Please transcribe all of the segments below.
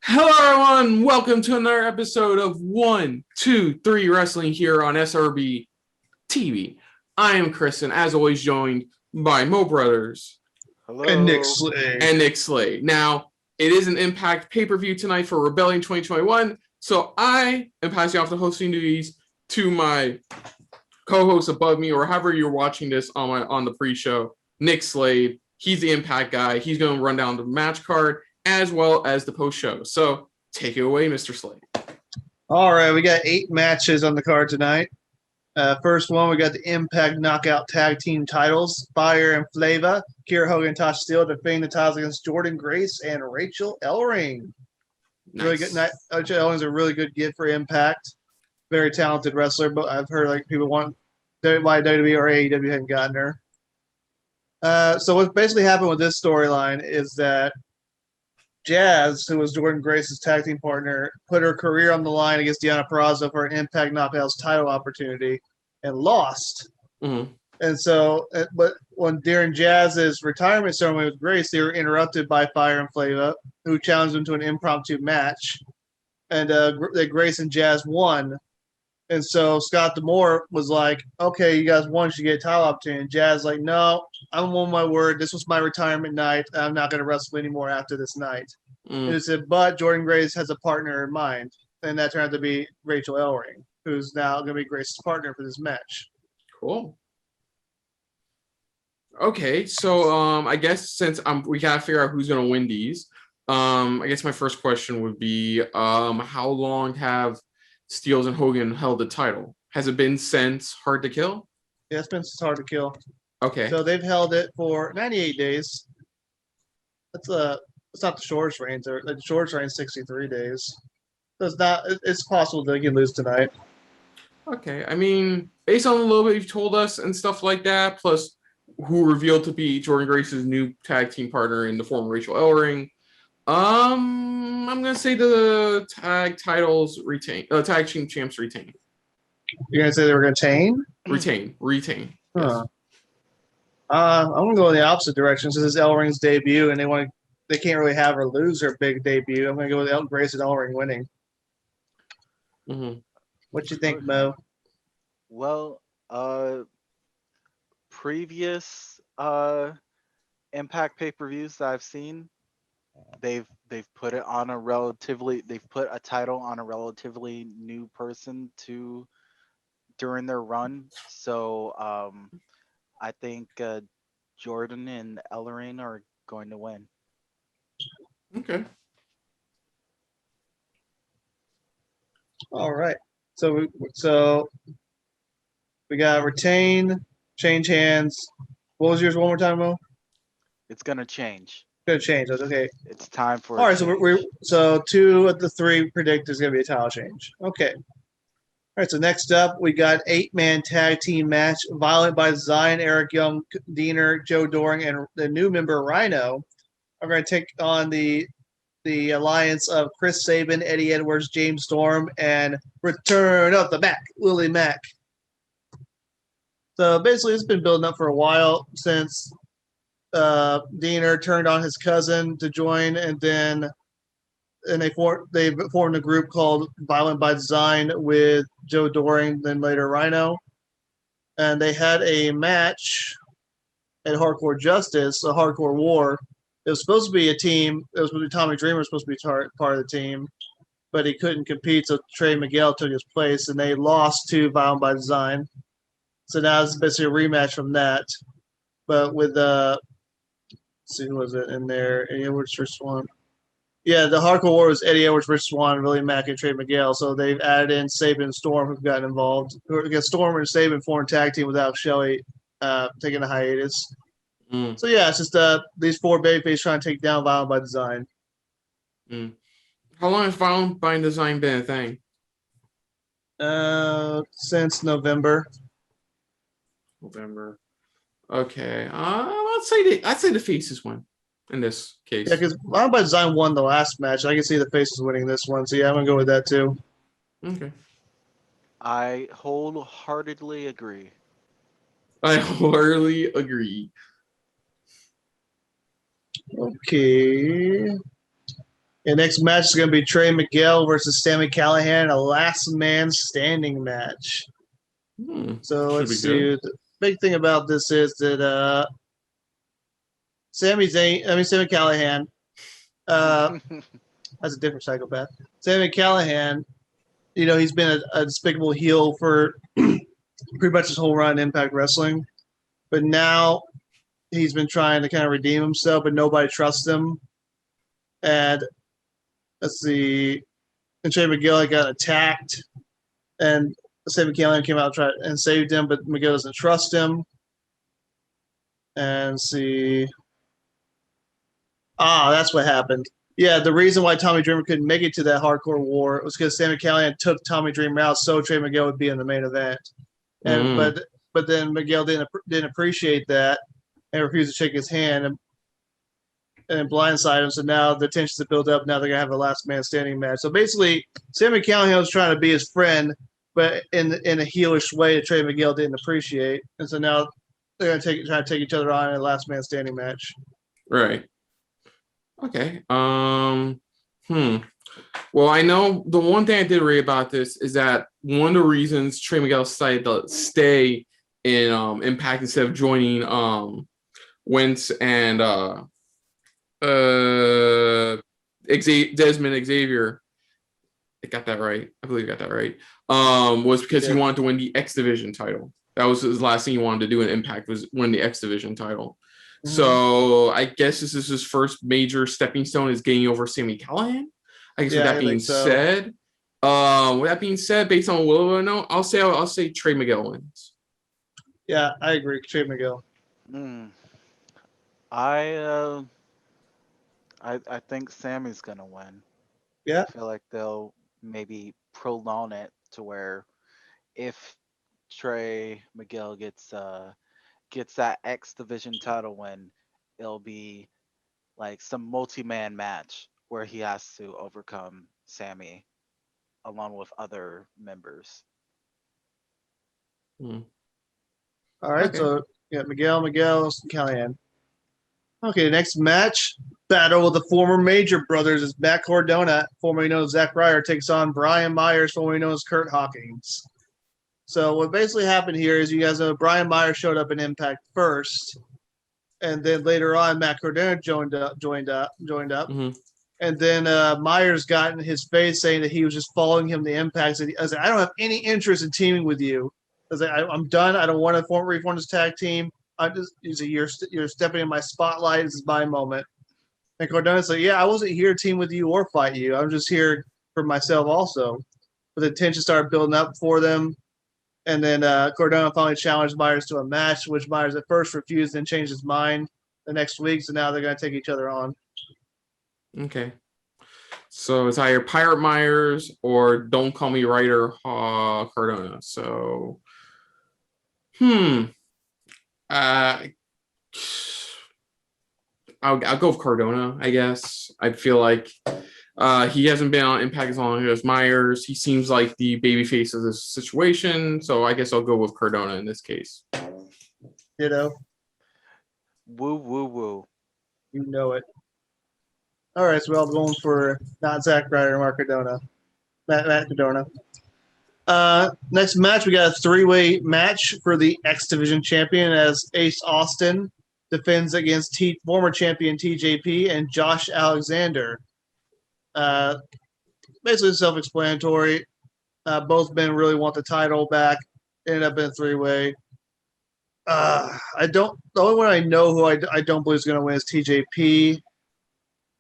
Hello, everyone. Welcome to another episode of 1, 2, 3 Wrestling here on SRB TV. I am Chris, and as always, joined by Mo Brothers. Hello. And Nick Slade. Now, it is an Impact pay-per-view tonight for Rebellion 2021, so I am passing off the hosting duties to my co-host above me, or however you're watching this on the pre-show, Nick Slade. He's the Impact guy. He's going to run down the match card as well as the post-show. So take it away, Mr. Slade. All right, we got 8 matches on the card tonight. First one, we got the Impact Knockout Tag Team titles. Fire and Flava, Kiera Hogan and Tasha Steele defending the titles against Jordynne Grace and Rachel Ellering. Nice. Really good night. Rachel Ellering's a really good get for Impact. Very talented wrestler, but I've heard people want why WWE or AEW hadn't gotten her. So what basically happened with this storyline is that Jazz, who was Jordynne Grace's tag team partner, put her career on the line against Deonna Purrazzo for an Impact Knockouts title opportunity and lost. Mm-hmm. And so, but during Jazz's retirement ceremony with Grace, they were interrupted by Fire and Flava, who challenged them to an impromptu match. And Grace and Jazz won. And so Scott D'Amore was like, okay, you guys won, you should get a title opportunity. And Jazz like, no, I'm on my word. This was my retirement night. I'm not going to wrestle anymore after this night. And he said, but Jordynne Grace has a partner in mind. And that turned out to be Rachel Ellering, who's now going to be Grace's partner for this match. Cool. Okay, so I guess since we got to figure out who's going to win these, I guess my first question would be, how long have Steele and Hogan held the title? Has it been since Hard to Kill? Yeah, it's been since Hard to Kill. Okay. So they've held it for 98 days. It's not the shortest reign. The shortest reign is 63 days. So it's possible they can lose tonight. Okay. I mean, based on a little bit you've told us and stuff like that, plus who revealed to be Jordynne Grace's new tag team partner in the form of Rachel Ellering, I'm gonna say the tag titles retain. Tag team champs retain. You're gonna say they were gonna Retain. Huh. Yes. I'm gonna go in the opposite direction since it's Ellering's debut, and they can't really have her lose her big debut. I'm gonna go with Grace and Ellering winning. Mm-hmm. What you think, Mo? Well, previous Impact pay-per-views that I've seen, they've put a title on a relatively new person during their run. So I think Jordynne and Ellering are going to win. Okay. All right. So we got retain, change hands. What was yours one more time, Mo? It's gonna change. Gonna change. Okay. It's time for. All right. So 2 of the 3 predict is gonna be a title change. Okay. All right, so next up, we got 8-man tag team match. Violent by Design, Eric Young, Diener, Joe Doring, and the new member Rhino are going to take on the alliance of Chris Sabin, Eddie Edwards, James Storm, and Return of the Mack, Willie Mack. So basically, it's been building up for a while since Diener turned on his cousin to join, and they formed a group called Violent by Design with Joe Doring, then later Rhino. And they had a match at Hardcore Justice, a Hardcore War. It was supposed to be a team. It was supposed to be Tommy Dreamer was supposed to be part of the team, but he couldn't compete, so Trey Miguel took his place, and they lost to Violent by Design. So now it's basically a rematch from that. But with let's see, who was it in there? Eddie Edwards versus Swan. Yeah, the Hardcore War was Eddie Edwards versus Swan, Willie Mack, and Trey Miguel. So they've added in Sabin and Storm, who've gotten involved. Because Storm and Sabin formed a tag team without Shelley taking a hiatus. So yeah, it's just these 4 babyface trying to take down Violent by Design. How long has Violent by Design been a thing? Since November. Okay. I'd say the faces win in this case. Yeah, because Violent by Design won the last match. I can see the faces winning this one. So yeah, I'm gonna go with that too. Okay. I wholeheartedly agree. Okay. The next match is going to be Trey Miguel versus Sami Callihan, a last man standing match. So Should let's be see. good. The big thing about this is that Sami Callihan, that's a different psychopath. Sami Callihan, he's been a despicable heel for pretty much his whole run in Impact Wrestling. But now he's been trying to kind of redeem himself, but nobody trusts him. And let's see. And Trey Miguel got attacked, and Sami Callihan came out and saved him, but Miguel doesn't trust him. And see. That's what happened. Yeah, the reason why Tommy Dreamer couldn't make it to that hardcore war was because Sami Callihan took Tommy Dreamer out, so Trey Miguel would be in the main event. And but then Miguel didn't appreciate that and refused to shake his hand and blindside him. So now the tensions have built up. Now they're gonna have a last man standing match. So basically, Sami Callihan was trying to be his friend, but in a heelish way that Trey Miguel didn't appreciate. And so now they're gonna try to take each other on in a last man standing match. Right. Okay. Well, I know the one thing I did read about this is that one of the reasons Trey Miguel decided to stay in Impact instead of joining Wentz and Desmond Xavier. I got that right. I believe I got that right. Was because he wanted to win the X Division title. That was his last thing he wanted to do in Impact, was win the X Division title. Mm-hmm. So I guess this is his first major stepping stone, is getting over Sami Callihan. I guess with that being said, based on what I know, I'll say Trey Miguel wins. Yeah, I agree. Trey Miguel. I think Sami's gonna win. Yeah. I feel like they'll maybe prolong it to where if Trey Miguel gets that X Division title win, it'll be like some multi-man match where he has to overcome Sami along with other members. All right, okay. So Miguel, Callihan. Okay, the next match, battle of the former Major Brothers, is Mack Cardona, formerly known as Zack Ryder, takes on Brian Myers, formerly known as Kurt Hawkins. So what basically happened here is, you guys know, Brian Myers showed up in Impact first, and then later on Mack Cardona joined up. Mm-hmm. And then Myers got in his face saying that he was just following him to Impact. I was like, I don't have any interest in teaming with you. I was like, I'm done. I don't want to reform this tag team. You're stepping in my spotlight. This is my moment. And Cardona's like, yeah, I wasn't here to team with you or fight you. I'm just here for myself also. But the tension started building up for them. And then Cardona finally challenged Myers to a match, which Myers at first refused, then changed his mind the next week. So now they're going to take each other on. Okay. So it's either Pirate Myers or Don't Call Me Ryder Cardona. So, I'll go with Cardona, I guess. I feel like he hasn't been on Impact as long as Myers. He seems like the babyface of this situation, so I guess I'll go with Cardona in this case. Woo, woo, woo. You know it. All right, so we're all going for not Zack Ryder, Matt Cardona. Next match, we got a three-way match for the X Division champion, as Ace Austin defends against former champion TJP and Josh Alexander. Basically self-explanatory. Both men really want the title back. Ended up in a three-way. The only one I know who I don't believe is going to win is TJP.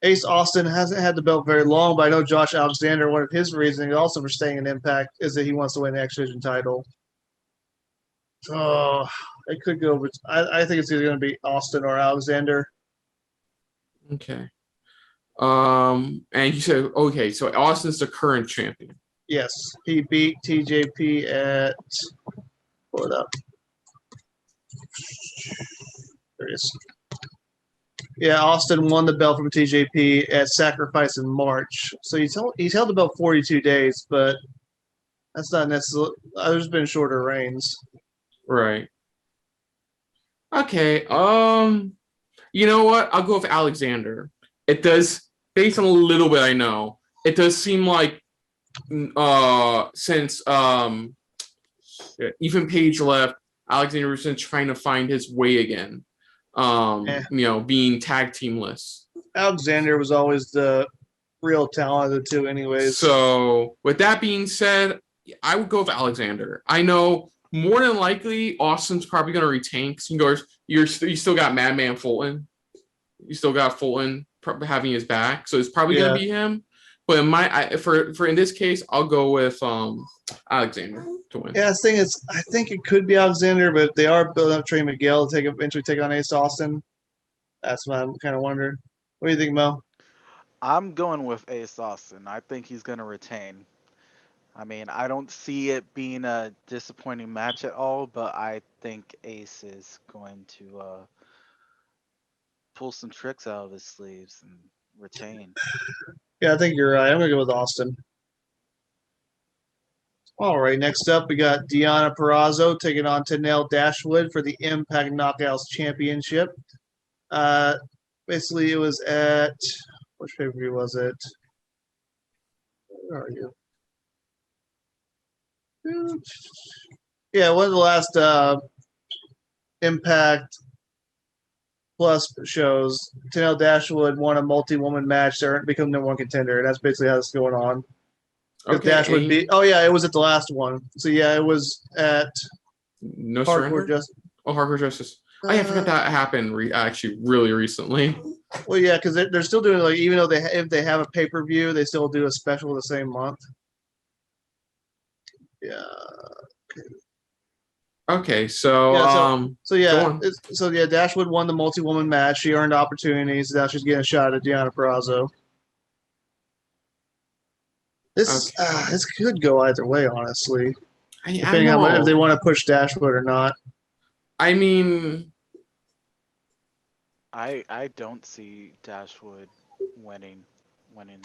Ace Austin hasn't had the belt very long, but I know Josh Alexander, one of his reasons also for staying in Impact is that he wants to win the X Division title. Oh, it could go, but I think it's either going to be Austin or Alexander. Okay. And you said, okay, so Austin's the current champion. Yes, he beat TJP at, pull it up. There it is. Yeah, Austin won the belt from TJP at Sacrifice in March. So he's held the belt 42 days, but that's not necessarily. There's been shorter reigns. Right. Okay. You know what? I'll go with Alexander. It does based on a little bit I know, it does seem like since Ethan Page left, Alexander Rusev's trying to find his way again. Being tag teamless. Alexander was always the real talent of the two, anyways. So, with that being said, I would go with Alexander. I know more than likely Austin's probably going to retain because you still got Madman Fulton. You still got Fulton having his back, so it's probably going to be him. But in this case, I'll go with Alexander to win. Yeah, I think it could be Alexander, but they are building up Trey Miguel to eventually take on Ace Austin. That's what I'm kind of wondering. What do you think, Mo? I'm going with Ace Austin. I think he's going to retain. I mean, I don't see it being a disappointing match at all, but I think Ace is going to pull some tricks out of his sleeves and retain. Yeah, I think you're right. I'm going to go with Austin. All right, next up, we got Deonna Purrazzo taking on Tenille Dashwood for the Impact Knockouts Championship. Basically, it was at – which pay-per-view was it? Where are you? Yeah, one of the last Impact Plus shows. Tenille Dashwood won a multi-woman match to become number one contender, and that's basically how it's going on. Okay. Dashwood beat. Oh yeah, it was at the last one. So yeah, it was at No Hardcore Surrender. Justice. Oh, Hardcore Justice. I forgot that happened actually really recently. Well, yeah, because they're still doing like even though if they have a pay-per-view, they still do a special the same month. Yeah. Okay, so Dashwood won the multi-woman match. She earned opportunities. Now she's getting a shot at Deonna Purrazzo. This could go either way, honestly. Depending on if they want to push Dashwood or not. I mean, I don't see Dashwood winning.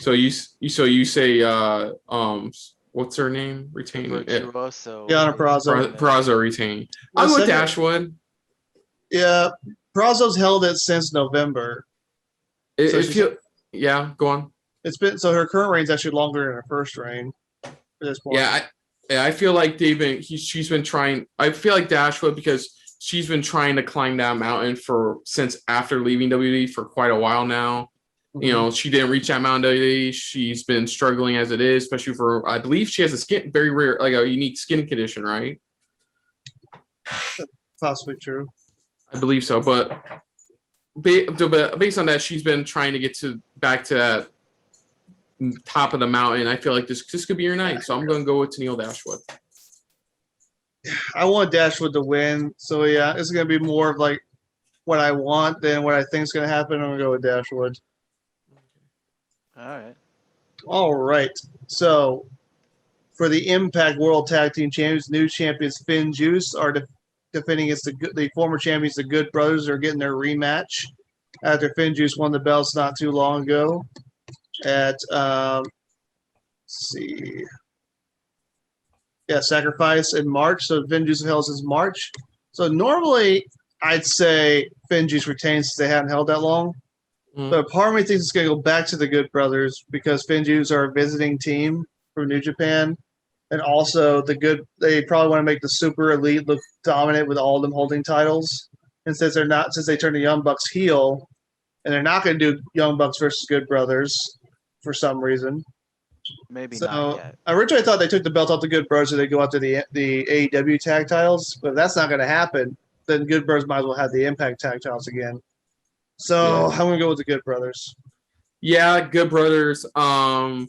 So you say what's her name? Retaining it. Deonna Purrazzo. Purrazzo retaining. I'll go with Dashwood. Yeah, Purrazzo's held it since November. Yeah, go on. It's been her current reign's actually longer than her first reign at this point. Yeah, I feel like she's been trying. I feel like Dashwood because she's been trying to climb that mountain since after leaving WWE for quite a while now. Mm-hmm. She didn't reach that mountain WWE. She's been struggling as it is, especially for I believe she has a very rare, like a unique skin condition, right? Possibly true. I believe so, but based on that, she's been trying to get back to that top of the mountain. I feel like this could be your night, so I'm going to go with Tenille Dashwood. I want Dashwood to win, so yeah, it's going to be more of like what I want than what I think is going to happen. I'm going to go with Dashwood. All right. So for the Impact World Tag Team Champions, new champions Finn Juice are defending against the former champions, the Good Brothers, are getting their rematch after Finn Juice won the belts not too long ago at Sacrifice in March. So Finn Juice held since March. So normally I'd say Finn Juice retains since they haven't held that long. But part of me thinks it's going to go back to the Good Brothers because Finn Juice are a visiting team from New Japan. And also they probably want to make the Super Elite look dominant with all of them holding titles. And since they turned the Young Bucks heel, and they're not going to do Young Bucks versus Good Brothers for some reason. Maybe not yet. Originally I thought they took the belt off the Good Brothers so they go after the AEW tag titles. But if that's not going to happen, then Good Brothers might as well have the Impact tag titles again. So I'm going to go with the Good Brothers. Yeah, Good Brothers. The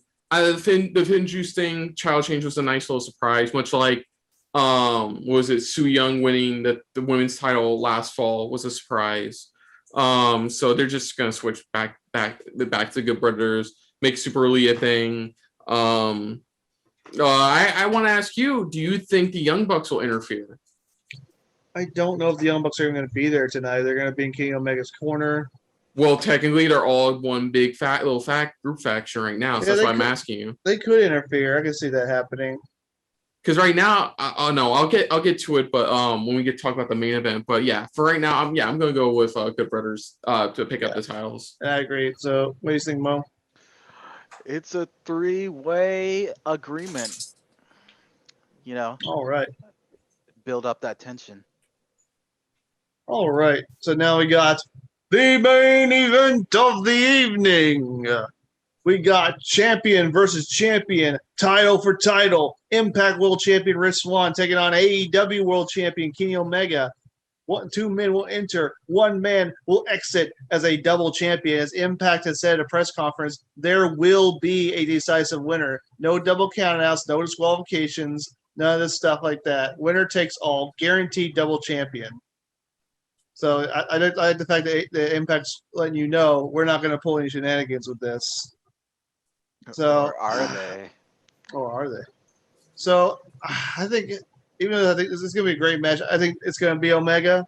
Finn Juice thing, Child Change was a nice little surprise, much like was it Su Yung winning the women's title last fall was a surprise. So they're just gonna switch back to Good Brothers, make Super Elite a thing. I want to ask you, do you think the Young Bucks will interfere? I don't know if the Young Bucks are even going to be there tonight. They're going to be in King Omega's corner. Well, technically, they're all one big group faction right now. So that's why I'm asking you. They could interfere. I can see that happening. Because right now, I'll get to it, but when we get to talk about the main event. But yeah, for right now, I'm going to go with Good Brothers to pick up the titles. I agree. So, what do you think, Mo? It's a 3-way agreement. You know, All right. build up that tension. All right. So now we got the main event of the evening. We got champion versus champion, title for title. Impact World Champion Rich Swann taking on AEW World Champion Kenny Omega. Two men will enter. One man will exit as a double champion. As Impact has said at a press conference, there will be a decisive winner. No double countouts, no disqualifications, none of this stuff like that. Winner takes all, guaranteed double champion. So I like the fact that the Impact's letting you know we're not going to pull any shenanigans with this. So Or are they? or are they? So I think, even though I think this is going to be a great match, I think it's going to be Omega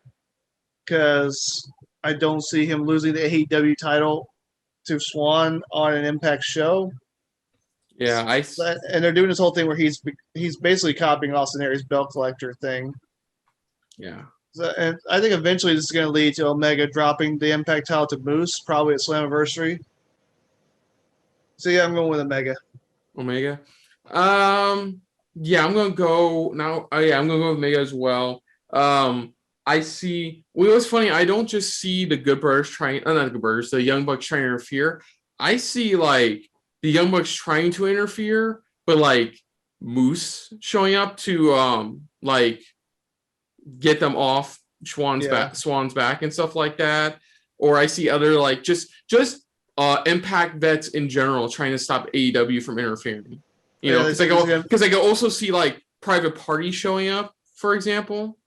because I don't see him losing the AEW title to Swann on an Impact show. Yeah, And they're doing this whole thing where he's basically copying Austin Aries' belt collector thing. yeah. So, and I think eventually this is going to lead to Omega dropping the Impact title to Moose, probably at Slammiversary. So yeah, I'm going with Omega. Omega. Yeah, I'm gonna go now. Yeah, I'm gonna go with Omega as well. I see. Well, it was funny. I don't just see the Good Brothers trying. Not the Good Brothers. The Young Bucks trying to interfere. I see like the Young Bucks trying to interfere, but like Moose showing up to like get them off Swan's back and stuff like that. Or I see other like just Impact vets in general trying to stop AEW from interfering. You know, because I can also see like Private Party showing up, for example.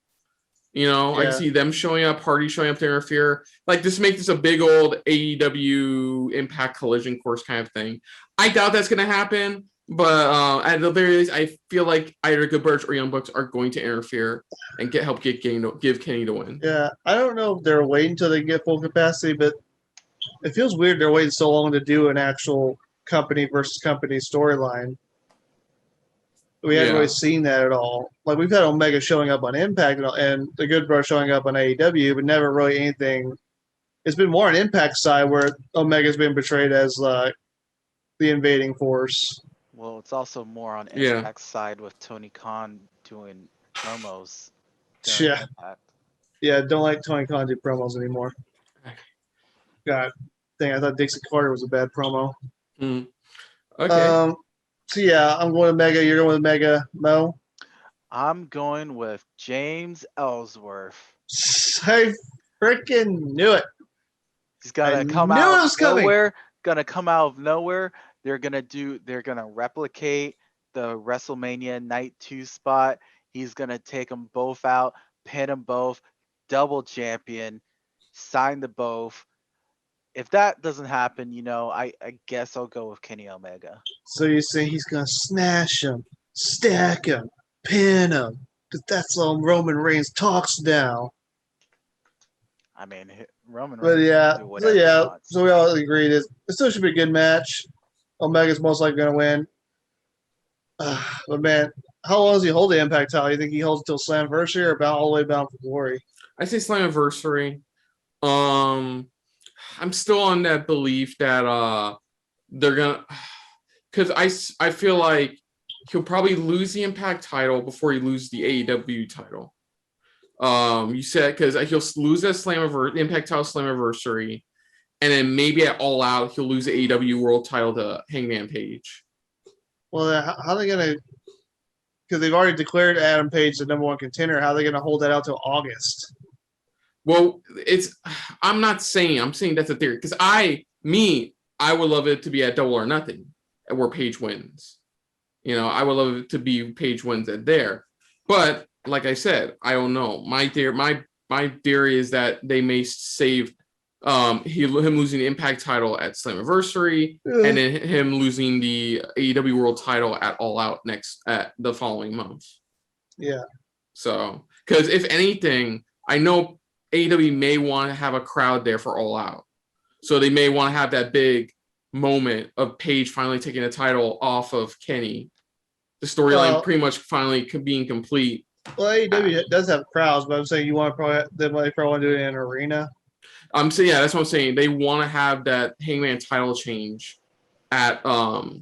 You know, I can see them showing up, Party showing up to interfere. Like just make this a big old AEW Impact collision course kind of thing. I doubt that's going to happen, but at the very least, I feel like either Good Birch or Young Bucks are going to interfere and give Kenny the win. Yeah, I don't know if they're waiting until they get full capacity, but it feels weird they're waiting so long to do an actual company versus company storyline. We haven't really seen that at all. Like we've had Omega showing up on Impact and the Good Bro showing up on AEW, but never really anything. It's been more on Impact side where Omega's been portrayed as the invading force. Well, it's also more on Impact side with Tony Khan doing promos. Yeah. Impact. Yeah, don't like Tony Khan do promos anymore. God dang, I thought Dixie Carter was a bad promo. Okay. So yeah, I'm going with Mega. You're going with Mega, Mo? I'm going with James Ellsworth. I freaking knew it. He's gonna come out of nowhere. Gonna come out of nowhere. They're gonna replicate the WrestleMania Night 2 spot. He's gonna take them both out, pin them both, double champion, sign the both. If that doesn't happen, you know, I guess I'll go with Kenny Omega. So you say he's going to smash him, stack him, pin him. Because that's all Roman Reigns talks now. I mean, Roman Reigns. So we all agree it still should be a good match. Omega's most likely going to win. But man, how long does he hold the Impact title? You think he holds it till Slammiversary or all the way bound for glory? I say Slammiversary. I'm still on that belief that they're gonna, because I feel like he'll probably lose the Impact title before he loses the AEW title. You said because he'll lose that Impact title Slammiversary, and then maybe at All Out he'll lose the AEW World title to Hangman Page. Well, how are they gonna? Because they've already declared Adam Page the #1 contender. How are they gonna hold that out till August? Well, I'm saying that's a theory because I would love it to be at Double or Nothing where Page wins. You know, I would love it to be Page wins at there. But like I said, I don't know. My theory is that they may save him losing the Impact title at Slammiversary and then him losing the AEW World title at All Out at the following month. Yeah. So, because if anything, I know AEW may want to have a crowd there for All Out. So they may want to have that big moment of Page finally taking the title off of Kenny. The storyline pretty much finally being complete. Well, AEW does have crowds, but I'm saying they probably want to do it in an arena. So yeah, that's what I'm saying. They want to have that Hangman title change at All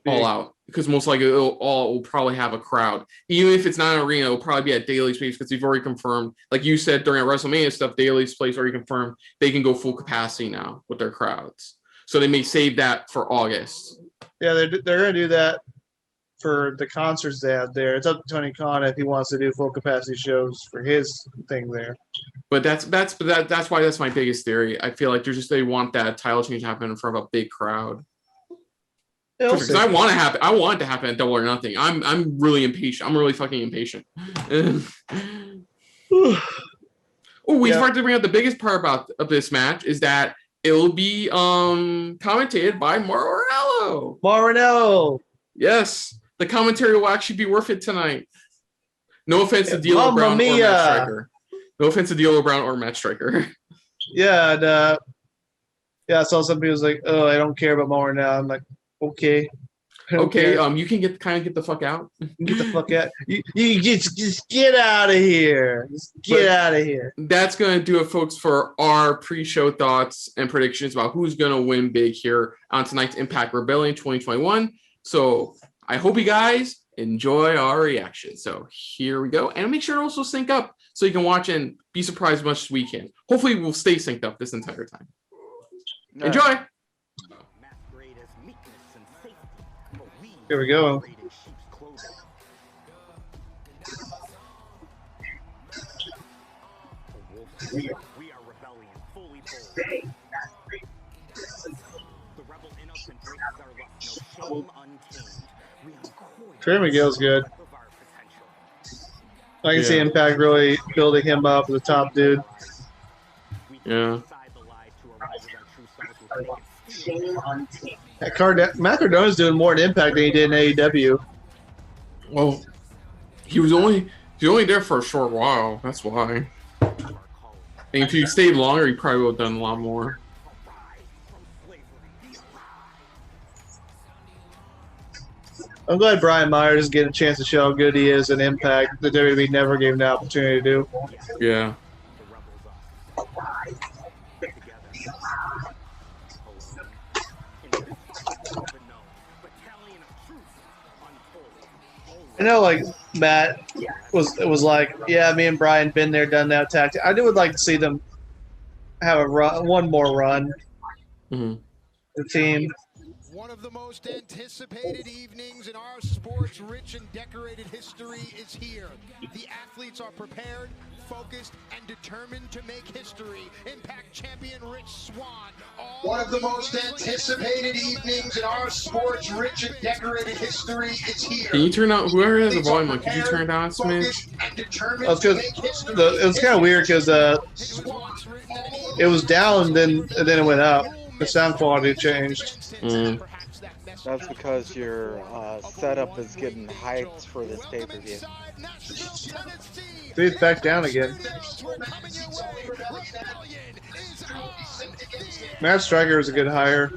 Out, because most likely will probably have a crowd. Even if it's not an arena, it'll probably be at Daly's Place, because they've already confirmed, like you said during WrestleMania stuff, Daly's Place already confirmed they can go full capacity now with their crowds. So they may save that for August. Yeah, they're going to do that for the concerts they have there. It's up to Tony Khan if he wants to do full capacity shows for his thing there. But that's why that's my biggest theory. I feel like they want that title change to happen in front of a big crowd. Because I want it to happen at Double or Nothing. I'm really impatient. I'm really fucking impatient. We forgot to bring up the biggest part of this match is that it will be commentated by Maranello. Maranello. Yes, the commentary will actually be worth it tonight. No offense to D'Lo Brown or Matt Striker. No offense to D'Lo Brown or Matt Striker. Yeah, and I saw some people was like, "Oh, I don't care about Maranello." I'm like, "Okay." Okay, you can get the fuck out. Get the fuck out. You just get out of here. Just get out of here. That's gonna do it, folks, for our pre-show thoughts and predictions about who's gonna win big here on tonight's Impact Rebellion 2021. So I hope you guys enjoy our reaction. So here we go, and make sure to also sync up so you can watch and be surprised as much as we can. Hopefully, we'll stay synced up this entire time. Enjoy. Here we go. We are rebellion, fully bold. The rebel in us embraces our lust, no shame untamed. Trey Miguel's good. I can see Impact really building him up as a top dude. Yeah. Mack Cardona's doing more in Impact than he did in AEW. Well, he was only there for a short while. That's why. And if he stayed longer, he probably would have done a lot more. I'm glad Brian Myers is getting a chance to show how good he is in Impact that WWE never gave him the opportunity to do. Yeah. I know, like, Matt was like, yeah, me and Brian been there, done that tactic. I would like to see them have one more run. Mm-hmm. The team. One of the most anticipated evenings in our sports' rich and decorated history is here. The athletes are prepared, focused, and determined to make history. Impact champion Rich Swann. One of the most anticipated evenings in our sports' rich and decorated history is here. Can you turn out, whoever has the volume on, could you turn it down a smidge? It was kind of weird because it was down, then it went up. The sound quality changed. Mm. That's because your setup is getting hyped for this pay-per-view. Dude, it's back down again. Matt Striker is a good hire.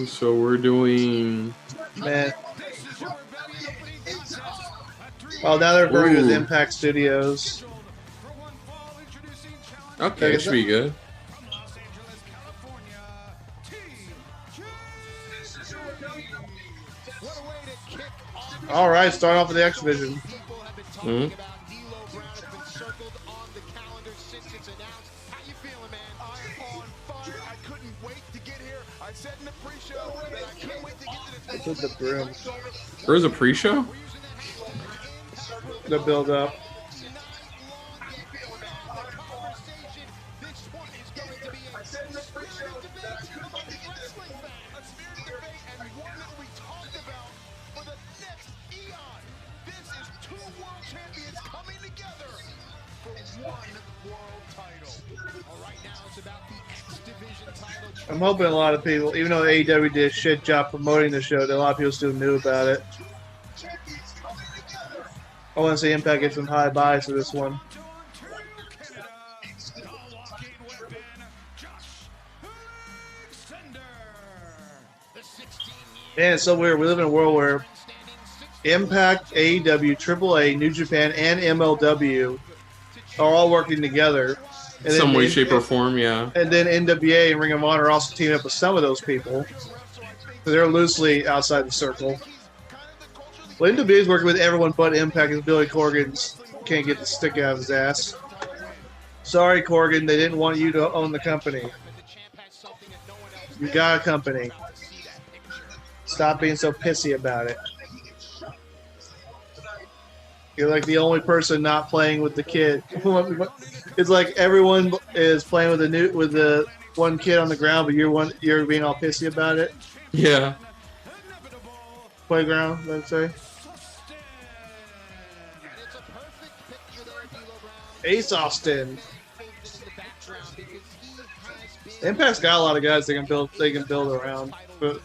So we're doing... Man. Oh, now they're going to the Impact Studios. Okay, it should be good. All right, start off with the X Division. Mm-hmm. The broom. There's a pre-show? The build up. I'm hoping a lot of people, even though AEW did a shit job promoting the show, that a lot of people still knew about it. I want to see Impact get some high buys for this one. Man, it's so weird. We live in a world where Impact, AEW, AAA, New Japan, and MLW are all working together. And Some then way, shape, or form, yeah. And then NWA and Ring of Honor also teamed up with some of those people. So they're loosely outside the circle. Well, NWA is working with everyone but Impact, because Billy Corgan can't get the stick out of his ass. Sorry, Corgan, they didn't want you to own the company. You got a company. Stop being so pissy about it. You're like the only person not playing with the kid. It's like everyone is playing with the one kid on the ground, but you're being all pissy about it. Yeah. Playground, let's say. Ace Austin. Impact's got a lot of guys they can build around for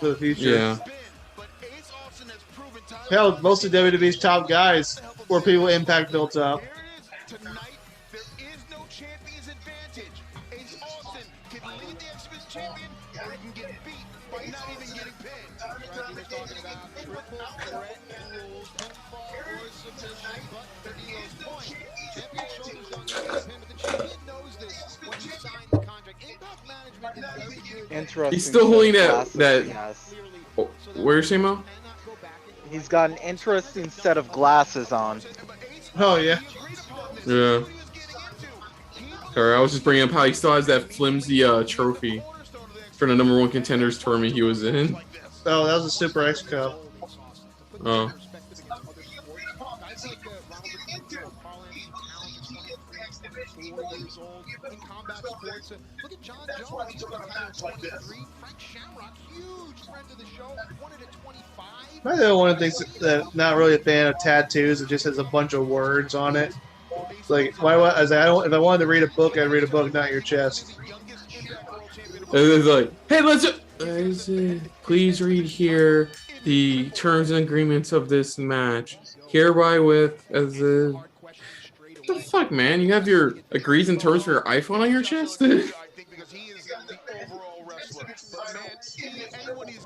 the future. Yeah. Hell, most of WWE's top guys were people Impact built up. Tonight, there is no champion's advantage. Ace Austin can lead the X-Division champion, or he can get beat by not even getting pinned. Right, we're talking about triple threat rules, pinfall or submission, but to D'Lo's point, champion shoulders don't get pinned, but the champion knows this when he signed the contract. Impact management is very good. Interesting. He's still holding that. Yes. Oh, where's Shimo? He's got an interesting set of glasses on. Oh yeah. Yeah. Sorry, I was just bringing up how he still has that flimsy trophy for the #1 contenders tournament he was in. Oh, that was a Super X Cup. Oh. In combat sports. Look at John Jones, 23. Frank Shamrock, huge friend of the show, wanted at 25. I know one of the things that not really a fan of tattoos. It just has a bunch of words on it. It's like, if I wanted to read a book, I'd read a book, not your chest. And it's like, hey, please read here the terms and agreements of this match. Hereby with as a. What the fuck, man? You have your agrees and terms for your iPhone on your chest?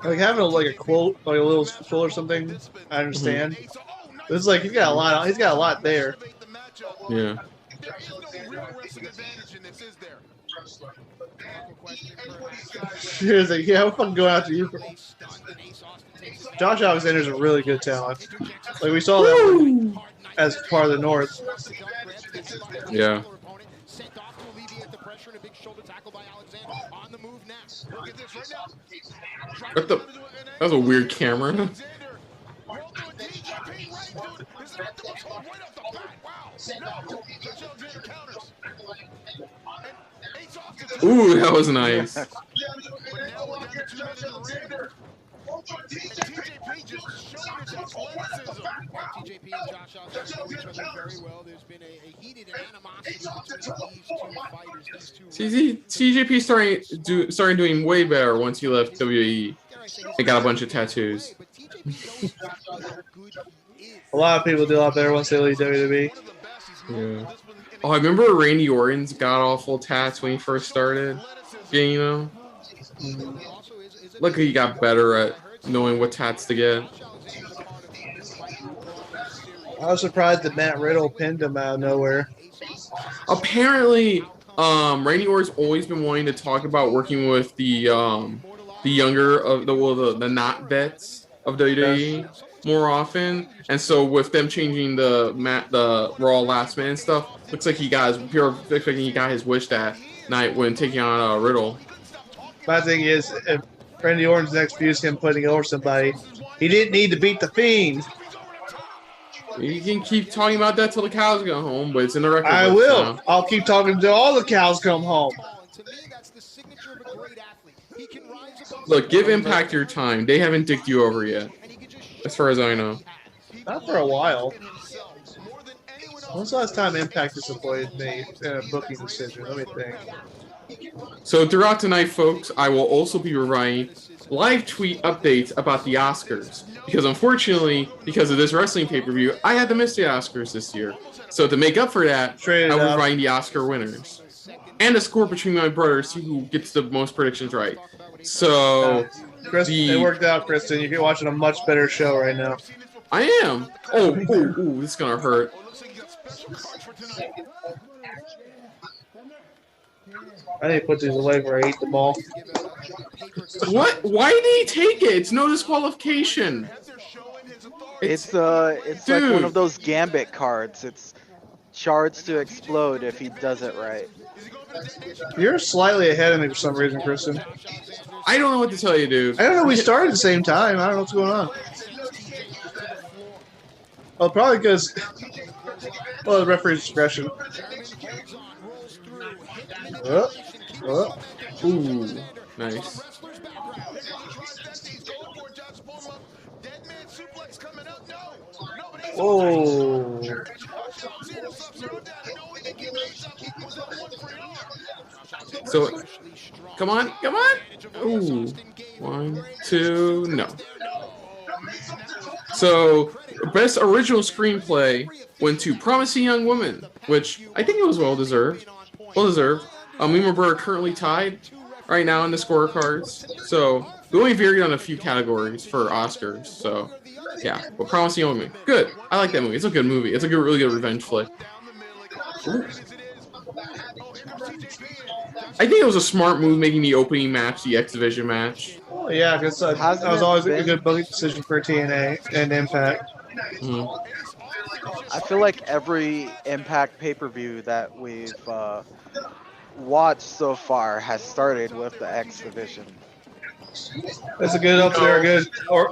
Like having a quote, like a little quote or something. I understand. But it's like he's got a lot. He's got a lot there. Yeah. He's like, yeah, I'm fucking going after you. Josh Alexander's a really good talent. Like we saw that as part of the North. Yeah. What the? That was a weird camera. Ooh, that was nice. TJP and Josh Alexander know each other very well. There's been a heated animosity between these two fighters. TJP started doing way better once he left WWE. He got a bunch of tattoos. A lot of people do a lot better once they leave WWE. Yeah. Oh, I remember Randy Orton's god awful tats when he first started. You know. Look, he got better at knowing what tats to get. I was surprised that Matt Riddle pinned him out of nowhere. Apparently, Randy Orton's always been wanting to talk about working with the younger of the not vets of WWE more often, and so with them changing the Raw Last Man stuff, looks like he got his wish that night when taking on Riddle. My thing is, if Randy Orton's next feud is him putting over somebody, he didn't need to beat the Fiend. You can keep talking about that till the cows go home, but it's in the record. I will. Now. I'll keep talking until all the cows come home. Look, give Impact your time. They haven't dicked you over yet, as far as I know. Not for a while. When's the last time Impact disappointed me in a booking decision? Let me think. So throughout tonight, folks, I will also be providing live tweet updates about the Oscars. Because unfortunately, because of this wrestling pay-per-view, I had to miss the Oscars this year. So to make up for that, I will provide the Oscar winners. And a score between my brothers, see who gets the most predictions right. So it worked out, Kristen. You're watching a much better show right now. I am. Oh, this is gonna hurt. I need to put these away before I eat them all. What? Why did he take it? It's no disqualification. It's like one Dude. of those gambit cards. It's shards to explode if he does it right. You're slightly ahead of me for some reason, Kristen. I don't know what to tell you, dude. I don't know. We started at the same time. I don't know what's going on. Well, probably because, well, the referee's discretion. Ooh, nice. Oh. So, come on, come on. Ooh, 1, 2, no. So, best original screenplay went to Promising Young Woman, which I think it was well deserved. Well deserved. Me and Roberta are currently tied right now in the scorecards. So, we only varied on a few categories for Oscars. So, yeah, but Promising Young Woman, good. I like that movie. It's a good movie. It's a good, really good revenge flick. Ooh. I think it was a smart move making the opening match the X Division match. Oh, yeah, because that was always a good booking decision for TNA and Impact. Mm-hmm. I feel like every Impact pay-per-view that we've watched so far has started with the X Division. That's a good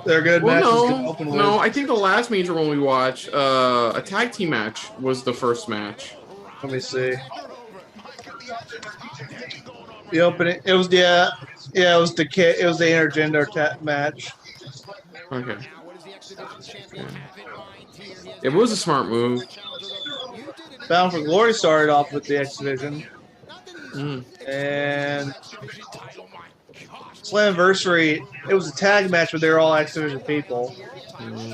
they're good matches. No, no, I think the last major one we watched, a tag team match was the first match. Let me see. The opening, it was it was the intergender match. Okay. Yeah. It was a smart move. Bound for Glory started off with the X Division. Mm. And Slammiversary, it was a tag match, but they were all X Division people.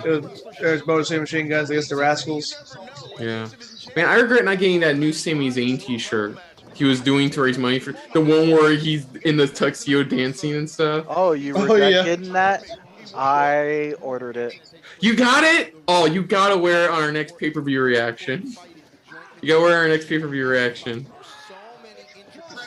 There was Motor City Machine Guns against the Rascals. Yeah. Man, I regret not getting that new Sami Zayn t-shirt he was doing to raise money for the one where he's in the tuxedo dancing and stuff. Oh, you regret getting that? I ordered it. You got it? Oh, you gotta wear it on our next pay-per-view reaction. You gotta wear our next pay-per-view reaction.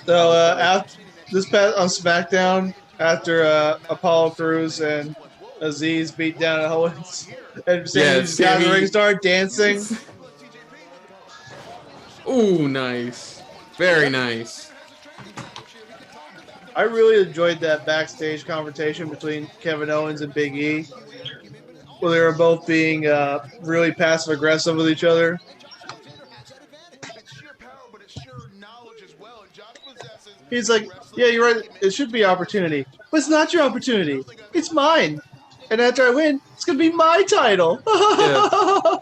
So after this past on SmackDown, after Apollo Crews and Aziz beat down Owens, and Sami's got the ring star dancing. Ooh, nice. Very nice. I really enjoyed that backstage confrontation between Kevin Owens and Big E, where they were both being really passive aggressive with each other. He's like, yeah, you're right. It should be opportunity. But it's not your opportunity. It's mine. And after I win, it's going to be my title. Yeah.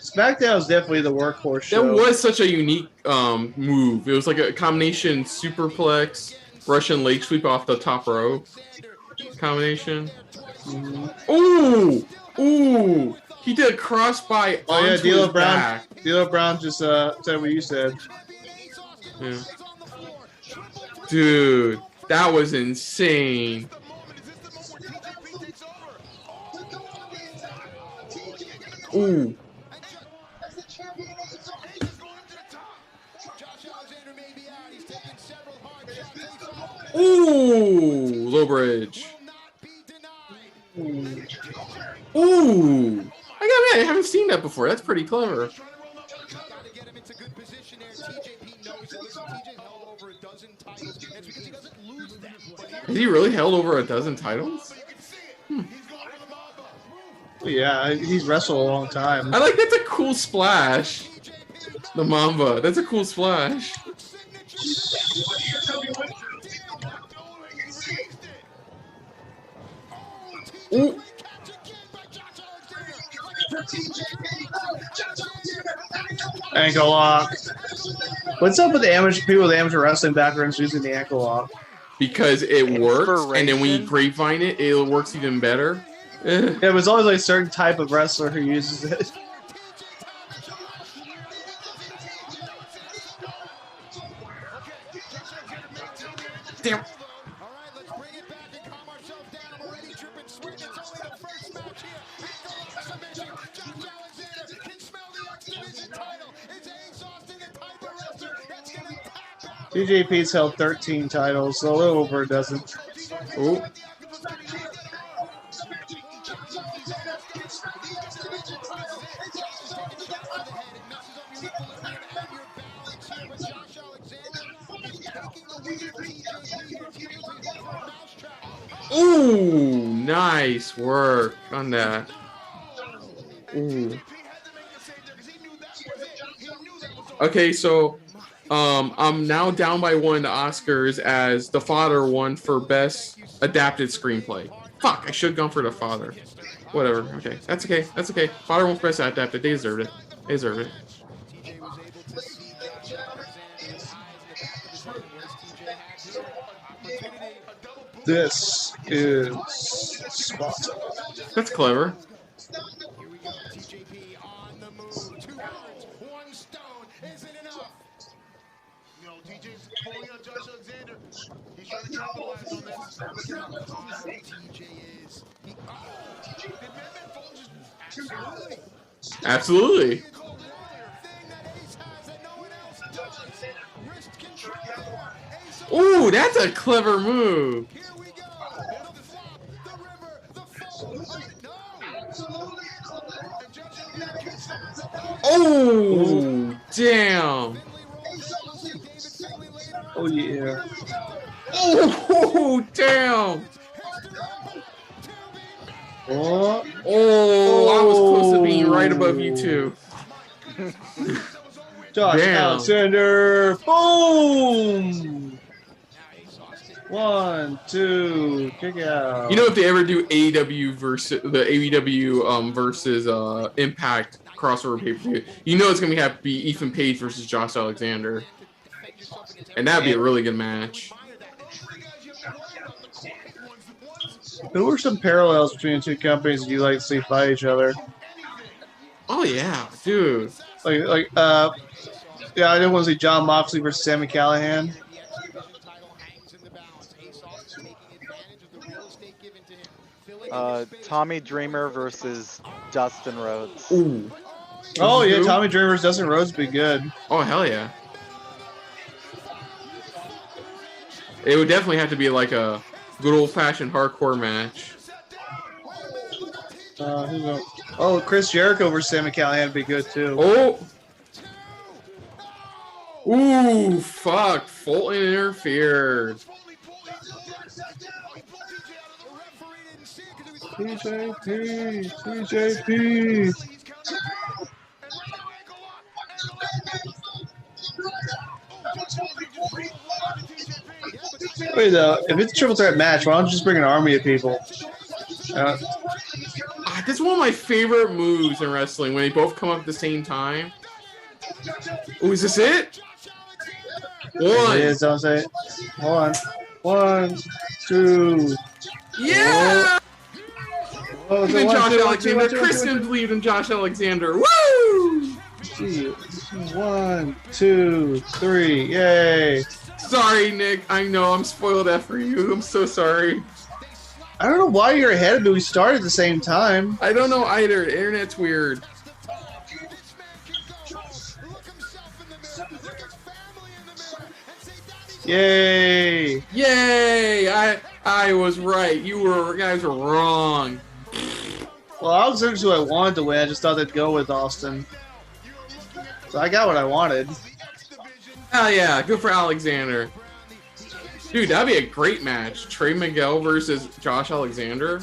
SmackDown is definitely the workhorse show. That was such a unique move. It was like a combination superplex, Russian leg sweep off the top rope combination. Ooh! Ooh! He did a crossbody onto his back. D'Lo Brown just said what you said. Yeah. Dude, that was insane. Ooh. Ooh, low bridge. Ooh. I haven't seen that before. That's pretty clever. Has he really held over a dozen titles? Yeah, he's wrestled a long time. I like that's a cool splash. The Mamba. That's a cool splash. Ooh. Ankle lock. What's up with the people with amateur wrestling backgrounds using the ankle lock? Because it works, and then when you grapevine it, it works even better. Yeah, but it's always like a certain type of wrestler who uses it. Damn. TJP's held 13 titles, so a little over a dozen. Oh. Ooh, nice work on that. Ooh. Okay, so I'm now down by 1 to Oscars as The Father won for best adapted screenplay. Fuck, I should have gone for The Father. Whatever. Okay, that's okay. That's okay. Father won for best adapted. They deserved it. They deserved it. This is Sparta. That's clever. Here we go, TJP on the move. 2 birds, 1 stone isn't enough. You know, TJ's pulling on Josh Alexander. He's trying to capitalize on this. Look how calm TJ is. Did Madman Fulton just absolutely? Absolutely. Thing that Ace has that no one else does. Wrist control. Ace Ooh, that's a clever move. Here we go. The flop, the river, the fall. No. And Josh Alexander gets that. Oh, damn. Oh, yeah. Oh, damn. Oh, Oh, I was close to being right above you two. Josh Damn. Alexander. Boom. 1, 2, kick out. You know, if they ever do AEW versus the AEW versus Impact crossover pay-per-view, you know it's gonna have to be Ethan Page versus Josh Alexander, and that'd be a really good match. Who are some parallels between the two companies that you like to see fight each other? Oh yeah, dude. Yeah, I didn't want to see John Moxley versus Sami Callihan. Tommy Dreamer versus Dustin Rhodes. Ooh. Oh yeah, Who? Tommy Dreamer versus Dustin Rhodes would be good. Oh hell yeah. It would definitely have to be like a good old-fashioned hardcore match. Chris Jericho versus Sami Callihan would be good too. Oh. Ooh, fuck. Fulton interfered. TJP. Wait though, if it's a triple threat match, why don't you just bring an army of people? That's one of my favorite moves in wrestling when they both come up at the same time. Oh, is this it? One. It is, don't say it. Hold on. 1, 2. Yeah! Oh, Even Josh Alexander. Kristen believed in Josh Alexander. Woo! 1, 2, 3. Yay! Sorry, Nick. I know I'm spoiled F for you. I'm so sorry. I don't know why you're ahead of me. We started at the same time. I don't know either. The internet's weird. Yay! Yay! I was right. You guys were wrong. Well, Alexander's who I wanted to win. I just thought they'd go with Austin. So I got what I wanted. Hell yeah, good for Alexander. Dude, that'd be a great match. Trey Miguel versus Josh Alexander.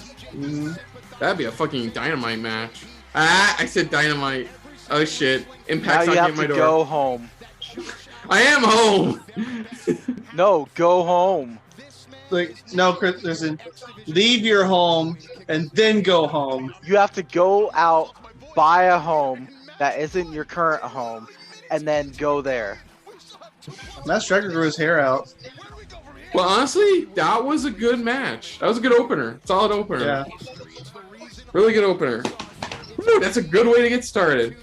That'd be a fucking dynamite match. Ah, I said dynamite. Oh shit. Impact's Now you knocking have at my to door. go home. I am home. No, go home. Like, no, Chris, listen. Leave your home and then go home. You have to go out, buy a home that isn't your current home, and then go there. Matt Striker grew his hair out. Well, honestly, that was a good match. That was a good opener. Solid opener. Yeah. Really good opener. Woo, that's a good way to get started.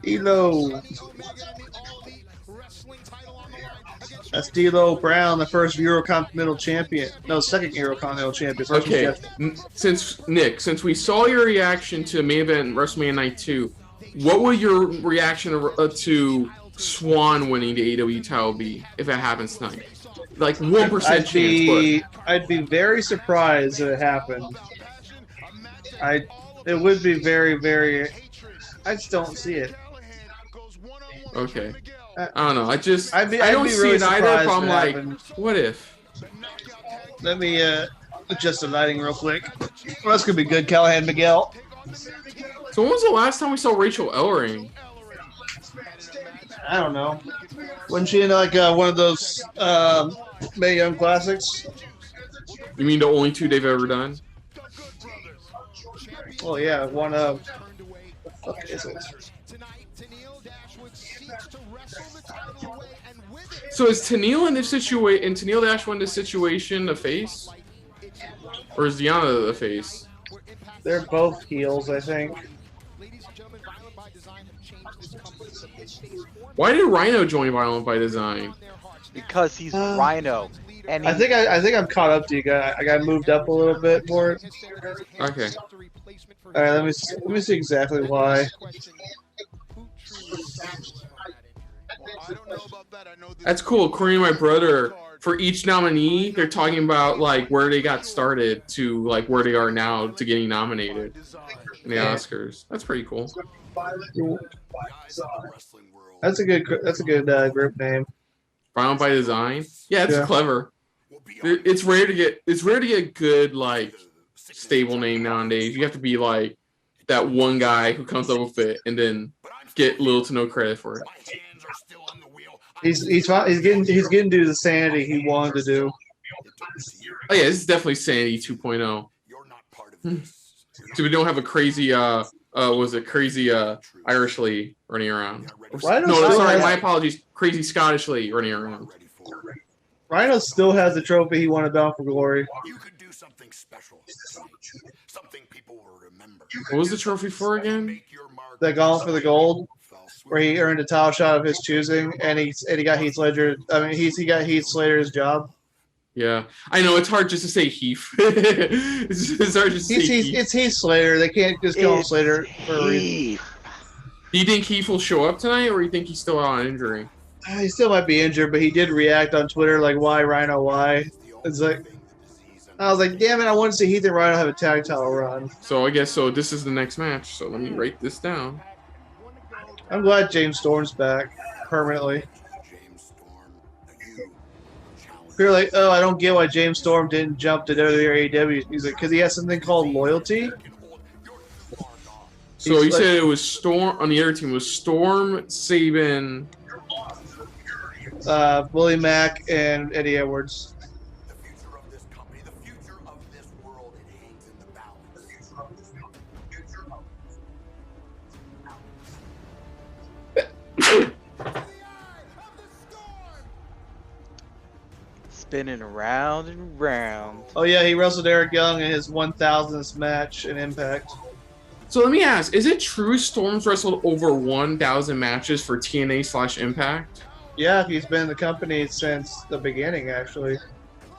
Elo. That's D'Lo Brown, the first Eurocontinental champion. No, second Eurocontinental champion. First Okay, was Jeff. since we saw your reaction to main event WrestleMania Night 2, what was your reaction to Swan winning the AEW title be if it happens tonight? Like 1% chance, I'd be very surprised if it happened. It would be very, very. I just don't see it. but okay. I don't know. I don't I'd be see really it either. But surprised I'm if it like, happened. what if? Let me adjust the lighting real quick. Well, that's gonna be good, Callahan Miguel. So when was the last time we saw Rachel Ellering? I don't know. Wasn't she in like one of those Mae Young Classics? You mean the only 2 they've ever done? Oh yeah, one of. What the fuck is it? So is Tenille in this situation? And Tenille Dash won this situation a face, or is Deanna the face? They're both heels, I think. Why did Rhino join Violent by Design? Because he's Rhino. And I think I'm caught up to you guys. I got moved up a little bit more. Okay. All right, let me see exactly why. That's cool. According to my brother, for each nominee, they're talking about like where they got started to like where they are now to getting nominated in the Oscars. That's pretty cool. That's a good group name. Violent by Design. Yeah, it's Yeah. clever. It's rare to get good like stable name nowadays. You have to be like that one guy who comes up with it and then get little to no credit for it. He's getting to do the sanity he wanted to do. Oh yeah, this is definitely Sanity 2.0. So we don't have a crazy Irish lady running around. Rhino No, still sorry, has- my apologies. Crazy Scottish lady running around. Rhino still has the trophy he won at Bound for Glory. You could do something special. Something people will remember. What was the trophy for again? Make your mark. That Gone for the Gold, where he earned a title shot of his choosing, and he got Heath Ledger. I mean, he got Heath Slater's job. Yeah, I know it's hard just to say Heath. it's hard to say Heath. It's Heath Slater. They can't just call him It's Slater for a reason. Heath. Do you think Heath will show up tonight, or do you think he's still out on injury? He still might be injured, but he did react on Twitter like, "Why Rhino? Why?" It's like, I was like, "Damn it! I want to see Heath and Rhino have a tag title run." So I guess so. This is the next match. So let me write this down. I'm glad James Storm's back permanently. You're like, oh, I don't get why James Storm didn't jump to WWE or AEW. He's like, because he has something called loyalty. So He's you like- said it was Storm on the other team. Was Storm, Sabin? Willie Mack and Eddie Edwards. The future of this company, the future of this world, it hangs in the balance. Spinning around and round. Oh yeah, he wrestled Eric Young in his 1000th match in Impact. So let me ask: is it true Storm's wrestled over 1,000 matches for TNA/Impact? Yeah, he's been in the company since the beginning, actually.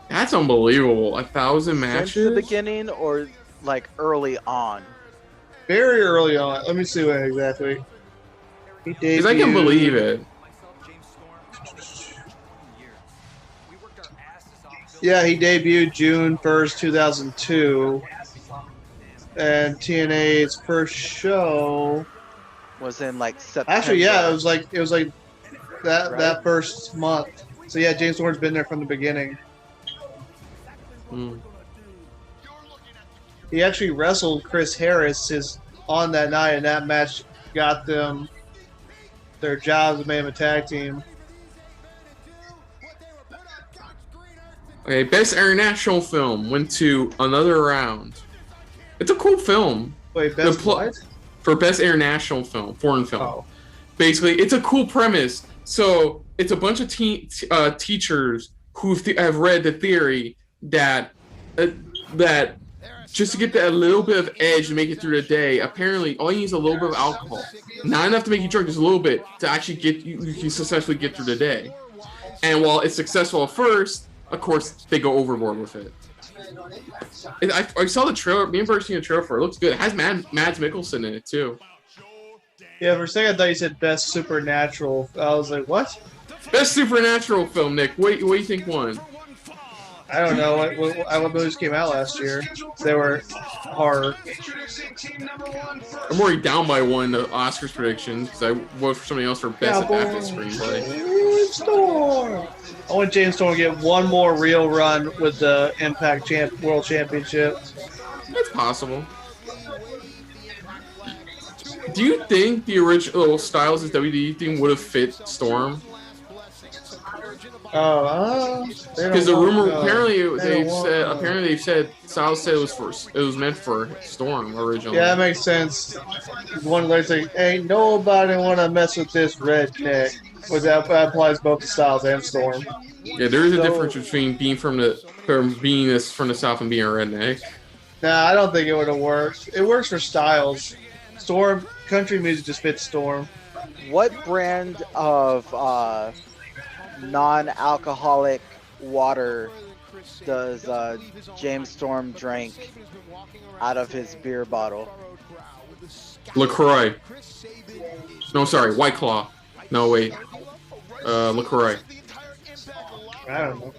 That's unbelievable. 1,000 matches. Since the beginning or like early on? Very early on. Let me see when exactly. He Because I can debuted- believe it. Yeah, he debuted June 1st, 2002. And TNA's first show. Was in like September. Actually, yeah, it was like that Right. that first month. So yeah, James Storm's been there from the beginning. Hmm. He actually wrestled Chris Harris on that night, and that match got them their jobs and made them a tag team. Okay, Best International Film went to another round. It's a cool film. Wait, best what? For Best International Film, foreign film. Oh. Basically, it's a cool premise. So it's a bunch of teachers who have read the theory that that just to get that little bit of edge to make it through the day, apparently all you need is a little bit of alcohol. Not enough to make you drunk, just a little bit to actually get you can successfully get through the day. And while it's successful at first, of course, they go overboard with it. I saw the trailer. Me and Bert seen the trailer for it. It looks good. It has Mads Mikkelsen in it too. Yeah, for a second I thought you said best supernatural. I was like, what? Best supernatural film, Nick. What do you think won? I don't know. What movies came out last year? They were horror. I'm already down by one the Oscars predictions because I voted for somebody else for best adapted screenplay. Storm. I want James Storm to get one more real run with the Impact World Championship. It's possible. Do you think the original Styles' WWE thing would have fit Storm? Because the rumor apparently they've said Styles said it was meant for Storm originally. Yeah, that makes sense. One lady saying, "Ain't nobody want to mess with this redneck." But that applies both to Styles and Storm. Yeah, there is a difference between being from the South and being a redneck. Nah, I don't think it would have worked. It works for Styles. Storm country music just fits Storm. What brand of non-alcoholic water does James Storm drink out of his beer bottle? LaCroix. No, sorry, White Claw. No, wait. LaCroix. I don't know.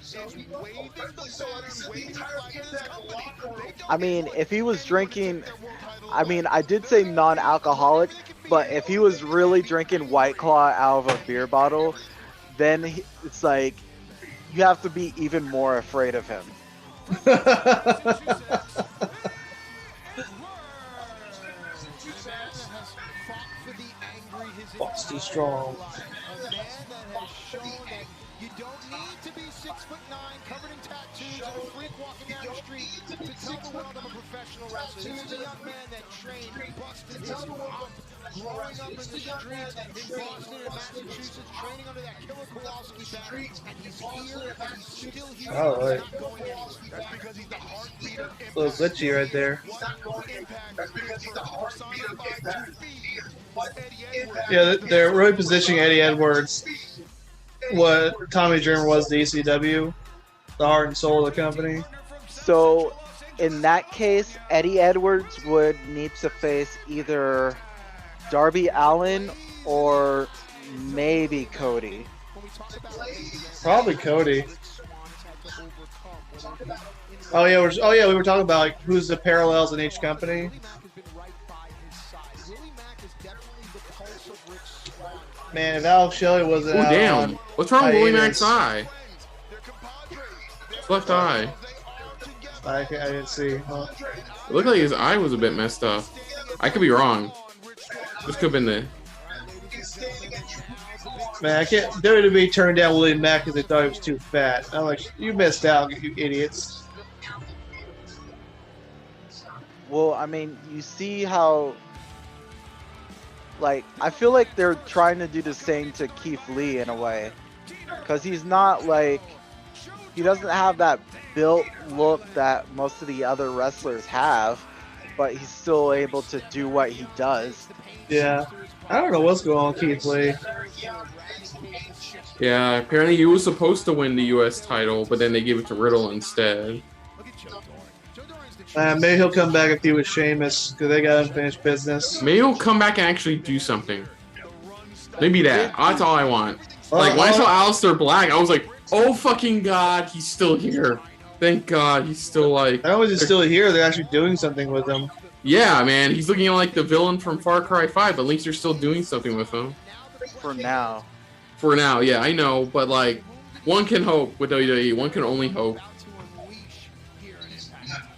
I mean, if he was drinking, I mean, I did say non-alcoholic, but if he was really drinking White Claw out of a beer bottle, then it's like you have to be even more afraid of him. Fox too strong. You don't need to be 6'9", covered in tattoos, and a freak walking down the street to tell the world I'm a professional wrestler. This is a young man that trained, busted his up, growing up in the street in Boston and Massachusetts, training under that killer Kowalski banner, and he's here, and he's still here. All right. That's because he's the heartbeat of A little glitchy right there. Yeah, they're really positioning Eddie Edwards what Tommy Dreamer was to ECW, the heart and soul of the company. So, in that case, Eddie Edwards would need to face either Darby Allin or maybe Cody. Probably Cody. Oh yeah, we were talking about like who's the parallels in each company. Man, if Alex Shelley wasn't out damn. on What's wrong with Willie hiatus- Mack's eye? His left eye. I didn't see. Huh? It looked like his eye was a bit messed up. I could be wrong. This could have been the... Man, I can't. WWE turned down Willie Mack because they thought he was too fat. I'm like, you missed out, you idiots. Well, I mean, you see how, like, I feel like they're trying to do the same to Keith Lee in a way. Because he's not, like, he doesn't have that built look that most of the other wrestlers have, but he's still able to do what he does. Yeah. I don't know what's going on with Keith Lee. Yeah, apparently he was supposed to win the U.S. title, but then they gave it to Riddle instead. Maybe he'll come back if he was Sheamus because they got unfinished business. Maybe he'll come back and actually do something. Maybe that. That's all I want. Like, when I saw Aleister Black, I was like, oh fucking god, he's still here. Thank god, he's still like... Not only is he still here, they're actually doing something with him. Yeah, man, he's looking like the villain from Far Cry 5, but at least they're still doing something with him. For now. For now, yeah, I know, but like, one can hope with WWE. One can only hope.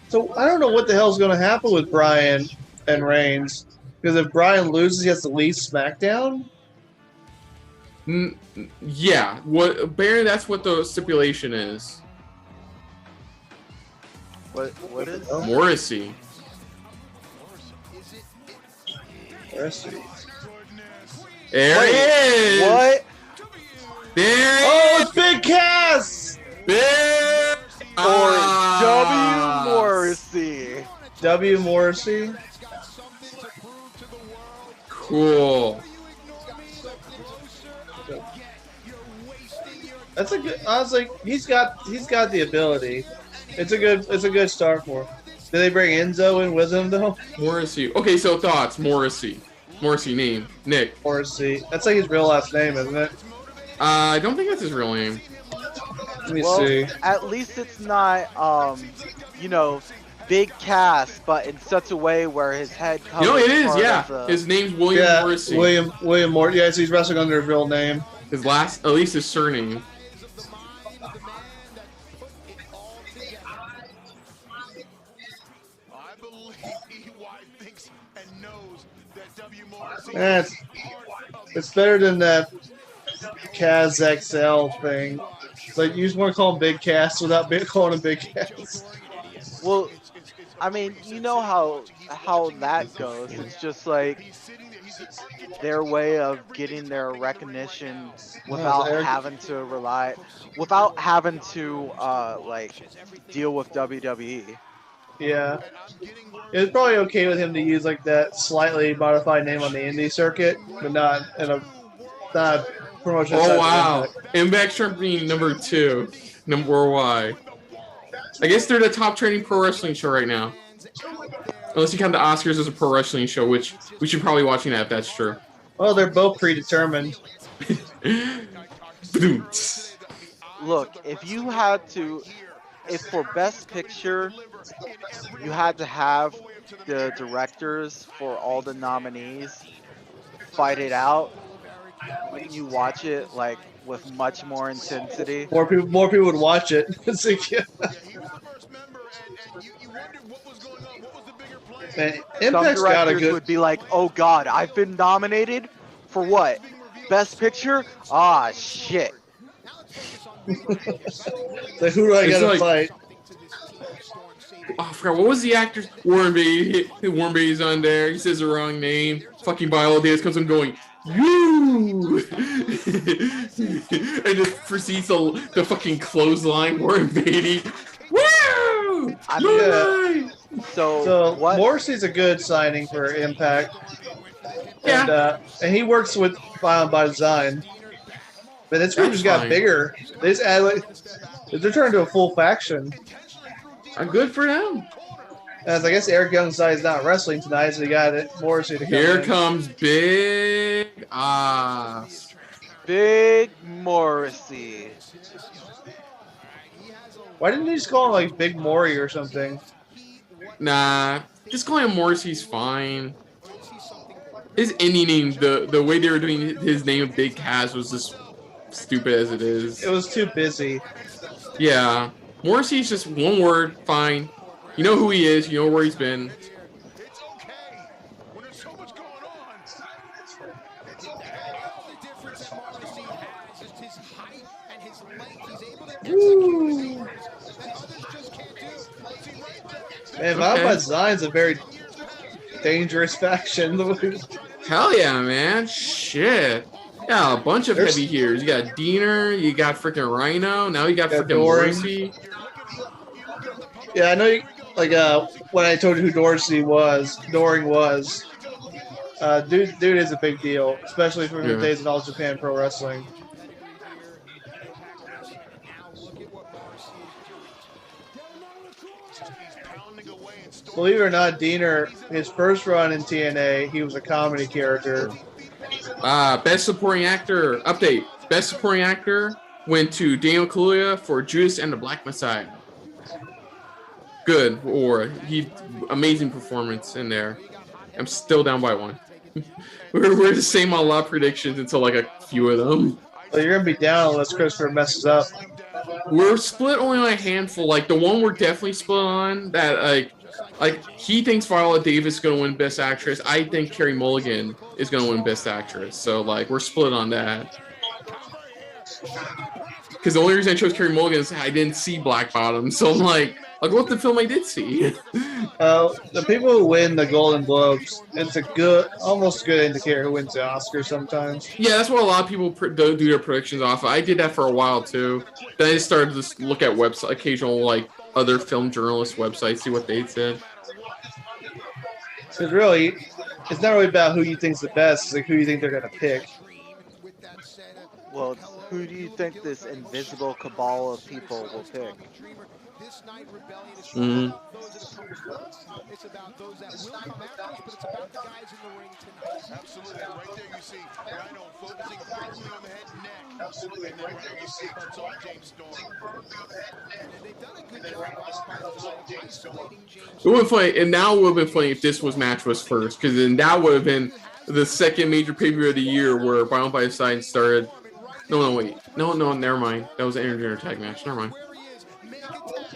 So I don't know what the hell's going to happen with Bryan and Reigns. Because if Bryan loses, he has to leave SmackDown? Yeah, Barry, that's what the stipulation is. What is? Morrissey. Morrissey. There he is! What? There he Oh, is! it's Big Cass! There! Or W. Morrissey. W. Morrissey. Cool. That's a good. I was like, he's got the ability. It's a good start for him. Did they bring Enzo in with him though? Morrissey. Okay, so thoughts. Morrissey. Morrissey name? Nick. Morrissey. That's like his real last name, isn't it? I don't think that's his real name. Let me Well, see. at least it's not, you know, big cast, but in such a way where his head covers. You know, it is, part yeah. of the- His name's William Yeah, Morrissey. William Moore. Yeah, so he's wrestling under his real name. His last, at least his surname. I believe EY thinks and knows that W. Morrissey Eh, it's better than that Kaz XL thing. Like, you just want to call him Big Cass without calling him Big Cass. Well, I mean, you know how that goes. It's just like their way of getting their recognition without Eric- having to like deal with WWE. Yeah. It was probably okay with him to use like that slightly modified name on the indie circuit, but not in a promotion. Oh, outside wow. of Impact. Impact Shrimp being number 2. Number Y. I guess they're the top trending pro wrestling show right now. Unless you count the Oscars as a pro wrestling show, which we should probably watching that if that's true. Well, they're both predetermined. Look, if for Best Picture, you had to have the directors for all the nominees fight it out, wouldn't you watch it like with much more intensity? More people would watch it. It's like, yeah. Man, Some Impact's got a directors good. would be like, "Oh God, I've been nominated for what? Best Picture? Ah, shit." Like, who do I It's gotta like- fight? Oh, I forgot. What was the actor's? Warren Beatty. Warren Beatty's on there. He says the wrong name. Fucking Viola Davis comes in going, "You!" and just proceeds the fucking clothesline. Warren Beatty. Woo! I You're mean, right. So what? Morrissey's a good signing for Impact. Yeah. And he works with Violent by Design. But this group That's just got fine. bigger. They just add like they're turning into a full faction. Good for them. As I guess Eric Young's side is not wrestling tonight, so they got Morrissey to come Here in. comes Big Oz. Big Morrissey. Why didn't they just call him like Big Maury or something? Nah, just calling him Morrissey's fine. His indie name, the way they were doing his name of Big Cass was just stupid as it is. It was too busy. Yeah, Morrissey's just one word, fine. You know who he is, you know where he's been. It's okay when there's so much going on. The difference that Morrissey has is his height and his length. He's able to execute maneuvers that others just can't do. See, right there. Man, Violent by Design's a very dangerous faction. Hell yeah, man. Shit. Yeah, a bunch of heavy hitters. You got Diener, you got freaking Rhino, now you got Yeah, freaking Doring. Morrissey. Yeah, I know. Like when I told you who Doring was, dude is a big deal, especially for the Yeah. days in All Japan Pro Wrestling. Believe it or not, Diener, his first run in TNA, he was a comedy character. Best supporting actor update. Best supporting actor went to Daniel Kaluuya for Judas and the Black Messiah. Good, or amazing performance in there. I'm still down by 1. we're the same on a lot of predictions until like a few of them. So you're gonna be down unless Christopher messes up. We're split only on a handful. Like the one we're definitely split on that like he thinks Viola Davis is gonna win Best Actress. I think Carey Mulligan is gonna win Best Actress. So like we're split on that. Because the only reason I chose Carey Mulligan is I didn't see Black Bottom. So I'm like, I'll go with the film I did see. The people who win the Golden Globes, it's a good, almost good indicator who wins the Oscar sometimes. Yeah, that's what a lot of people do their predictions off of. I did that for a while too. Then I just started to just look at occasional like other film journalist websites, see what they said. Because really, it's not really about who you think's the best, it's like who you think they're gonna pick. Well, who do you think this invisible cabal of people will pick? This night, Rebellion is Mhm. about those that have come before us. It's about those that will come after us, but it's about the guys in the ring tonight. Absolutely. And right there you see Rhino focusing firmly on the head and neck. And then Rhino cuts off James Storm. And they've done a good job by design of isolating James. It would have funny, and now it would have been funny if this match was first, because then that would have been the second major pay-per-view of the year where Violent by Design started. No, wait. No, never mind. That was an Intergender tag match. Never mind. Where he is, make a tag. He's close to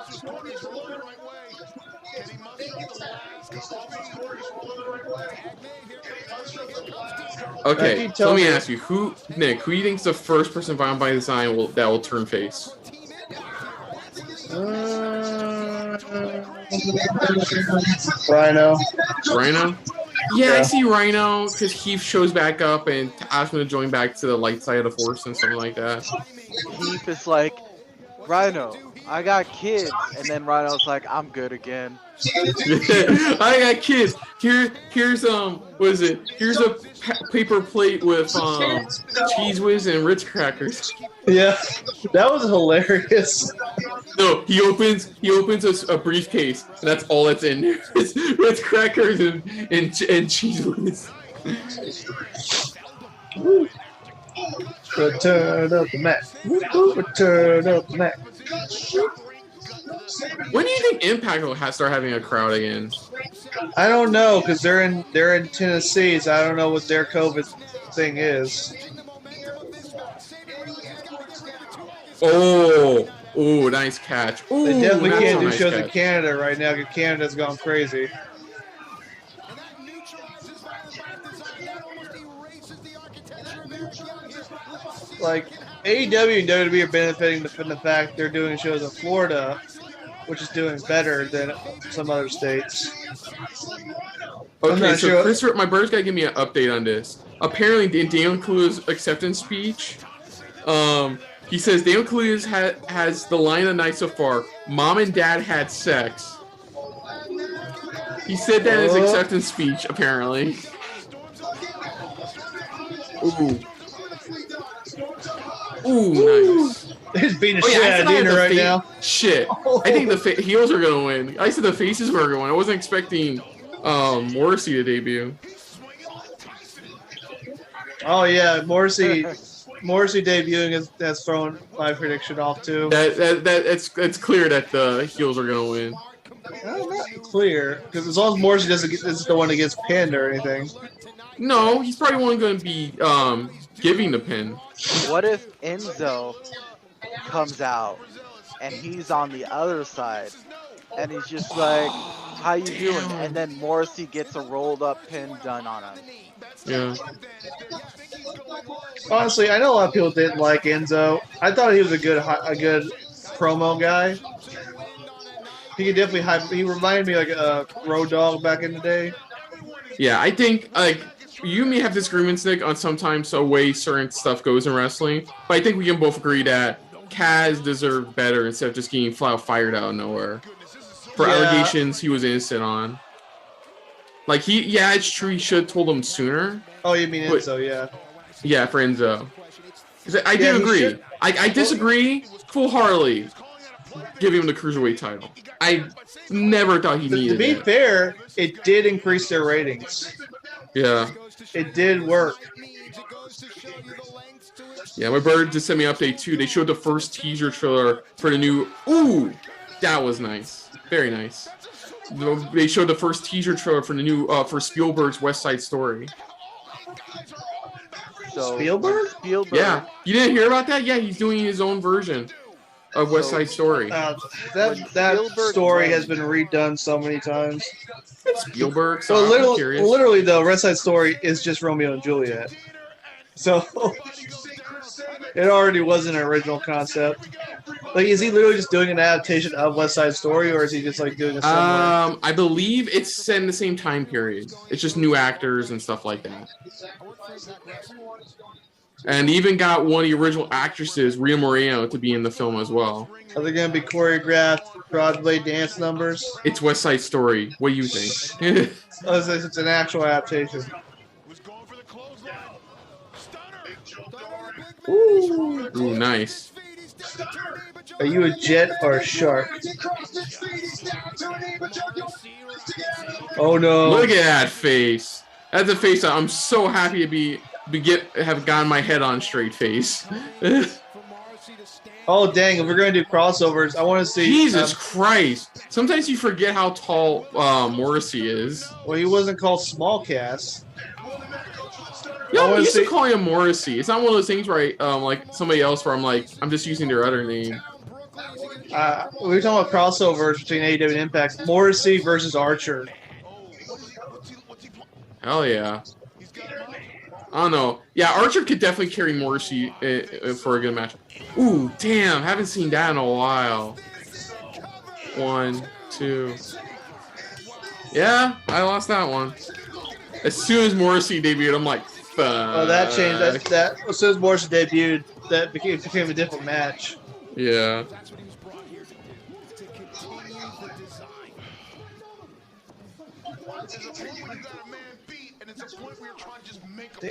his corner. He's rolling the right way. Can he muster up the last couple of feet? Tag made. Here comes Deaner. Okay, Becky, so tell let me me- ask you, who do you think's the first person Violent by Design that will turn face? Rhino. Rhino? Yeah, I see Rhino because Heath shows back up and asks him to join back to the light side of the force and something like that. Heath is like, Rhino, I got kids. And then Rhino's like, I'm good again. I got kids. Here's what is it? Here's a paper plate with cheese whiz and Ritz crackers. Yeah, that was hilarious. No, he opens a briefcase, and that's all that's in there. It's Ritz crackers and cheese whiz. Return of the Mack. Return of the Mack. When do you think Impact will start having a crowd again? I don't know because they're in Tennessee, so I don't know what their COVID thing is. Oh, nice catch. Ooh, They definitely that's can't a do nice shows in catch. Canada right now because Canada's gone crazy. Like AEW and WWE are benefiting from the fact they're doing shows in Florida, which is doing better than some other states. I'm Okay, not so sure. Chris, my brother's got to give me an update on this. Apparently, in Daniel Kaluuya's acceptance speech, he says Daniel Kaluuya has the line of the night so far. Mom and Dad had sex. He said that in his acceptance speech, apparently. Ooh, nice. He's beating the Oh, shit yeah, I out said of I had Dana the right now. Shit. I think the heels are going to win. I said the faces were going to win. I wasn't expecting Morrissey to debut. Oh yeah, Morrissey debuting has thrown my prediction off too. It's clear that the heels are going to win. Not clear because as long as Morrissey isn't the one that gets pinned or anything. No, he's probably one going to be giving the pin. What if Enzo comes out and he's on the other side and he's just like, how you doing? And then Morrissey gets a rolled up pin done on him. Yeah. Honestly, I know a lot of people didn't like Enzo. I thought he was a good promo guy. He could definitely hype. He reminded me like a Road Dogg back in the day. Yeah, I think like you may have disagreements, Nick, on sometimes the way certain stuff goes in wrestling, but I think we can both agree that Kaz deserved better instead of just getting fired out of nowhere for allegations he was innocent on. Like it's true. He should have told him sooner. Oh, you mean Enzo? Yeah. Yeah, for Enzo. I do agree. I disagree full-heartedly giving him the Cruiserweight title. I never thought he needed To be it. fair, it did increase their ratings. Yeah. It did work. Yeah, my brother just sent me an update too. They showed the first teaser trailer for the new. Ooh, that was nice. Very nice. They showed the first teaser trailer for the new for Spielberg's West Side Story. So Spielberg? Yeah, you didn't hear about that? Yeah, he's doing his own version of West Side Story. That story has been redone so many times. It's Spielberg, So so I'm curious. literally, though, West Side Story is just Romeo and Juliet. So it already was an original concept. Like, is he literally just doing an adaptation of West Side Story, or is he just like doing a similar? I believe it's set in the same time period. It's just new actors and stuff like that. And even got one of the original actresses, Rhea Moreno, to be in the film as well. Are they going to be choreographed Broadway dance numbers? It's West Side Story. What do you think? Oh, it's an actual adaptation. Was going for the clothesline. Stunner. Ooh. Ooh, nice. Are you a jet or a shark? Oh no. Look at that face. That's a face that I'm so happy to have gotten my head on straight face. Oh dang, if we're gonna do crossovers, I wanna see Jesus Christ. Sometimes you forget how tall Morrissey is. well, he wasn't called Small Cast. Yeah, I I wanna used to see- call him Morrissey. It's not one of those things where I like somebody else where I'm like, I'm just using their other name. We were talking about crossovers between AEW and Impact. Morrissey versus Archer. Hell yeah. I don't know. Yeah, Archer could definitely carry Morrissey for a good match. Ooh, damn. Haven't seen that in a while. 1, 2. Yeah, I lost that one. As soon as Morrissey debuted, I'm like, fuck. Oh, that changed. That as soon as Morrissey debuted, that became a different match. Yeah.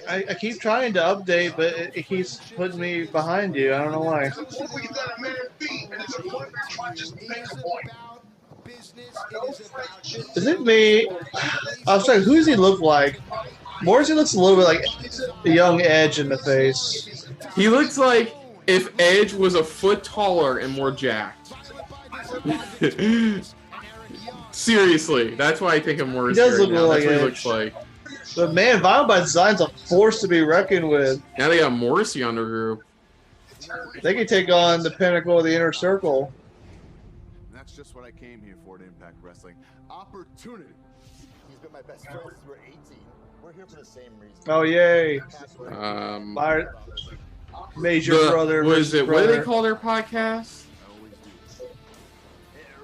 I keep trying to update, but it keeps putting me behind you. I don't know why. Is it me? I was like, who does he look like? Morrissey looks a little bit like a young Edge in the face. He looks like if Edge was a foot taller and more jacked. Seriously, that's why I think of Morrissey. He does right look now. like That's what he Edge. looks like. But man, Violent by Design's a force to be reckoned with. Now they got Morrissey on the group. They can take on the pinnacle of the inner circle. That's just what I came here for at Impact Wrestling. Opportunity. He's been my best friend since we were 18. We're here for the same reason. Oh yay! My major brother. What versus is it? What do they brother. call their podcast?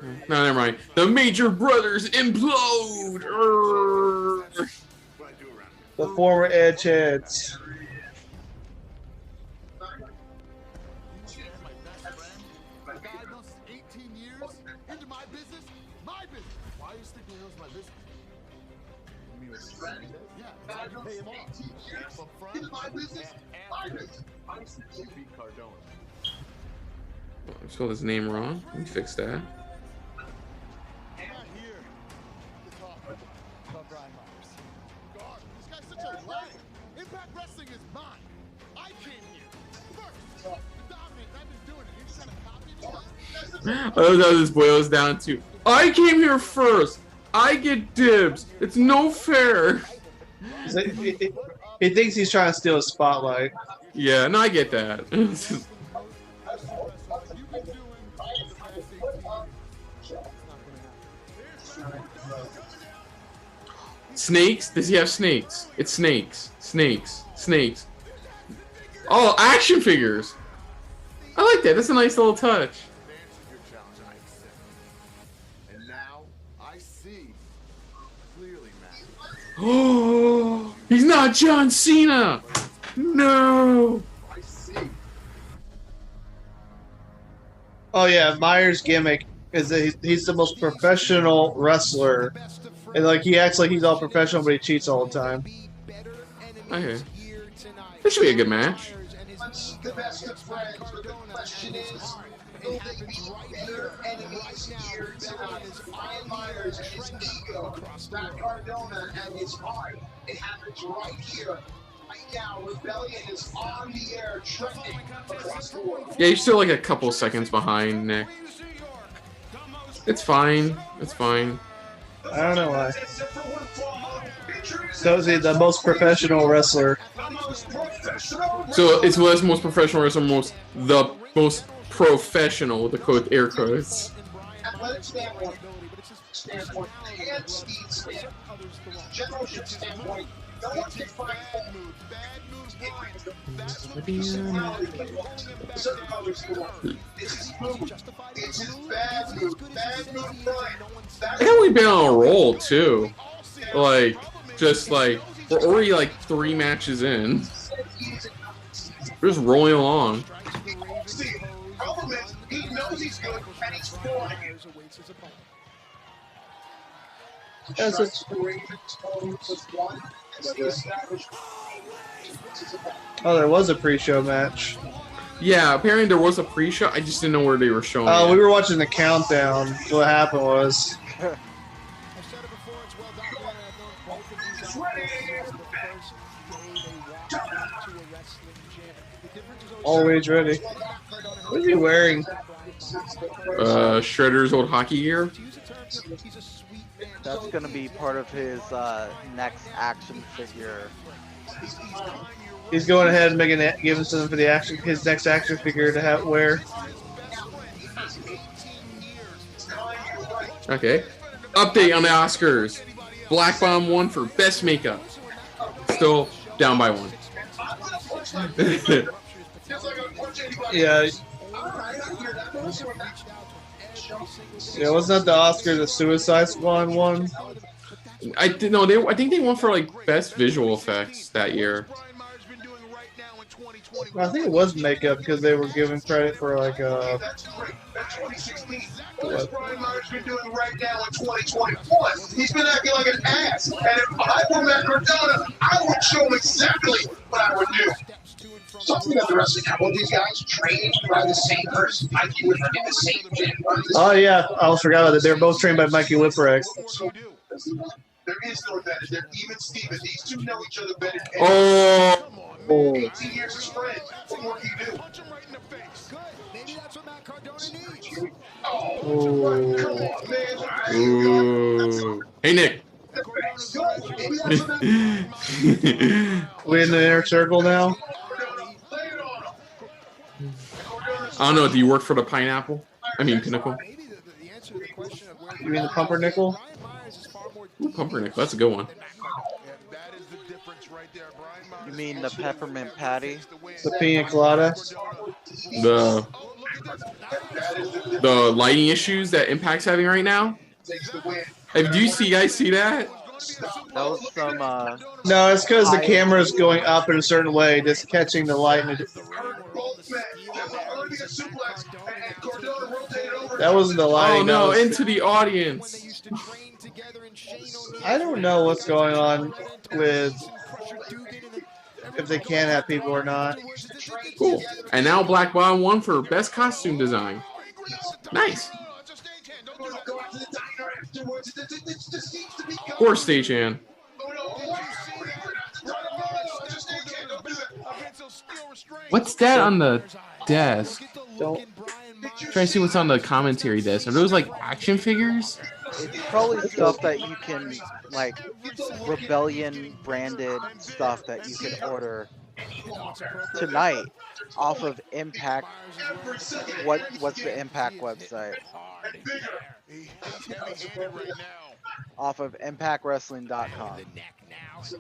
No, never mind. The Major Brothers Implode. Urgh. The former Edge heads. The guy knows 18 years into my business. My business. Why are you sticking with my business? You mean with friend? Yeah, so I can pay him off. Half up front. Into my business. My business. You beat Cardona. I spelled his name wrong. Let me fix that. I'm not here to talk about Brian Myers. God, this guy's such a liar. Impact Wrestling is mine. I came here first to dominate, and I've been doing it. You're just trying to copy me? I love how this boils down to, I came here first. I get dibs. It's no fair. He thinks he's trying to steal a spotlight. Yeah, no, I get that. Snakes? Does he have snakes? It's snakes. Snakes. Snakes. Oh, action figures. I like that. That's a nice little touch. Your challenge, I accept it. And now I see clearly, Mack. Oh, he's not John Cena. No. I see. Oh yeah, Myers' gimmick is that he's the most professional wrestler, and like he acts like he's all professional, but he cheats all the time. Okay. This should be a good match. The best of friends, but the question is, will they be better enemies here tonight? Brian Myers and his ego, Mack Cardona and his heart. It happens right here. Right now, Rebellion is on the air, trending across the world. Yeah, you're still like a couple seconds behind, Nick. It's fine. It's fine. I don't know why. So is he the most professional wrestler? So it's less most professional wrestler, the most professional with the code air quotes. Athletic standpoint, and speed standpoint, generalship standpoint, no one can find fault. That's what certain others do. It's his move. It's his bad move. Bad move, Brian. I think we've been on a roll too. Like, just like we're already like 3 matches in. We're just rolling along. See, problem is, he knows he's good and he's flying it. That's a, Strikes the Ravens home with one, Oh, there was a pre-show match. Yeah, apparently there was a pre-show. I just didn't know where they were showing Oh, it. we were watching the countdown. What happened was. Always ready. What is he wearing? Shredder's old hockey gear. That's gonna be part of his next action figure. He's going ahead and making it, giving something for the action, his next action figure to have wear. Okay. Update on the Oscars. Black Bomb won for best makeup. Still down by one. Yeah. Yeah, wasn't that the Oscar the Suicide Squad won? I think they won for like best visual effects that year. I think it was makeup because they were giving credit for like That's Brian Myers been doing right now in 2021. He's been acting like an ass. And if I were Mack Cardona, I would show him exactly what I would do. Something about the wrestling now. Well, these guys trained by the same person. Mikey Whipper in the same gym. Oh yeah, I almost forgot about that. They were both trained by Mikey Whipwreck. There is no advantage. They're even Steven. These two know each other better. Oh. 18 years as friends. What more can you do? Punch him right in the face. Good. Maybe that's what Mack Cardona needs. Oh, come on, man. Ooh. Hey Nick. We in the inner circle now? I don't know. Do you work for the Pineapple? I mean Pinnacle. Maybe the answer to the question of where You mean the Pumpernickel? Brian Myers is far more Pumpernickel. That's a good one. That is the difference right there. Brian Myers. You mean the peppermint patty? The Pina Colada? The lighting issues that Impact's having right now. Do you guys see that? That was some No, it's because the camera's going up in a certain way, just catching the light. That wasn't the lighting. Oh no, that was- into the audience. I don't know what's going on with if they can have people or not. Cool. And now Black Bomb won for best costume design. Nice. Poor stagehand. What's that on the desk? Don't. Trying to see what's on the commentary desk. Are those like action figures? it's probably stuff that you can like Rebellion branded stuff that you can order tonight off of Impact. What's the Impact website? Off of ImpactWrestling.com.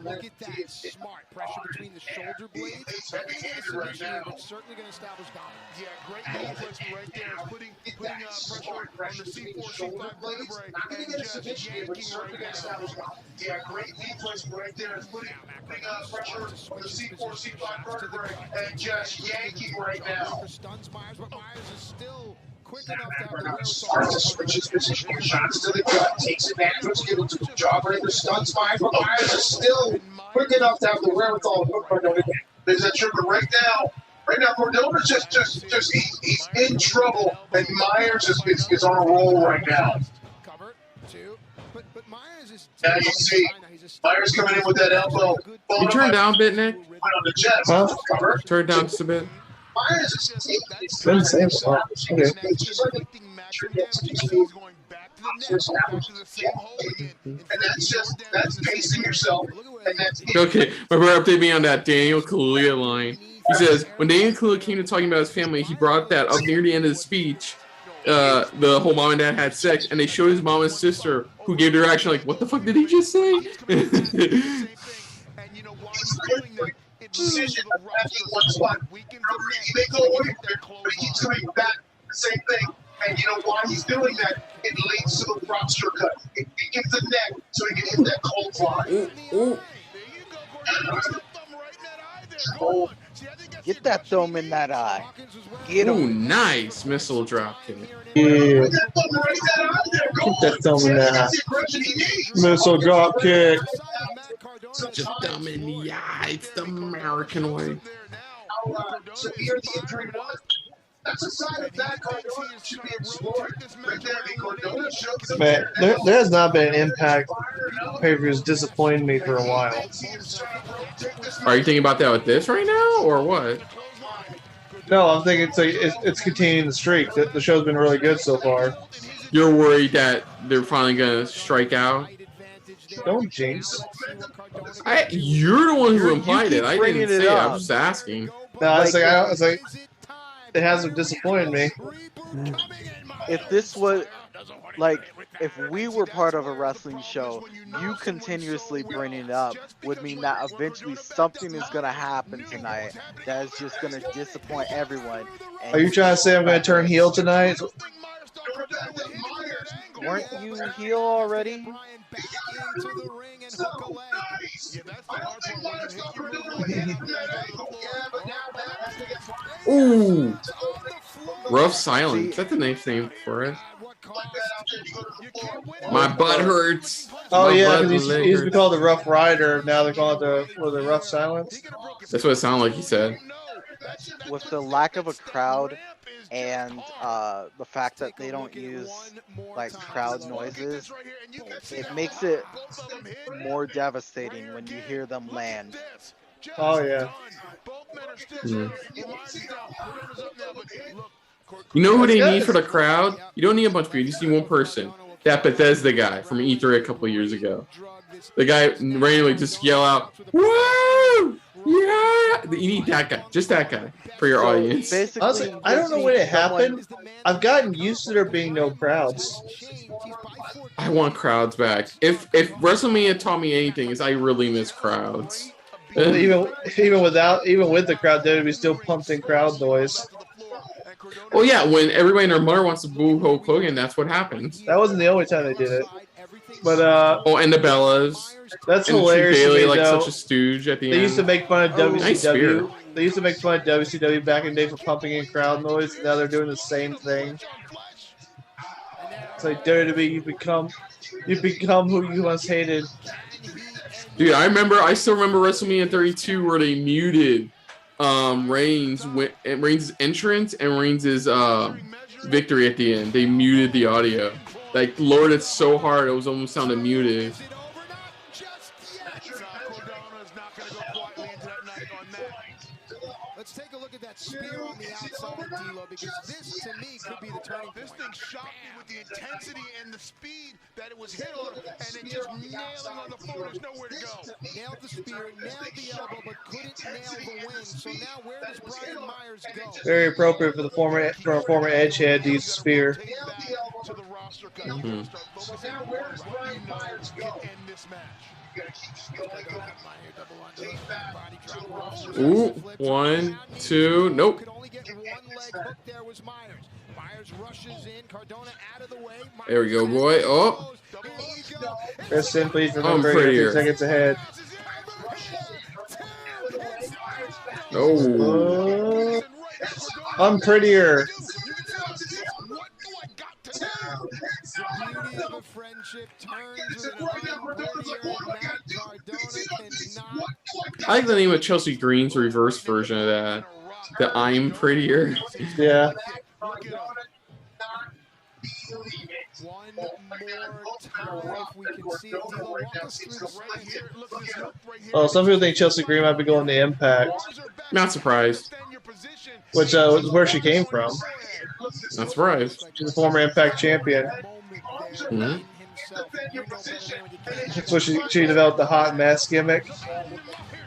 Look at that. Smart pressure between the shoulder blades. Submission, but certainly going to establish dominance. Yeah, great knee placement right there. Putting pressure on the C4, C5 vertebrae and just yanking right now. Yeah, great knee placement right there. Is putting pressure on the C4, C5 vertebrae and just yanking right now. Stuns Myers, but Myers is still quick enough to have the Starts to switch his position here. Shots to the gut. Takes advantage of skill to the jawbreaker. Stuns Myers, but Myers is still quick enough to have the wherewithal to put Cardona. There's that trigger right now. Right now, Cardona's just he's in trouble, and Myers is on a roll right now. cover two, but Myers is. Now you see Myers coming in with that elbow. You turn down a bit, Nick. Right on the chest. Huh? Cover. Turn down just a bit. Myers is taking it. Been the same spot. Okay. It's just like and that's pacing yourself, and that's Okay, my brother updated me on that Daniel Kaluuya line. He says, when Daniel Kaluuya came to talking about his family, he brought that up near the end of the speech. The whole mom and dad had sex, and they showed his mom and sister, who gave their reaction like, what the fuck did he just say? decision of having one spot. He may go away from it, but he keeps coming back the same thing. And you know why he's doing that? It leads to the roster cut. It gets the neck so he can hit that cold line. Get that thumb in that eye. Get Ooh, him. nice missile drop kick. Yeah. Keep that thumb in that eye. Missile drop kick. Just dumb in the eye. It's the American way. So here the injury was. That's a sign of that Cardona should be explored. But Jeremy Cardona shows Man, there has not been an Impact pay-per-views disappointing me for a while. Are you thinking about that with this right now, or what? No, I'm thinking it's continuing the streak. The show's been really good so far. You're worried that they're finally gonna strike out? Don't jinx. You're the one who implied it. I bringing didn't it say it. up. I'm just asking. No, it's like it hasn't disappointed me. If this was like, if we were part of a wrestling show, you continuously bringing it up would mean that eventually something is gonna happen tonight that is just gonna disappoint everyone. And Are you trying to say I'm going to turn heel tonight? weren't you heel already? Ooh, rough silence. That's a nice name for it. My butt hurts. Oh My yeah, butt 'cause he leg used to be hurts. called the Rough Rider. Now they're calling it the Rough Silence. That's what it sounded like he said. With the lack of a crowd and the fact that they don't use like crowd noises, it makes it more devastating when you hear them land. Oh yeah. Mm. You know who they need for the crowd? You don't need a bunch of people. You just need one person. That Bethesda guy from E3 a couple years ago. The guy randomly just yell out, "Woo! Yeah!" You need that guy. Just that guy for your audience. Basically, Honestly, I don't know when it happened. I've gotten used to there being no crowds. I want crowds back. If WrestleMania taught me anything, is I really miss crowds. even with the crowd, there would be still pumped in crowd noise. Well, yeah, when everybody and their mother wants to boo Hulk Hogan, that's what happens. That wasn't the only time they did it. But Oh, and the Bellas. that's And hilarious. to Bailey, me, like though. such a stooge at the They end. used to make fun of WCW. Nice spirit. They used to make fun of WCW back in the day for pumping in crowd noise. Now they're doing the same thing. It's like WWE, you become who you once hated. Dude, I still remember WrestleMania 32 where they muted Reigns' entrance and Reigns' victory at the end. They muted the audio. Like, lowered it so hard it was almost sounded muted. Let's take a look at that spear on the outside, D'Lo, because this, to me, could be the turning point. This thing shocked me with the intensity and the speed that it was hit on, and it just nailing on the floor. There's nowhere to go. Nailed the spear, nailed the elbow, but couldn't nail the wing. So now where does Brian Myers go? Very appropriate for a former Edgehead to use a spear. To the roster, Mhm. so now where does Brian Myers go? End this match. Ooh, 1, 2, nope. Could only get one leg hook. There was Myers. Myers rushes in. Cardona out of the way. There we go, boy. Oh. Here you go. Rest in peace, remembering prettier. 15 seconds ahead. Oh. I'm prettier. Beauty of a friendship turns with an unprettier Mack. Cardona cannot. I like the name of Chelsea Green's reverse version of that. The I'm prettier. Yeah. One more time, if we can see it. D'Lo, walk us through the right here. Look at this hook right here. Oh, some people think Chelsea Green might be going to Impact, Not surprised. which was where she came from. Not surprised. She's a former Impact champion. Mhm. That's what she developed the hot mess gimmick.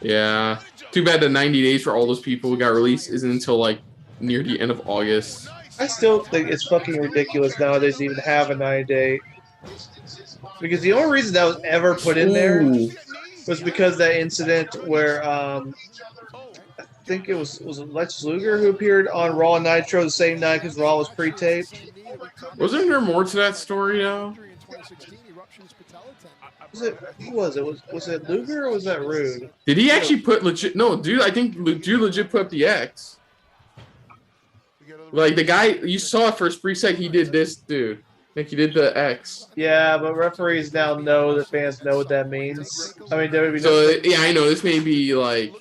Yeah. Too bad the 90 days for all those people who got released isn't until like near the end of August. I still think it's fucking ridiculous nowadays to even have a 90-day. Because the only reason that was ever put in there Ooh. was because that incident where I think it was Lex Luger who appeared on Raw and Nitro the same night because Raw was pre-taped. Wasn't there more to that story though? Who was it? Was it Luger or was that Rude? Did he actually put legit? No, dude. I think dude legit put up the X. Like the guy you saw it for a brief sec, he did this, dude. Nick, you did the X. Yeah, but referees now know that fans know what that means. I mean, WWE So knows. yeah, I know this may be like.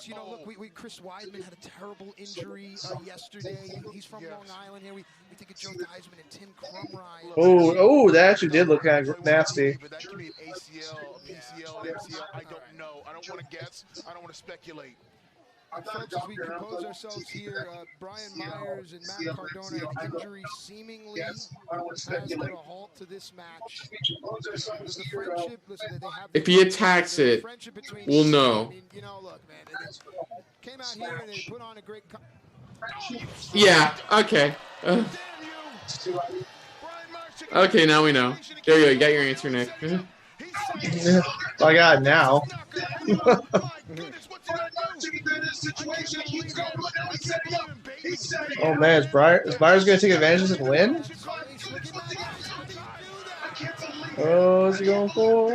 You know, look, Chris Weidman had a terrible injury yesterday. He's from Long Island here. We think of Joe Theismann and Tim Crumrye. Oh, that actually did look kind of nasty. But that could be an ACL, a PCL, an MCL. I don't know. I don't want to guess. I don't want to speculate. Folks, as we compose ourselves here, Brian Myers and Mack Cardona, an injury seemingly has put a halt to this match. The friendship, listen, they have If he attacks it, we'll know. I mean, you know, look, man, they came out here and they put on a great. Yeah. Okay. Okay. Now we know. There you go. You got your answer, Nick. I got it now. Oh man, is Myers gonna take advantage of this and win? Oh, is he going for?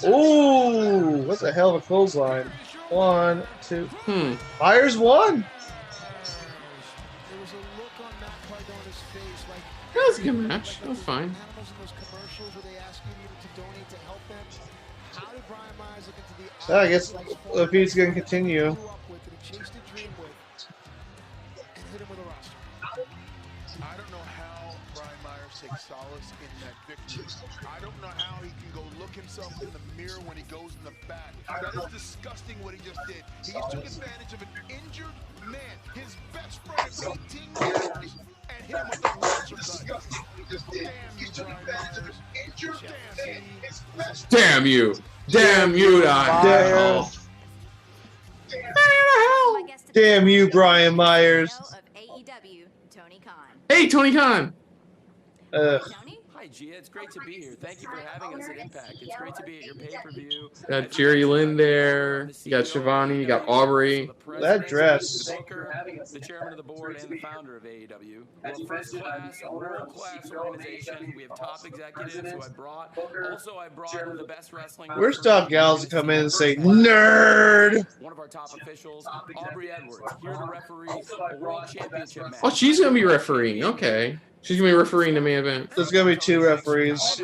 Ooh, what's a hell of a clothesline? 1, 2. Myers won. That was a good match. That was fine. I guess if he's going to continue. I don't know how Brian Myers takes solace in that victory. I don't know how he can go look himself in the mirror when he goes in the back. That is disgusting what he just did. He just took advantage of an injured man, his best friend of 18 years, and hit him with the laser cut. Damn you! Damn you, Don. Damn you, Brian Myers. Hey, Tony Khan. Hi, Gia. It's great to be here. Thank you for having us at Impact. It's great to be at your pay-per-view. Got Jerry Lynn there. You got Shivani. You got Aubrey. That dress. The chairman of the board and the founder of AEW. We're a first-class, world-class organization. We have top executives who I brought. Also, I brought the best wrestling. Where's top gals to come in and say, nerd? One of our top officials, Aubrey Edwards, here to referee a world championship match. Oh, she's going to be refereeing. Okay. She's going to be refereeing the main event. There's going to be 2 referees.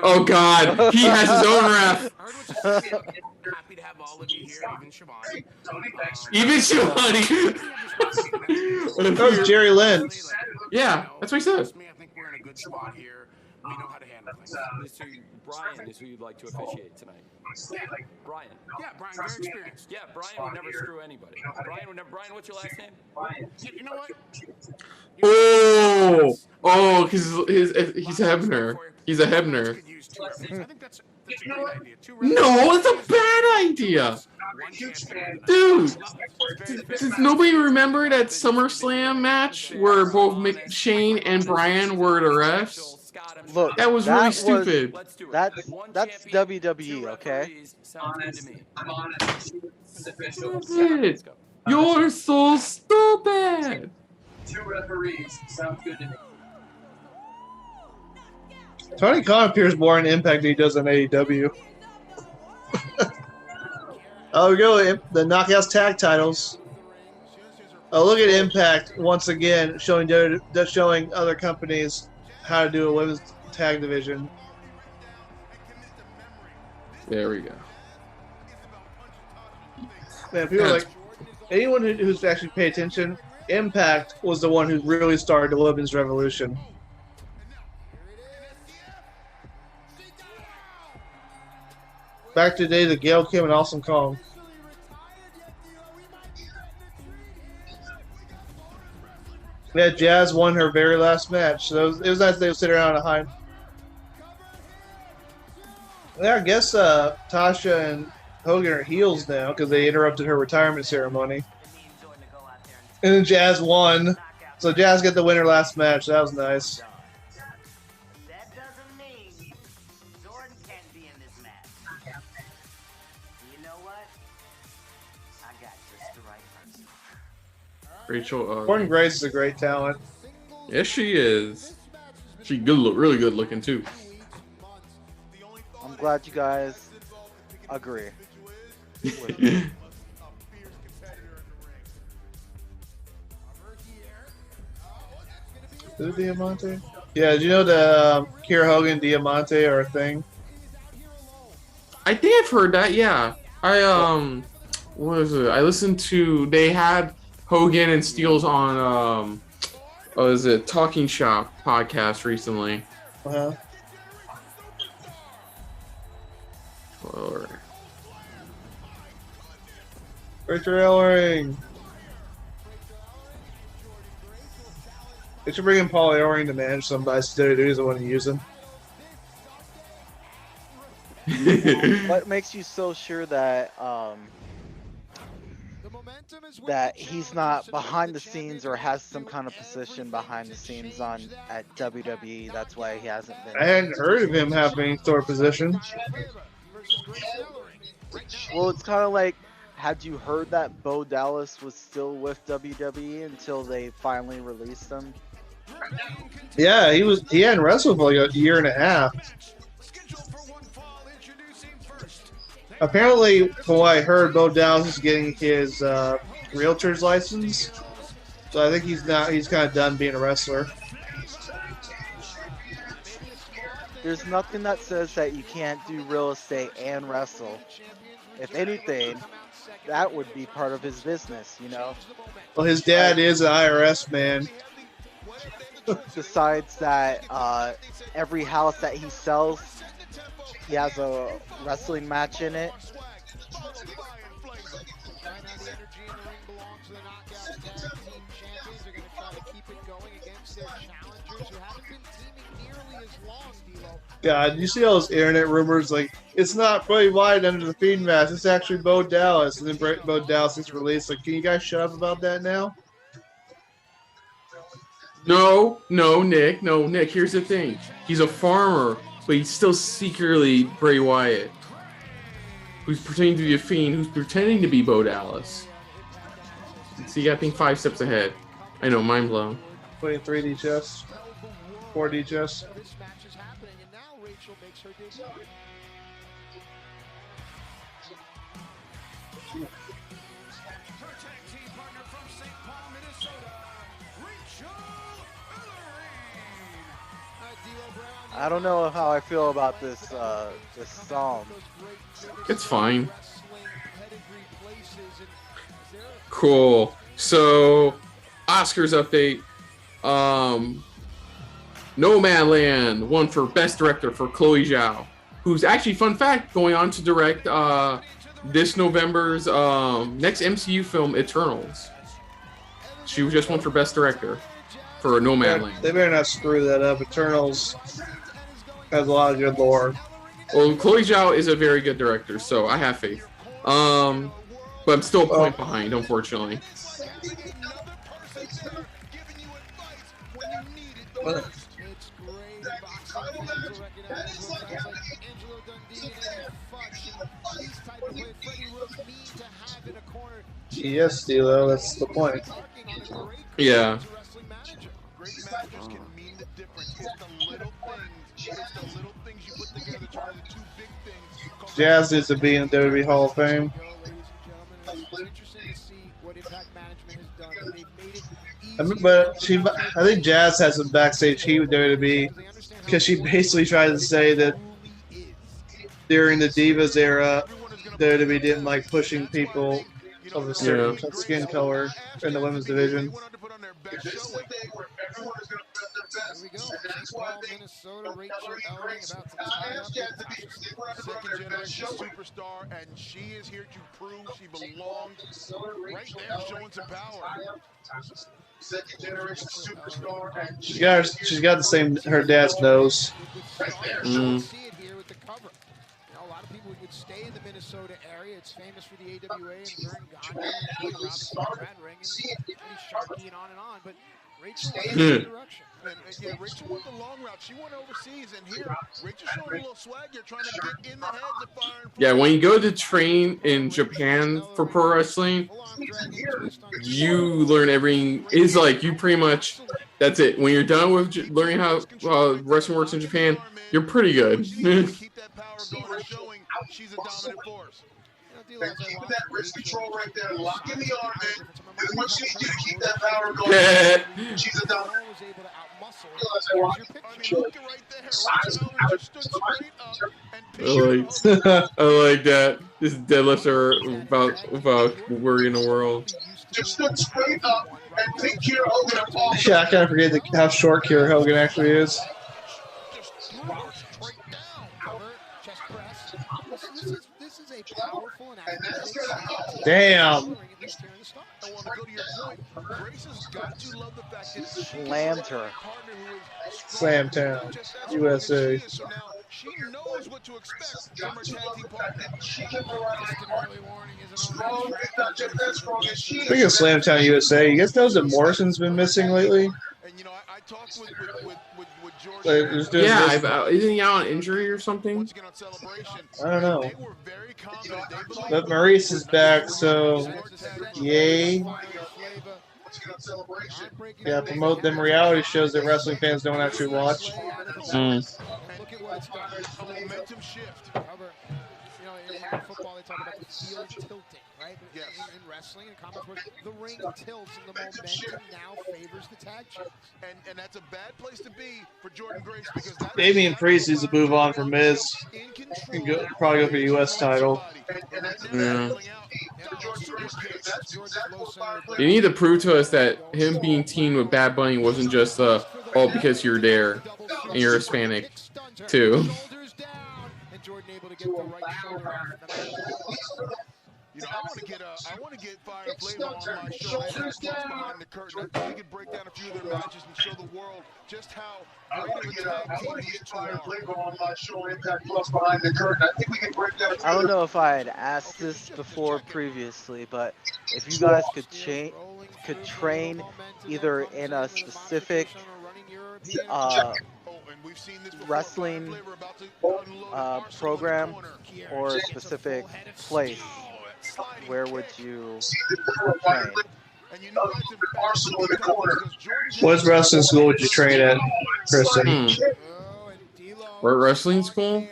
Oh, God. He has his own ref. Happy to have all of you here, even Shivani. Even Shivani. That was Jerry Lynn. Yeah, that's what he said. I think we're in a good spot here. We know how to handle things. Brian is who you'd like to officiate tonight. Brian. Yeah, Brian, very experienced. Yeah, Brian would never screw anybody. Brian, what's your last name? You know what? Oh, because he's a Hebner. He's a Hebner. I think that's a great idea. No, it's a bad idea. Dude, does nobody remember that SummerSlam match where both Shane and Brian were the refs? Look, That was really stupid. That's WWE, okay? Stupid. You're so stupid. 2 referees. Sounds good to me. Tony Khan appears more in Impact than he does on AEW. Oh, we go. The Knockouts tag titles. Oh, look at Impact once again, showing other companies how to do a women's tag division. There we go. Man, people are like, anyone who's actually paid attention, Impact was the one who really started the women's revolution. Back to the days of Gail Kim and Awesome Kong. Yeah, Jazz won her very last match, so it was nice they would sit around and hide. Yeah, I guess Tasha and Hogan are heels now because they interrupted her retirement ceremony. And then Jazz won, so Jazz got the winner last match. That was nice. That doesn't mean Jordan can't be in this match. You know what? I got just the right person. Rachel. Gordon Grace is a great talent. Yes, she is. She really good looking too. I'm glad you guys agree. Is it Diamante? Yeah, did you know the Kiera Hogan Diamante are a thing? I think I've heard that. Yeah, what was it? I listened to. They had Hogan and Steels on what was it? Talking Shop podcast recently. Uh-huh. Or Rachel Ellering. They should bring in Paul Ellering to manage somebody. WWE doesn't want to use him. What makes you so sure that that he's not behind the scenes or has some kind of position behind the scenes at WWE? That's why he hasn't been. I hadn't heard of him having any sort of position. Well, it's kind of like, had you heard that Bo Dallas was still with WWE until they finally released him? Yeah, he hadn't wrestled for like a year and a half. Apparently, from what I heard, Bo Dallas is getting his realtor's license. So I think he's kind of done being a wrestler. There's nothing that says that you can't do real estate and wrestle. If anything, that would be part of his business, you know? Well, his dad is an IRS man. Besides that, every house that he sells, he has a wrestling match in it. God, you see all those internet rumors like it's not Bray Wyatt under the Fiend mask, it's actually Bo Dallas, and then Bo Dallas gets released. Like, can you guys shut up about that now? No, Nick. Here's the thing: he's a farmer, but he's still secretly Bray Wyatt, who's pretending to be a Fiend, who's pretending to be Bo Dallas. So you got to think 5 steps ahead. I know, mind blown. Playing 3D chess, 4D chess. I don't know how I feel about this this song. It's fine. Cool. So, Oscars update. Nomadland won for Best Director for Chloe Zhao, who's actually, fun fact, going on to direct this November's next MCU film, Eternals. She just won for Best Director for Nomadland. They better not screw that up. Eternals has a lot of good lore. Well, Chloe Zhao is a very good director, so I have faith. But I'm still a point behind, unfortunately. Yes, Stilo, that's the point. Yeah. Jazz needs to be in WWE Hall of Fame. I think Jazz has some backstage heat with WWE because she basically tried to say that during the Divas era, WWE didn't like pushing people of a certain skin color in the women's division. Minnesota, Rachel Ellering about to tie up. Second generation superstar, and she is here to prove she belongs right there, showing some power. Second generation superstar, and She's got the same her dad's nose. See it here with the cover. You know, a lot of people would stay in the Minnesota area. It's famous for the AWA and Vern Gagnon, Billy Robinson, Brad Ring, and Sharkey, and on. But Rachel went in the direction. And Rachel went the long route. She went overseas, and here Rachel showing a little swag here, trying to get in the heads of fire. Yeah, when you go to train in Japan for pro wrestling, you learn everything. It's like you pretty much, that's it. When you're done with learning how wrestling works in Japan, you're pretty good. Keep that power going, showing she's a dominant force. and keeping that wrist control right there, locking the arm in. As much as you need to keep that power going. She's a dog. I like that. This deadlifts are about worrying the world. Just stood straight up and take Kiera Hogan apart. Yeah, I kind of forget how short Kiera Hogan actually is. This is a powerful and athletic. Damn. I want to go to your point. Grace has got to love the fact that Slammed her. Slam Town, USA. So now she knows what to expect from her tag team partner. Speaking of Slam Town, USA, you guys know that Morrison's been missing lately? And you know, I talked with George. Like, yeah, isn't he out on injury or something? I don't know. But Maurice is back, so yay. Yeah, promote them reality shows that wrestling fans don't actually watch. Look at what it's done. A momentum shift. However, you know, in football they talk about the field tilting, right? Yes. In wrestling and comic books, the ring tilts and the momentum now favors the tag champs. And that's a bad place to be for Jordan Grace because that Damian Priest needs to move on from Miz. And probably go for the U.S. title. Yeah. You need to prove to us that him being teamed with Bad Bunny wasn't just because you're there and you're Hispanic too. You know, I want to get Fire and Flavor on my show behind the curtain. I think we can break down a few of their matches and show the world just how great of a tag team these two are. I don't know if I had asked this before previously, but if you guys could train either in a specific wrestling program or a specific place, where would you train? What wrestling school would you train at, Kristen? What wrestling school?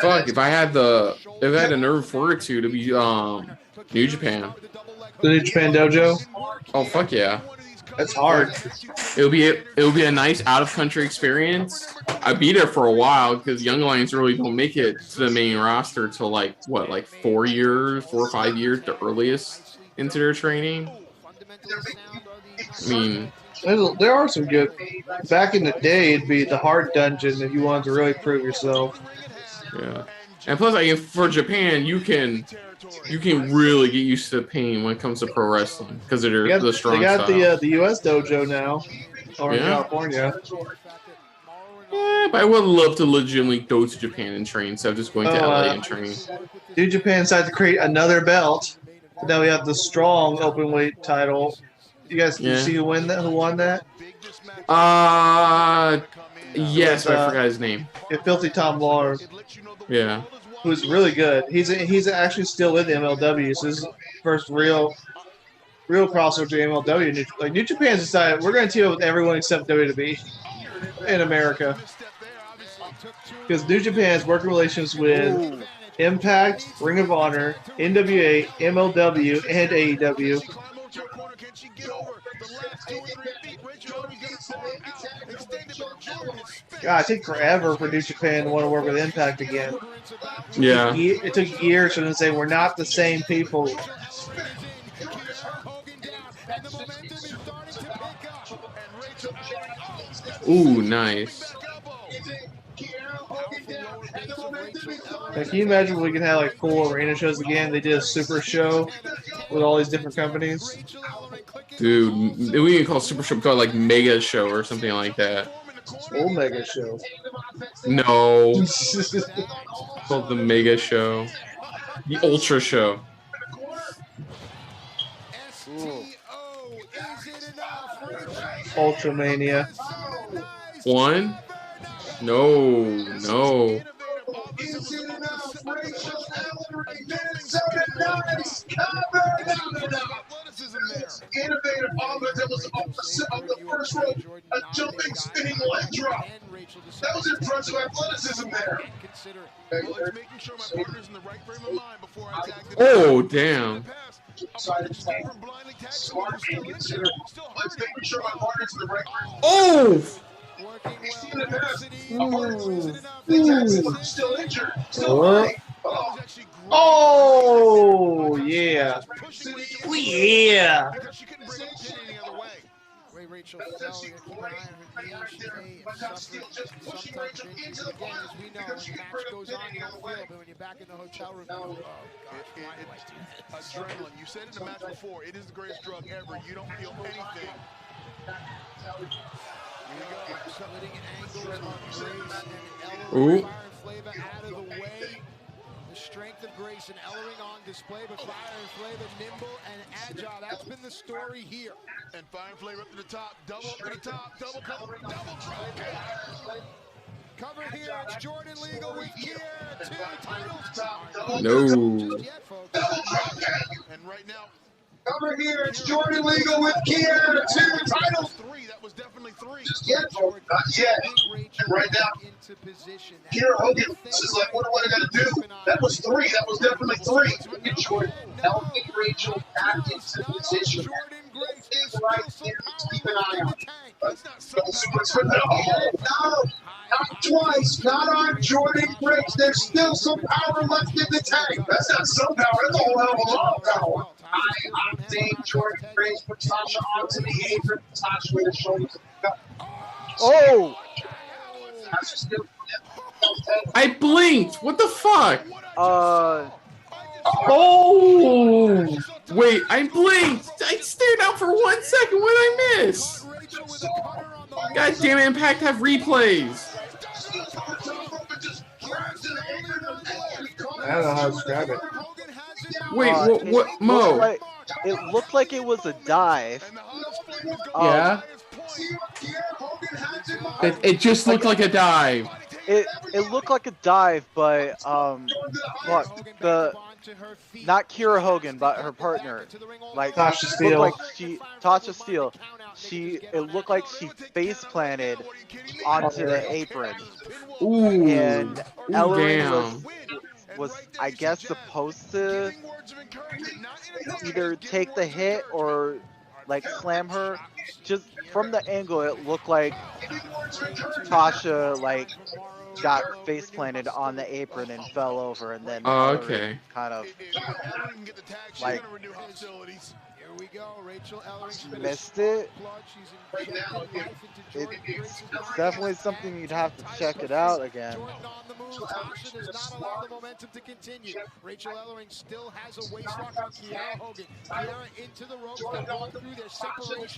Fuck, if I had the nerve fortitude to be New Japan. The New Japan dojo? Oh fuck yeah. That's hard. It'll be a nice out of country experience. I'd be there for a while because Young Lions really don't make it to the main roster till like 4 or 5 years, the earliest into their training. I mean, there are some good. Back in the day, it'd be the hard dungeon if you wanted to really prove yourself. Yeah, and plus, like for Japan, you can really get used to the pain when it comes to pro wrestling because of the strong style. They got the U.S. dojo now, or in California. Yeah, but I would love to legitimately go to Japan and train instead of just going to LA and train. New Japan decided to create another belt. But now we have the strong openweight title. You guys can see who won that? Yes, but I forgot his name. Yeah, Filthy Tom Lawler. Yeah. Who's really good. He's actually still with the MLW. So this is his first real crossover to MLW. Like New Japan's decided we're going to team up with everyone except WWE in America. Because New Japan's working relations with Impact, Ring of Honor, NWA, MLW, and AEW. God, it took forever for New Japan to want to work with Impact again. Yeah. It took years for them to say, we're not the same people. Ooh, nice. Now, can you imagine when we can have like full arena shows again? They did a super show with all these different companies. Dude, we can call Super Show called like Mega Show or something like that. Omega Show. No. It's called the Mega Show. The Ultra Show. Ultramania. One? No. Innovative offense that was off the first rope, a jumping spinning leg drop. That was impressive athleticism there. Well, it's making sure my partner's in the right frame of mind before I tag the Oh, damn. Smart being considered. Let's make sure my partner's in the right frame. Oh! He's seen the past. Jackson still injured. Still playing. Oh, yeah. Yeah. Rachel fell, keep an eye on her knee. She may have suffered some type of injury. Again, as we know, when the match goes on, you don't feel, but when you're back in the hotel room, oh, gosh, adrenaline. You said in the match before, it is the greatest drug ever. You don't feel anything. Here we go. Splitting angles on Grace and Ellering. Ooh. Fire and Flavor out of the way. The strength of Grace and Ellering on display, but Fire and Flavor nimble and agile. That's been the story here. And Fire and Flavor up to the top, double up to the top, double cover, double drop. Cover here, it's Jordan Legal with Kier. 2 titles. No. And right now, Over here, it's Jordan Legal with Kier. 2 titles. 3, that was definitely 3. Just yet, folks. Not yet. Right now, Kier Hogan, this is like, what do I got to do? That was 3. That was definitely 3. Get Jordan, helping Rachel back into position. Is right here. Just keep an eye on. No, not twice. Not on Jordan Briggs. There's still some power left in the tank. That's not some power. That's a whole hell of a lot of power. I'm saying Jordan Briggs puts Tasha onto the apron. Tasha with her shoulders. Oh! Tasha still. I blinked. What the fuck? Uh. Oh! Wait, I blinked. I stared out for 1 second. What did I miss? God damn it, Impact have replays. I don't know how to describe it. Wait, what, Mo? It looked like it was a dive. Yeah. It just looked like a dive. It looked like a dive, but look, not Kira Hogan, but her partner, like Tasha Steele. Like Tasha Steele. It looked like she face planted onto the apron. Ooh. And Ellering Damn. was I guess supposed to either take the hit or like slam her. Just from the angle, it looked like Tasha like got face planted on the apron and fell over, and then okay, kind of like we go. Rachel Ellering missed it. It's definitely something you'd have to check it out again. Tasha does not allow the momentum to continue. Rachel Ellering still has a waist lock on Kiera Hogan. Kiera into the ropes. They walk through their separation. Gets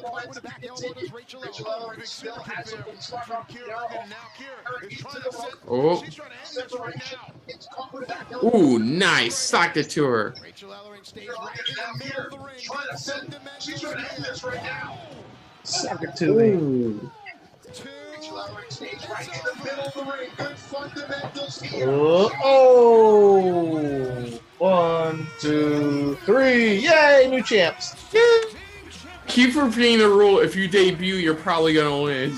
caught with a back elbow. Does Rachel Ellering still has a waist lock on Kiera Hogan. And now Kiera is trying to set. Oh. She's trying to end this right now. Ooh, nice. Socked it to her. Rachel Ellering stays right in the middle of the ring. She's trying to end this right now. Suck it to me. Ooh. Oh. 1, 2, 3. Yay, new champs. Keep repeating the rule. If you debut, you're probably gonna win.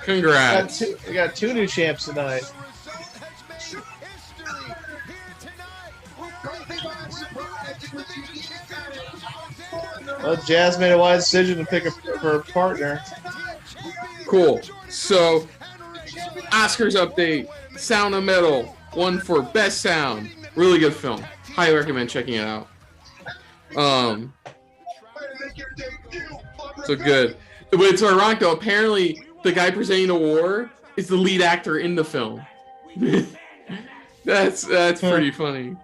Congrats. We got two new champs tonight. Well, Jazz made a wise decision to pick her partner. Cool. So, Oscars update. Sound of Metal won for Best Sound. Really good film. Highly recommend checking it out. So good. But it's ironic though. Apparently, the guy presenting the award is the lead actor in the film. That's pretty funny.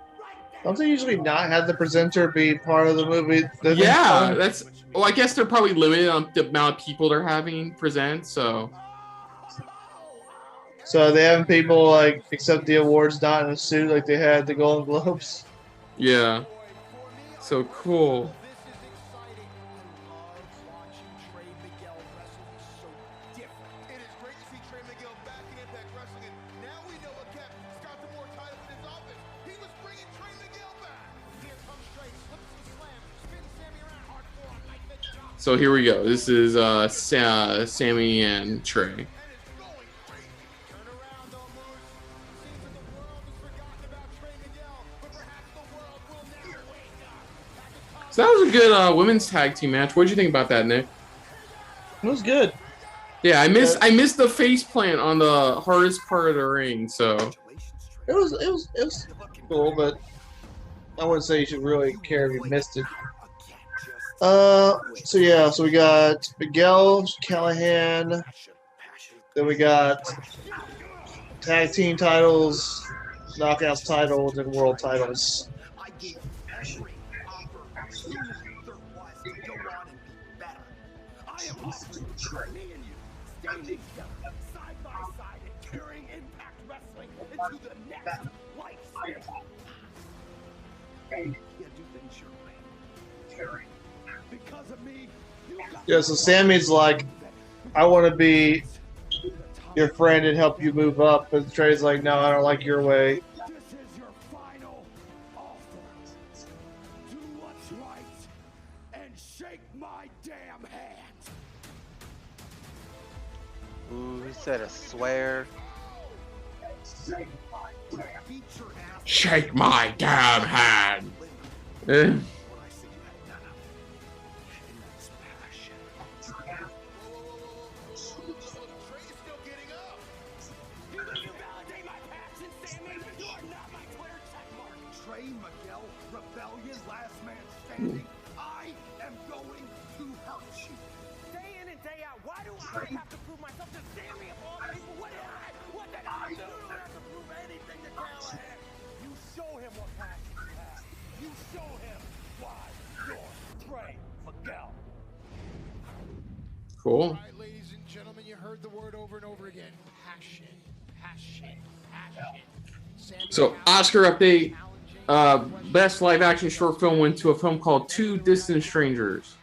Don't they usually not have the presenter be part of the movie? Yeah, that's. Well, I guess they're probably limited on the amount of people they're having present. So they having people like accept the awards not in a suit like they had the Golden Globes. Yeah. So cool. So here we go. This is Sami and Trey. So that was a good women's tag team match. What did you think about that, Nick? It was good. Yeah, I missed the face plant on the hardest part of the ring. So it was cool, but I wouldn't say you should really care if you missed it. So we got Miguel, Callahan, then we got tag team titles, knockouts titles, and world titles. Yeah, so Sammy's like, I want to be your friend and help you move up, but Trey's like, no, I don't like your way. This is your final offer. Do what's right and shake my damn hand. Ooh, he said a swear. Shake my damn hand. Eh. I am going to hurt you. Day in and day out, why do I have to prove myself to Sami of all people? What did I do? You don't have to prove anything to Callahan. You show him what passion you have. You show him why you're Trey Miguel. Cool. All right, ladies and gentlemen, you heard the word over and over again. Passion, passion, passion. So Oscar update. Best live action short film went to a film called Two Distant Strangers,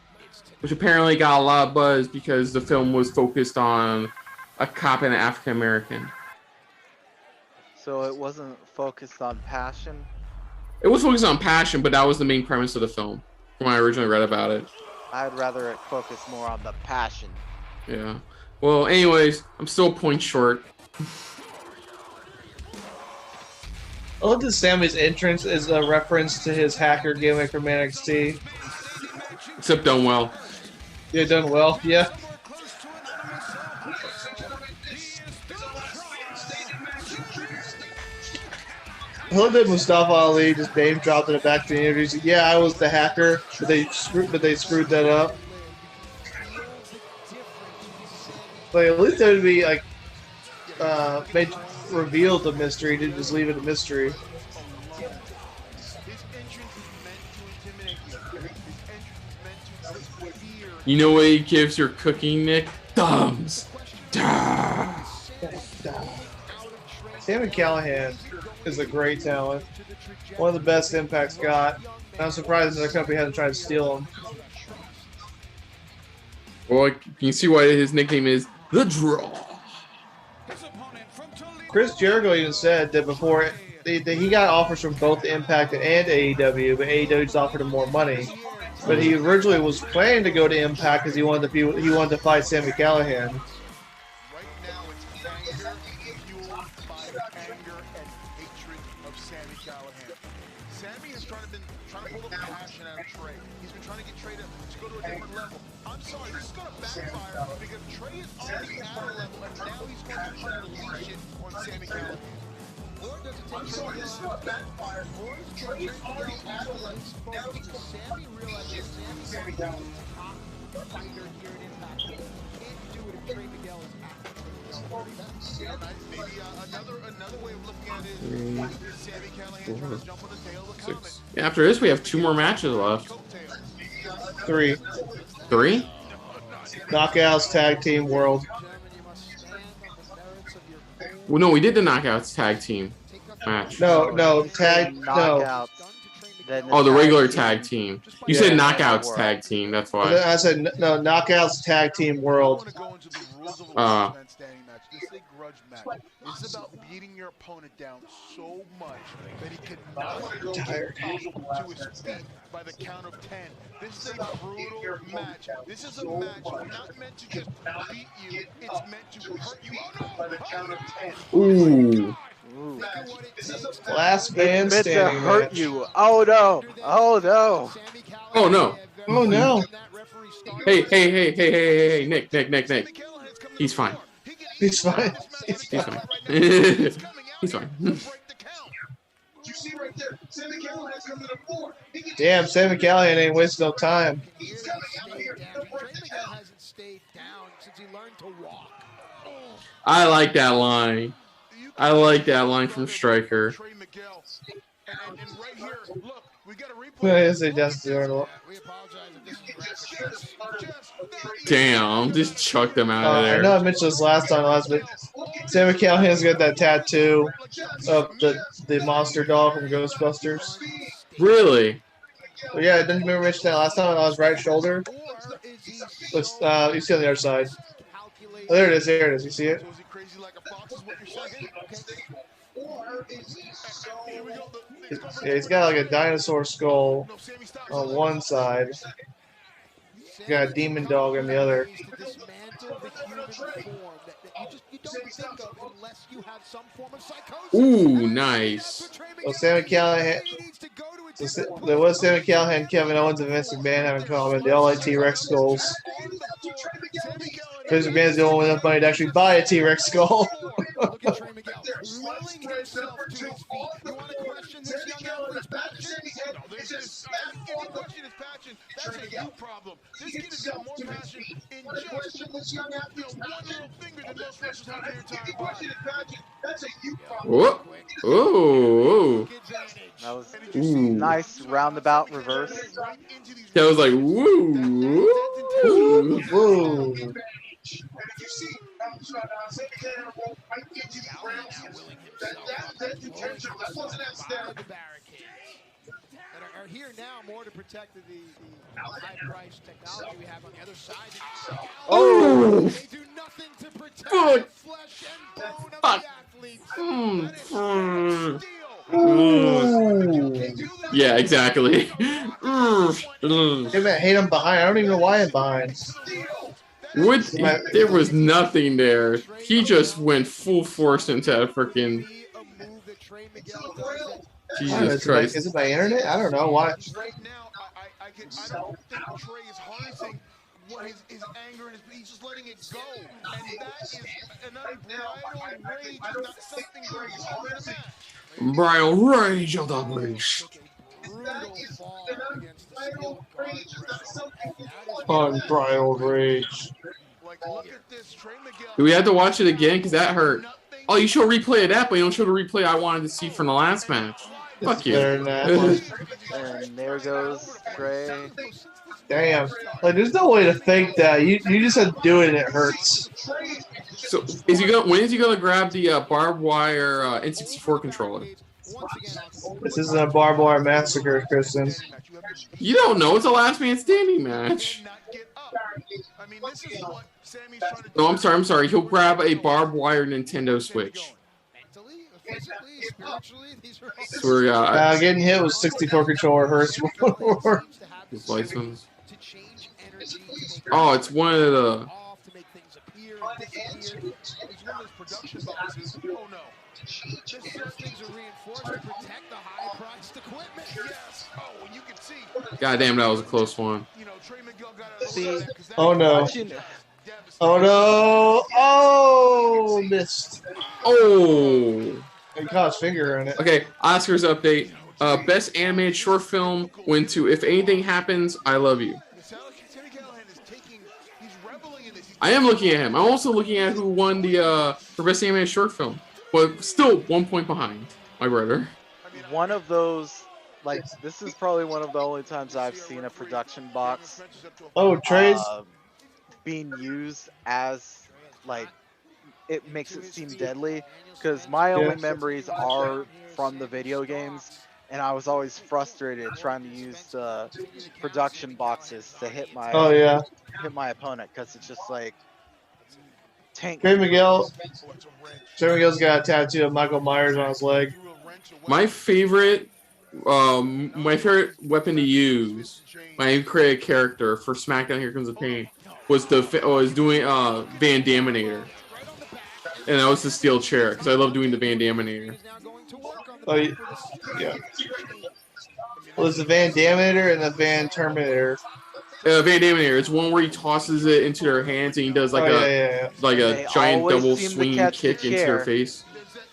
which apparently got a lot of buzz because the film was focused on a cop and an African American. So it wasn't focused on passion? It was focused on passion, but that was the main premise of the film from when I originally read about it. I'd rather it focus more on the passion. Yeah. Well, anyways, I'm still a point short. I love that Sammy's entrance is a reference to his hacker gimmick from NXT. Except done well. Yeah, done well. Yeah. I love that Mustafa Ali just name dropped in the back of the interviews. Yeah, I was the hacker, but they screwed that up. Like at least there would be like reveal the mystery, didn't just leave it a mystery. You know what he gives your cooking, Nick? Thumbs. Sami Callahan is a great talent. One of the best Impact's got. And I'm surprised their company hasn't tried to steal him. Well, you can see why his nickname is The Draw. Chris Jericho even said that before he got offers from both Impact and AEW, but AEW just offered him more money. But he originally was planning to go to Impact because he wanted to fight Sami Callahan. Right now, it's anger fueled by anger and hatred of Sami Callahan. Sami has trying to pull the passion out of Trey. He's been trying to get Trey to go to a different level. I'm sorry, this is going to backfire because Trey is already at a level, and now he's going to try to unleash it on Sami Callahan. Or does it take Sami to backfire? Or is Trey already at a level? Now he's going to Sami realizes Sami Callahan is the top fighter here at Impact. He can't do it if Trey Miguel is active. Maybe another way of looking at it is Sami Callahan trying to jump on the tail of the comet. Yeah, after this, we have 2 more matches left. 3. 3? Knockouts, Tag Team, World. Well, no, we did the Knockouts tag team match. No, tag, no. Oh, the regular tag team. You said Knockouts tag team, that's why. I said, no, Knockouts, Tag Team, World. This is a grudge match. This is about beating your opponent down so much that he cannot get up to his feet by the count of 10. This is a brutal match. This is a match not meant to just beat you. It's meant to hurt you. Oh no! Oh no! Ooh. Ooh. Last man It's meant to standing hurt match. you. Oh no! Oh no! Oh no. Oh no. Hey, Nick. He's fine. He's fine. He's fine. He's fine. You see right there, Sami Callihan's coming to the floor. Damn, Sami Callihan ain't wasting no time. He's coming out here. Trey hasn't stayed down since he learned to walk. I like that line. I like that line from Stryker. And right here, look, we got a replay. What is it, Justin Arnold? We apologize if this is Damn, just chucked him out of I there. know I mentioned this last week. Sami Callihan's got that tattoo of the monster dog from Ghostbusters. Really? But yeah, didn't you remember mention that last time on his right shoulder? Let's you see on the other side. Oh, there it is. There it is. You see it? Was he crazy like a fox is what you're saying? Yeah, he's got like a dinosaur skull on one side. He's got a demon dog on the other. Ooh, nice. So Sami Callihan. There was Sami Callihan, Kevin Owens, and Vince McMahon have in common. They all like T-Rex skulls. Vince McMahon's the only one with enough money to actually buy a T-Rex skull. Look at Trey Miguel willing himself to his feet. You want to question this young athlete's passion? No, this is any question is passion. That's a you problem. This kid has got more passion in just one little finger than most wrestlers have in their entire body. That's a you problem. Whoop. Ooh. That was Ooh. nice roundabout reverse. That was like, woo. Ooh. Whoa. If you see, Sami Callihan rolled right into the ground. That's intentional. That wasn't accidental. The barricades that are here now more to protect the high-priced technology we have on the other side. Oh. They do nothing to protect the flesh and bone of the athletes. Yeah, exactly. Hey man, hate him behind. I don't even know why I'm behind. There was nothing there. He just went full force into that freaking. Jesus Christ. Is it my internet? I don't know why. Right now, I don't think Trey is harnessing his anger and he's just letting it go. And that is an unbridled rage. It's not something very hard in a match. Bridal rage of the beast. Unbridled rage. Do we have to watch it again? Because that hurt. Oh, you show a replay of that, but you don't show the replay I wanted to see from the last match. Fuck you. And there goes Trey. Damn. Like, there's no way to fake that. You just have to do it and it hurts. So, when is he gonna grab the barbed wire N64 controller? This isn't a barbed wire massacre, Kristen. You don't know. It's a last man standing match. No, I'm sorry. He'll grab a barbed wire Nintendo Switch. Swear to God. Getting hit with 64 controller hurts more. His license. Oh, it's one of the. God damn, that was a close one. See, oh no. Oh no. Oh, missed. Oh. He caught his finger in it. Okay, Oscars update. Best animated short film went to If Anything Happens, I Love You. I am looking at him. I'm also looking at who won the for best animated short film, but still 1 point behind my brother. One of those, like, this is probably one of the only times I've seen a production box. Oh, Trey's being used as, like, it makes it seem deadly, because my only memories are from the video games, and I was always frustrated trying to use the production boxes to hit my hit my opponent, because it's just like Tank. Trey Miguel. Oh, it's a wrench. Trey Miguel's got a tattoo of Michael Myers on his leg. Threw a wrench away. My favorite weapon to use, my creative character for SmackDown Here Comes the Pain, was doing Van Daminator. And that was the steel chair, because I love doing the Van Daminator. Oh, yeah. Well, there's the Van Daminator and the Van Terminator. Van Daminator, it's one where he tosses it into their hands and he does like like a giant double swing kick into their face.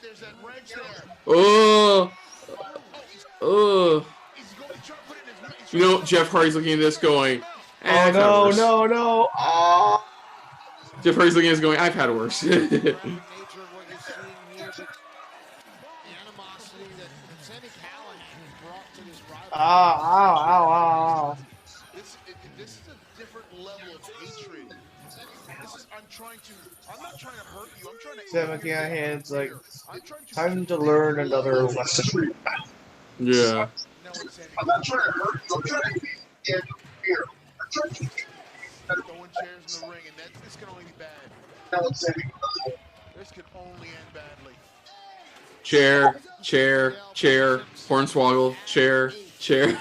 There's that wrench there. Oh, oh. You know, Jeff Hardy's looking at this going, oh, no, no, no. Oh. Jeff Hardy's looking at this going, I've had worse. Ow. This is a different level of hatred. I'm not trying to hurt you. I'm trying to. Sami Callihan's like, time to learn another lesson. Yeah. I'm not trying to hurt you. I'm trying to get here. I'm trying to throwing chairs in the ring, and this can only be bad. This can only end badly. Chair, hornswoggle, chair. just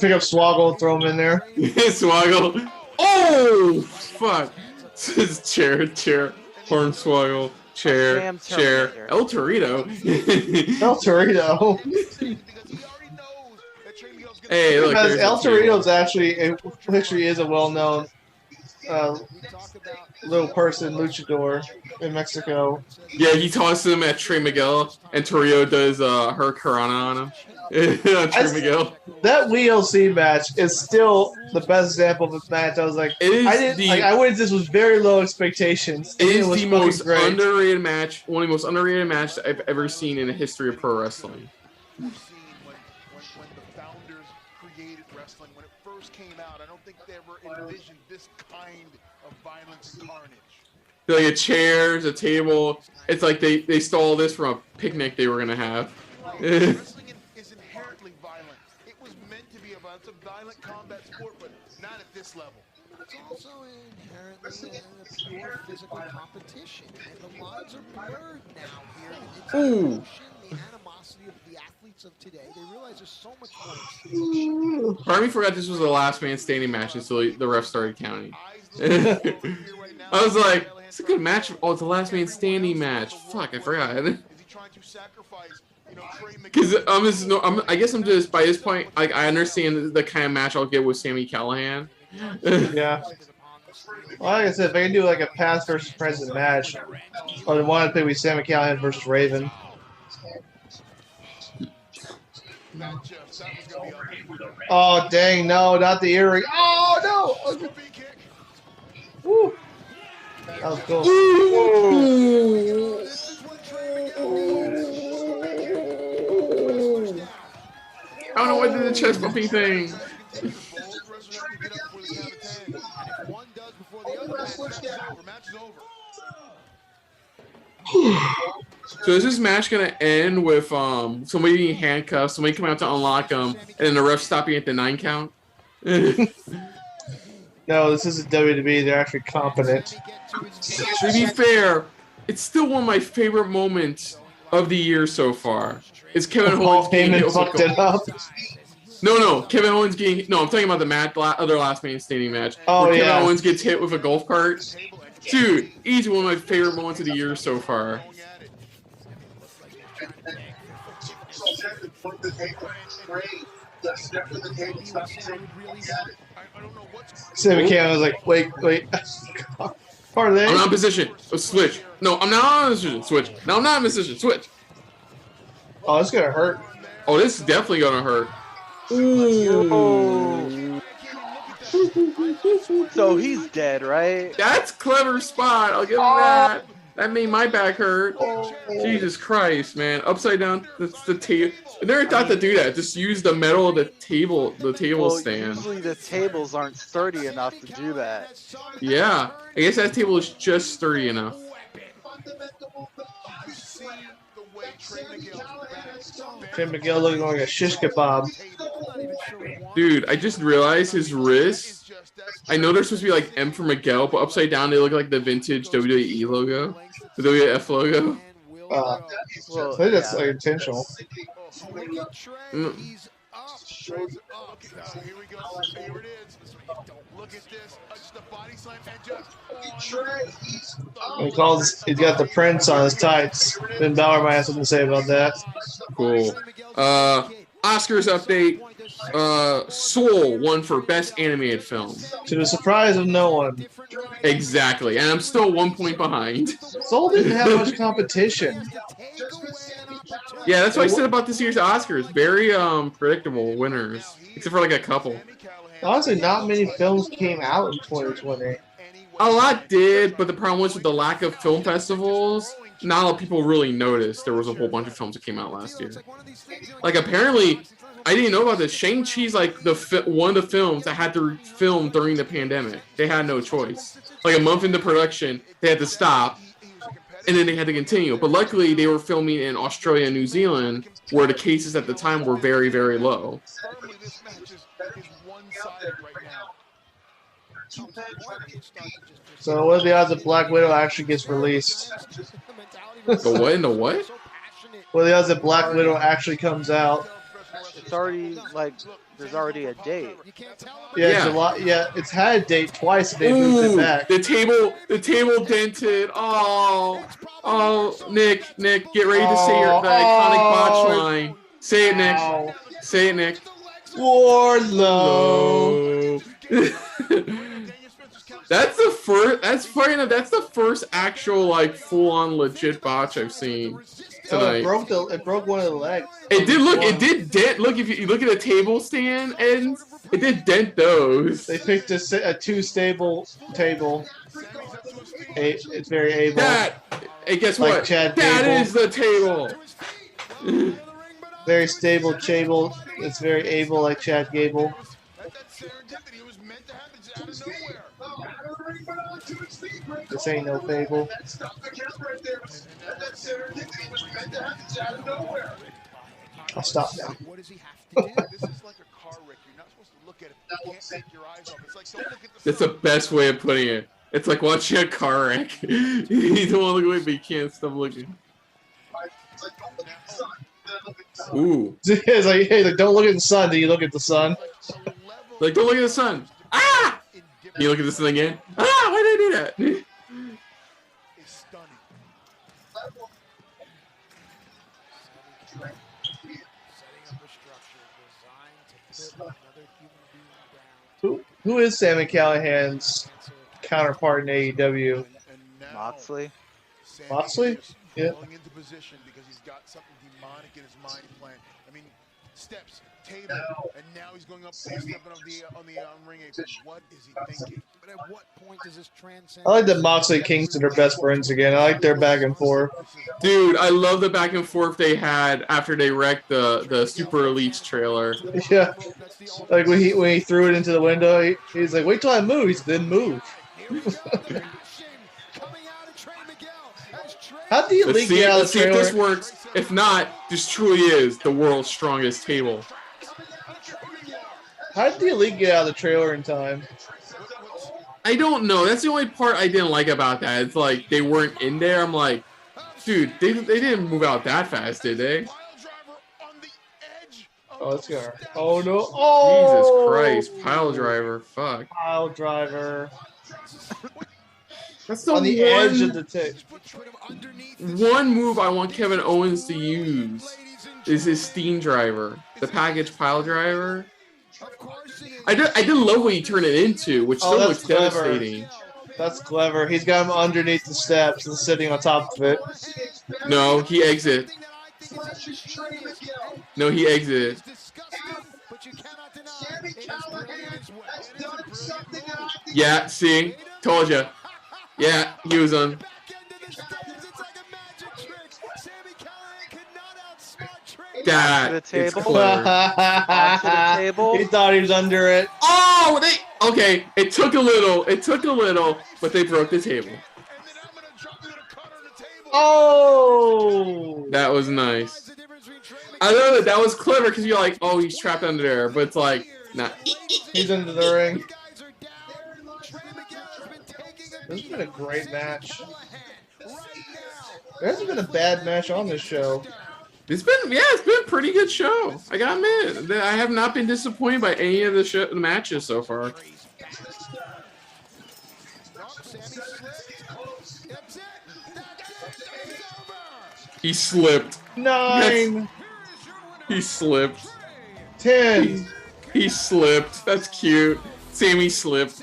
pick up Swoggle and throw him in there. Swoggle. Oh, fuck. chair, hornswoggle, chair. El Torito. El Torito. Hey, look. Because El Torito's actually is a well-known little person luchador in Mexico. Yeah, he tosses him at Trey Miguel, and Torito does Hurricanrana on him. Trey Miguel. That WLC match is still the best example of a match. I was like, I went. This was very low expectations. It is was the most great. underrated match, one of the most underrated matches I've ever seen in the history of pro wrestling. When the founders created wrestling, when it first came out, I don't think they ever envisioned this kind of violence and carnage. Like a chair, a table. It's like they stole this from a picnic they were gonna have. Wrestling is inherently violent. It was meant to be a violent combat sport, but not at this level. It's also inherently a pure physical competition, and the lines are blurred now here. It's the emotion, the animosity of the athletes of today. They realize there's so much more. Part of me forgot this was the last man standing match until the ref started counting. I was like, it's a good match. Oh, it's the last man standing match. Fuck, I forgot. Because I guess I'm just by this point, like I understand the kind of match I'll get with Sami Callihan. Yeah. Well, like I said, if I can do like a past versus present match, I would want to pick with Sami Callihan versus Raven. Oh dang! No, not the earring. Oh no! Woo. That was cool. I don't know what did the chest bumping thing. So is this match gonna end with somebody being handcuffed, somebody coming out to unlock them, and then the ref stopping at the 9 count? No, this isn't WWE. They're actually competent. To be fair, it's still one of my favorite moments of the year so far. It's Kevin Owens getting fucked it up. No, Kevin Owens getting. No, I'm talking about the other last man standing match. Oh, where yeah. Kevin Owens gets hit with a golf cart. Dude, easy one of my favorite moments of the year so far. Sami Callihan was like, wait. Parlay? I'm not in position. Oh, switch. No, I'm not in position. Switch. No, I'm not in position. Switch. Oh, it's gonna hurt. Oh, this is definitely gonna hurt. Ooh. So he's dead, right? That's a clever spot. I'll give him that. That made my back hurt. Jesus Christ, man. Upside down. That's the table. I never thought to do that. Just use the metal of the table stand. Usually the tables aren't sturdy enough to do that. Yeah. I guess that table is just sturdy enough. Trey Miguel looking like a shish kebab. Dude, I just realized his wrist I know they're supposed to be like M for Miguel, but upside down they look like the vintage WWE logo, the WF logo. I think that's like intentional. Look at Trey. Mm. He's up. Trey's up. Now, here we go. Here it is. Look at this. Just a body slam and just. He's got the prints on his tights. Ben Balor might have something to say about that. Cool. Oscars update. Soul won for Best Animated Film. To the surprise of no one. Exactly, and I'm still 1 point behind. Soul didn't have much competition. Yeah, that's what I said about this year's Oscars. Very predictable winners, except for like a couple. Honestly, not many films came out in 2020. A lot did, but the problem was with the lack of film festivals, not a lot of people really noticed there was a whole bunch of films that came out last year. Like apparently, I didn't know about this. Shang-Chi's like one of the films that had to film during the pandemic. They had no choice. Like a month into production, they had to stop, and then they had to continue. But luckily, they were filming in Australia and New Zealand, where the cases at the time were very, very low. So what are the odds that Black Widow actually gets released? The what? And the what? What are the odds that Black Widow actually comes out? It's already like there's already a date. Yeah, July. Yeah, it's had a date twice. And they moved it back. The table dented. Oh, Nick, get ready to say the iconic botch line. Say it, Nick. Say it, Nick. Wardlow. That's the first. That's funny enough. That's the first actual like full-on legit botch I've seen tonight. It broke one of the legs. It did look. It did dent. Look, if you look at the table stand ends, it did dent those. They picked a two-stable table. It's very able. Hey, guess like what? Chad That Gable. is the table. Very stable table. It's very able like Chad Gable. This ain't no fable. I'll stop now. What does he have to do? This is like a car wreck. You're not supposed to look at it. You can't take your eyes off. It's like don't look at the That's the best way of putting it. It's like watching a car wreck. You don't want to look away, but you can't stop looking. Ooh. It's like, hey, like, don't look at the sun. Do you look at the sun? Like, don't look at the sun. Ah! You look at the sun again. Ah! Why did I do that? Who is Sami Callihan's counterpart in AEW? Moxley. Moxley? Yeah. Going into position because he's got something demonic in his mind plan. I mean, steps, table, and now he's going up, stepping on the ring apron. What is he thinking? But at what point does this transcend? I like that Moxley and Kingston are best friends again. I like their back and forth. Dude, I love the back and forth they had after they wrecked the Super Elites trailer. Yeah. Like when he threw it into the window, he's like, wait till I move. He's then move. How do you Let's see if this works. If not, this truly is the world's strongest table. How did the Elite get out of the trailer in time? I don't know. That's the only part I didn't like about that. It's like they weren't in there. I'm like, dude, they didn't move out that fast, did they? Oh, let's go. Oh no! Oh! Jesus Christ! Pile driver. Fuck. Pile driver. That's the on the edge of the tick. One move I want Kevin Owens to use is his steam driver, the package pile driver. I did love what he turned it into, which still looks devastating. That's clever. He's got him underneath the steps and sitting on top of it. No, he exited. No, he exited. Yeah, see? Told ya. Yeah, he was on. That is clever. He thought he was under it. Oh, okay. It took a little, but they broke the table. Oh, that was nice. I know that was clever because you're like, oh, he's trapped under there, but it's like, nah. He's under the ring. This has been a great match. There hasn't been a bad match on this show. It's been a pretty good show. I gotta admit, I have not been disappointed by any of the matches so far. He slipped. 9. He slipped. 10. He slipped. That's cute. Sami slipped.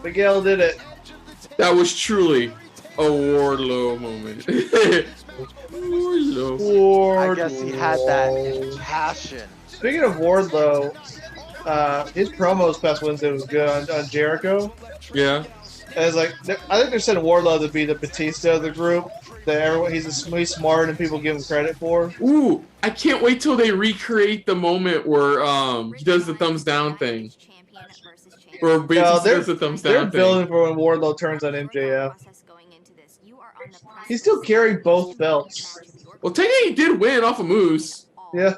Miguel did it. That was truly a Wardlow moment. Wardlow. I guess he had that passion. Speaking of Wardlow, his promos past Wednesday was good on Jericho. Yeah. And it's like, I think they're setting Wardlow to be the Batista of the group. That he's smart and people give him credit for. Ooh, I can't wait till they recreate the moment where he does the thumbs down thing. Or Batista does the thumbs down they're thing. building for when Wardlow turns on MJF. He still carried both belts. Well, technically he did win off of Moose. Yeah.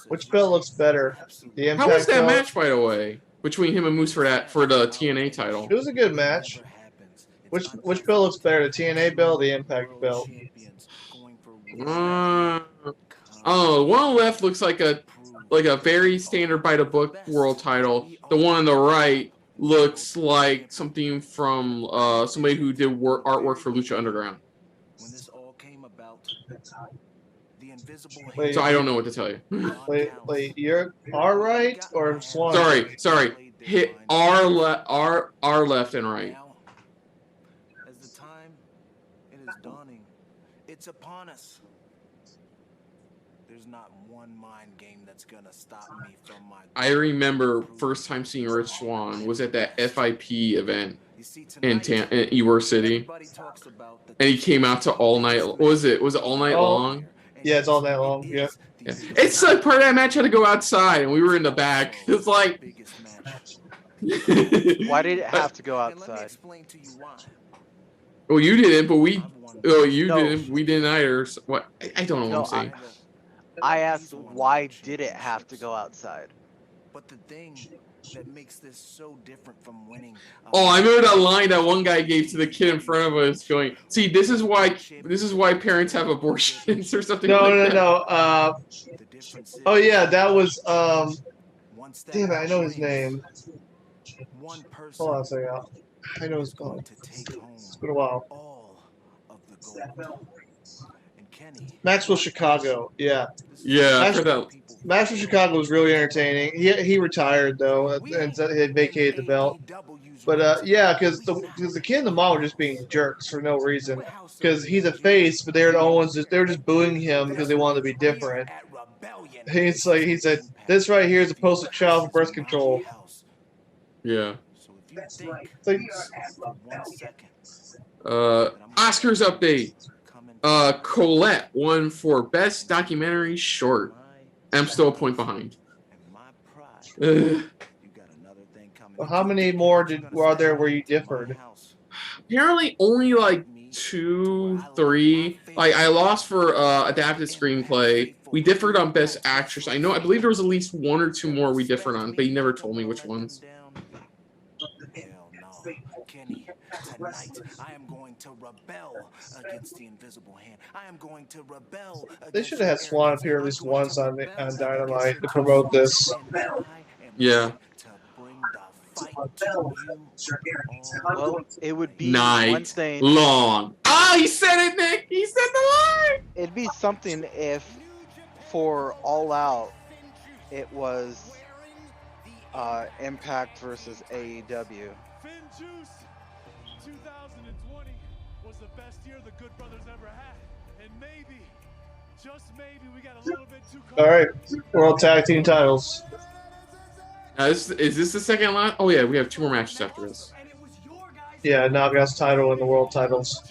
Which belt looks better? The Impact How was that belt? match, by the way, between him and Moose for the TNA title? It was a good match. Which belt looks better, the TNA belt or the Impact belt? Oh, one on the left looks like a very standard by the book world title. The one on the right looks like something from somebody who did artwork for Lucha Underground. Wait, so I don't know what to tell you. wait, you're R right or Swan? Sorry. Hit R left and right. As the time it is dawning, it's upon us. There's not one mind game that's gonna stop me from my. I remember first time seeing Rich Swann was at that FIP event in Ybor City, and he came out to All Night. Was it All Night Long? Yeah, it's All Night Long. Yeah. It's like part of that match had to go outside, and we were in the back. It's like. Why did it have to go outside? Well, you didn't, but we. Oh, you didn't. We didn't either. So what? I don't know what I'm saying. I asked why did it have to go outside? But the thing that makes this so different from winning. Oh, I remember that line that one guy gave to the kid in front of us, going, "See, this is why parents have abortions or something." No. Oh yeah, that was damn it, I know his name. Hold on a second. I know his name. It's been a while. Maxwell Chicago. Yeah. Yeah. Maxwell Chicago was really entertaining. He retired though and had vacated the belt. But yeah, because the kid and the mom were just being jerks for no reason. Because he's a face, but they're the only ones they were just booing him because they wanted to be different. It's like he said, "This right here is a poster child for birth control." Yeah. It's like, Oscars update. Colette won for Best Documentary Short. I'm still a point behind. well, how many more are there where you differed? Apparently only like 2, 3. Like I lost for adapted screenplay. We differed on Best Actress. I believe there was at least 1 or 2 more we differed on, but he never told me which ones. Tonight, I am going to rebel against the invisible hand. I am going to rebel. They should have had Swan appear at least once on Dynamite to promote this. Yeah. Well, it would be night one thing. Long. Oh, he said it, Nick. He said the line. It'd be something if, for All Out, it was Impact versus AEW. 2020 was the best year the Good Brothers ever had, and maybe, just maybe, we got a little bit too. All right, World Tag Team Titles. Is this the second line? Oh yeah, we have 2 more matches after this. Yeah, Naga's title and the World Titles.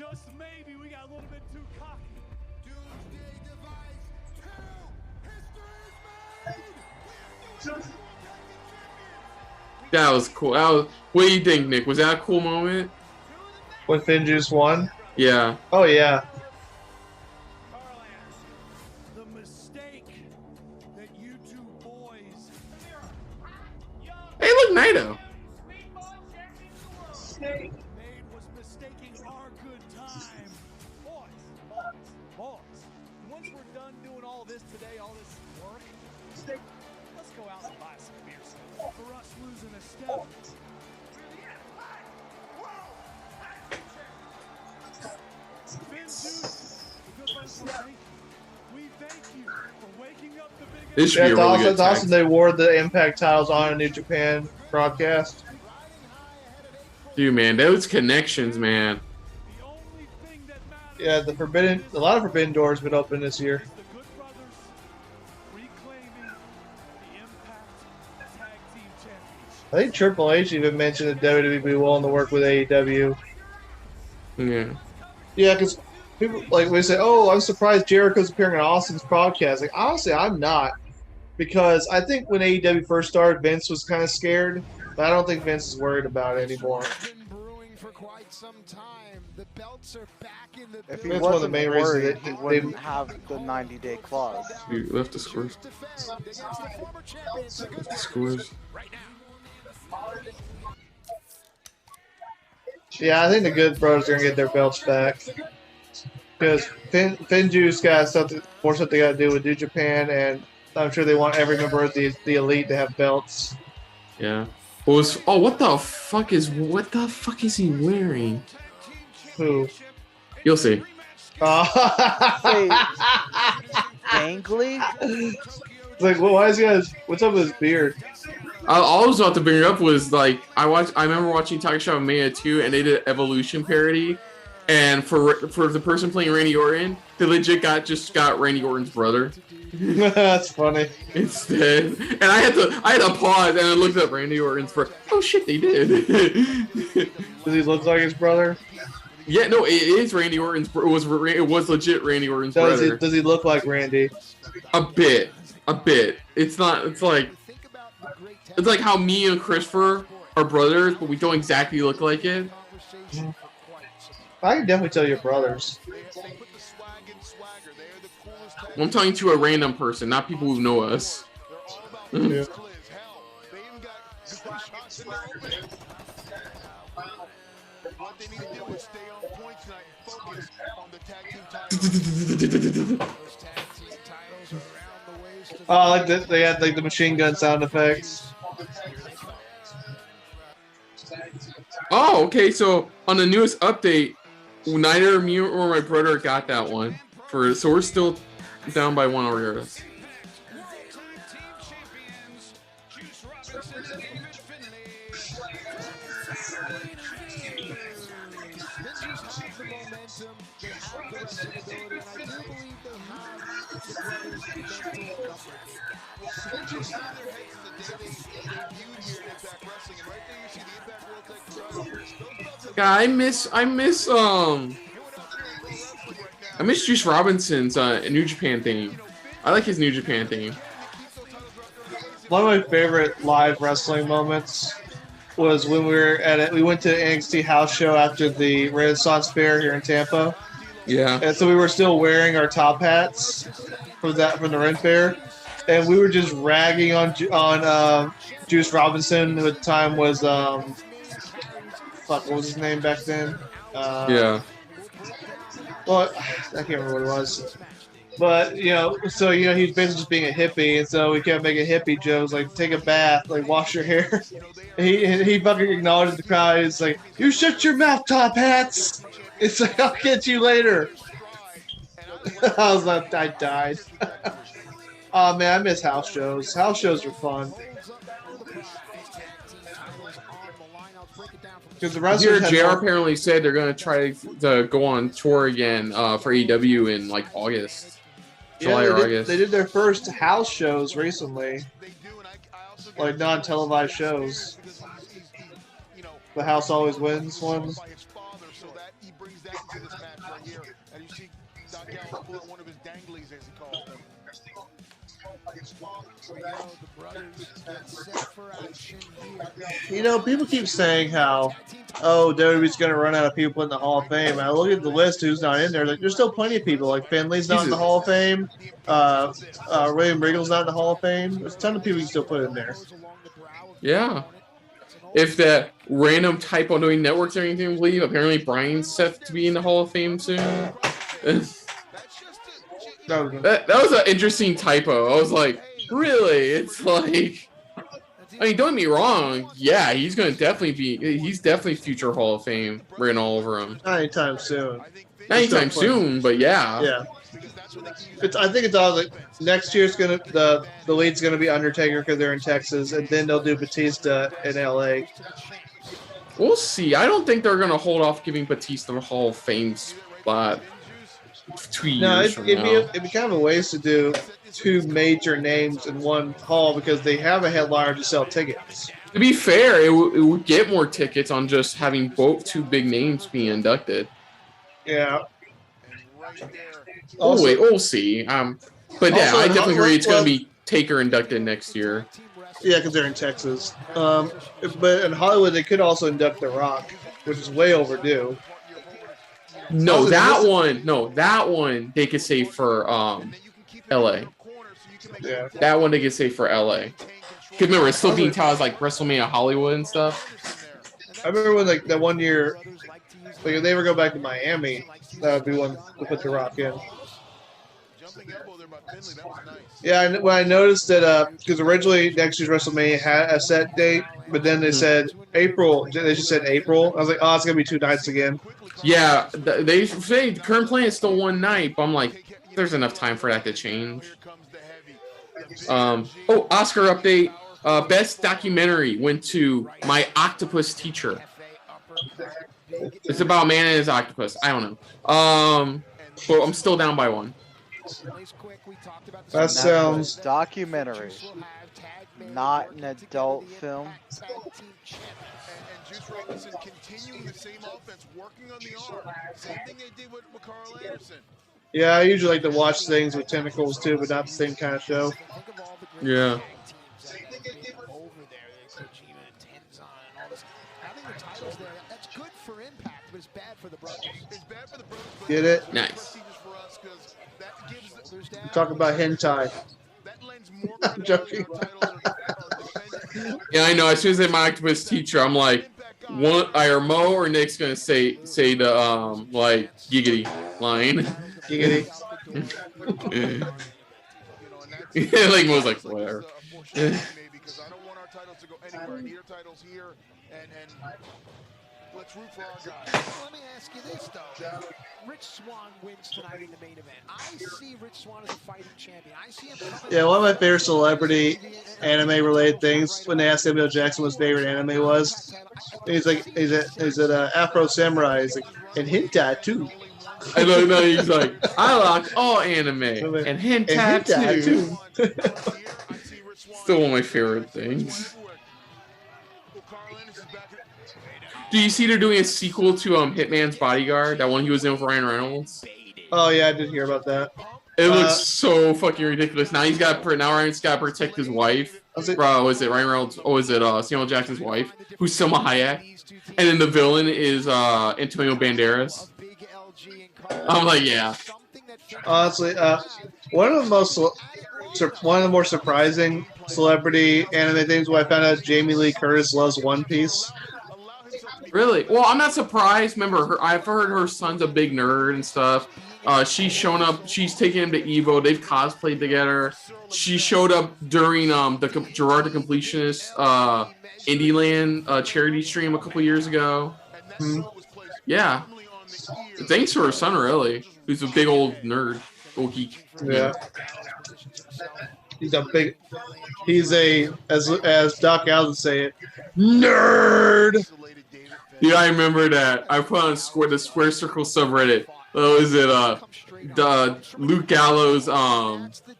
That was cool. What do you think, Nick? Was that a cool moment? When Finn Juice won? Yeah. Oh, yeah. The mistake that you two boys. Hey, look, Naito. once we're done doing all this today, all this work, let's go out and buy some beers. For us losing a step. We thank you for waking up the big. This should be a really good It's awesome they wore the Impact titles on a New Japan broadcast. Dude, man, those connections, man. Yeah, a lot of Forbidden Doors been open this year. I think Triple H even mentioned that WWE would be willing to work with AEW. Yeah. Yeah, because people like we say, "Oh, I'm surprised Jericho's appearing on Austin's podcast." Like, honestly, I'm not, because I think when AEW first started, Vince was kind of scared, but I don't think Vince is worried about it anymore. If he That's one of the wasn't main reasons worried, that he wouldn't have the 90-day clause. You left the scores. The scores. Yeah, I think the Good Brothers are gonna get their belts back, because Finjuice got something they got to do with New Japan, and I'm sure they want every member of the Elite to have belts. Yeah. What the fuck is he wearing? Who? You'll see. Angly? Like, well, why is he guys? What's up with his beard? All I was about to bring it up was like I remember watching Talk Show Mania 2, and they did an Evolution parody, and for the person playing Randy Orton, they legit got Randy Orton's brother. That's funny. Instead, and I had to pause and I looked up Randy Orton's brother. Oh shit, they did. Does he look like his brother? Yeah, no, it is Randy Orton's. It was legit Randy Orton's brother. Does he look like Randy? A bit. It's not. It's like how me and Christopher are brothers, but we don't exactly look like it. I can definitely tell you're brothers. I'm talking to a random person, not people who know us. Yeah. Oh, like this, they had like the machine gun sound effects. Oh, okay. So on the newest update, neither me or my brother got that one. So we're still down by one over. Yeah, I miss Juice Robinson's New Japan theme. I like his New Japan theme. One of my favorite live wrestling moments was when we were at it. We went to NXT house show after the Renaissance Fair here in Tampa. Yeah. And so we were still wearing our top hats from the Ren Fair, and we were just ragging on Juice Robinson, who at the time was what was his name back then? Yeah. Well, I can't remember what it was. But, so, he's basically just being a hippie, and so we kept making hippie jokes, like, take a bath, like, wash your hair. he fucking acknowledged the crowd. He's like, you shut your mouth, top hats! It's like, I'll get you later. I was like, I died. Oh, man, I miss house shows. House shows are fun. Because the wrestlers JR apparently said they're going to try to go on tour again for AEW in, like, August. July or August. They did their first house shows recently. Like, non-televised shows. The House Always Wins ones. People keep saying how, WWE's going to run out of people in the Hall of Fame. And I look at the list who's not in there. Like, there's still plenty of people. Like, Finley's not in the Hall of Fame. William Regal's not in the Hall of Fame. There's a ton of people you can still put in there. Yeah. If that random type on doing networks or anything leave, apparently Brian's set to be in the Hall of Fame soon. That was an interesting typo. I was like, really? It's like, I mean, don't get me wrong. Yeah, he's definitely future Hall of Fame written all over him. Not anytime soon. Not anytime soon, but yeah. Yeah. I think it's all like next year's the lead's gonna be Undertaker because they're in Texas, and then they'll do Batista in LA. We'll see. I don't think they're gonna hold off giving Batista the Hall of Fame spot 2 years from now. It'd be kind of a waste to do 2 major names in one hall because they have a headliner to sell tickets. To be fair, it would get more tickets on just having both 2 big names being inducted. Yeah. Oh wait, we'll see. But yeah, I definitely agree. It's going to be Taker inducted next year. Yeah, because they're in Texas. But in Hollywood, they could also induct The Rock, which is way overdue. No, that one they could save for LA. Yeah. That one they could save for LA. Because remember, it's still being touted as like WrestleMania Hollywood and stuff. I remember when like that one year, like if they ever go back to Miami, that would be one to put The Rock in. Yeah, when I noticed that, because originally next year's WrestleMania had a set date, but then they said April. They just said April. I was like, oh, it's gonna be 2 nights again. Yeah, they say the current plan is still 1 night, but I'm like, there's enough time for that to change. Oh, Oscar update. Best documentary went to My Octopus Teacher. It's about a man and his octopus. I don't know. But I'm still down by 1. That sounds documentary, not an adult film. Juice Robinson continuing the same offense, working on the arm. Same thing they did with Carl Anderson. Yeah, I usually like to watch things with tentacles too, but not the same kind of show. Yeah. Get it? Nice. Talk about hentai. I'm joking. Yeah, I know. As soon as I say My Octopus Teacher, I'm like, either Mo or Nick's gonna say the like giggity line. Giggity. Yeah, like Mo's like whatever. Because I don't want our titles to go anywhere. Your titles here, and let's root for our guys. Let me ask you this though. Rich Swann wins tonight in the main event. I see Rich Swann as a fighting champion. I see him. Yeah, one of my favorite celebrity anime related things when they asked Samuel Jackson what his favorite anime was. He's like, is it Afro Samurai? He's like, and hentai too. I know, he's like, I like all anime and hentai too. Still one of my favorite things. Do you see they're doing a sequel to Hitman's Bodyguard? That one he was in with Ryan Reynolds. Oh yeah, I did hear about that. It looks so fucking ridiculous. Now Ryan's got to protect his wife. Bro, is it Ryan Reynolds? Oh, is it Samuel Jackson's wife, who's Selma Hayek? And then the villain is Antonio Banderas. I'm like, yeah. Honestly, one of the more surprising celebrity anime things when I found out Jamie Lee Curtis loves One Piece. Really? Well, I'm not surprised. Remember, I've heard her son's a big nerd and stuff. She's shown up. She's taken him to Evo. They've cosplayed together. She showed up during the Gerard the Completionist Indieland charity stream a couple years ago. Yeah. Thanks to her son, really. Who's a big old nerd, old geek. Yeah. He's as Doc Allen would say it, nerd. Yeah, I remember that. I put on the Square Circle subreddit. Oh, is it Luke Gallows?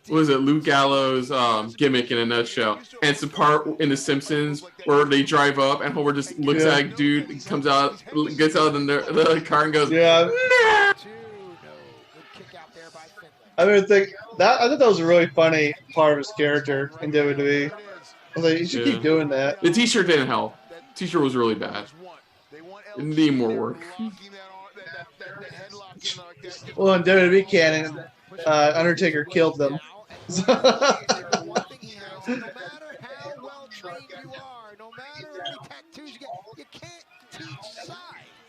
Luke Gallows gimmick in a nutshell? And it's the part in The Simpsons where they drive up and Homer just looks at dude, comes out, gets out of the car and goes, yeah. I thought that was a really funny part of his character in WWE. I was like, you should keep doing that. The T-shirt didn't help. T-shirt was really bad. It needed more work. Well, in WWE canon, Undertaker killed them.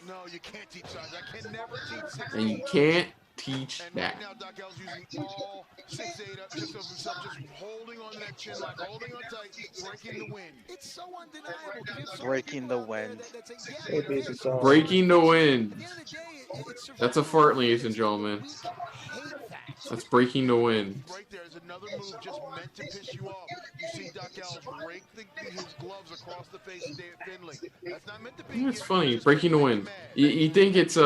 No, you can't teach size. I can never teach size. And you can't Teach And that. right now, Doc L's using all 6'8" just of himself, just holding on to that chin lock, holding on tight, breaking the wind. It's so undeniable. 'Cause you have so many Breaking people the out there wind. that say, yeah, So basic this, sauce. Breaking the wind. At the end of the day, it's That's a fart, ladies and gentlemen. hate that. That's breaking the wind. Right there is another move just meant to piss you off. You see Doc L break his gloves across the face of David Finlay. That's not meant to be. It's funny, breaking the wind. You think it's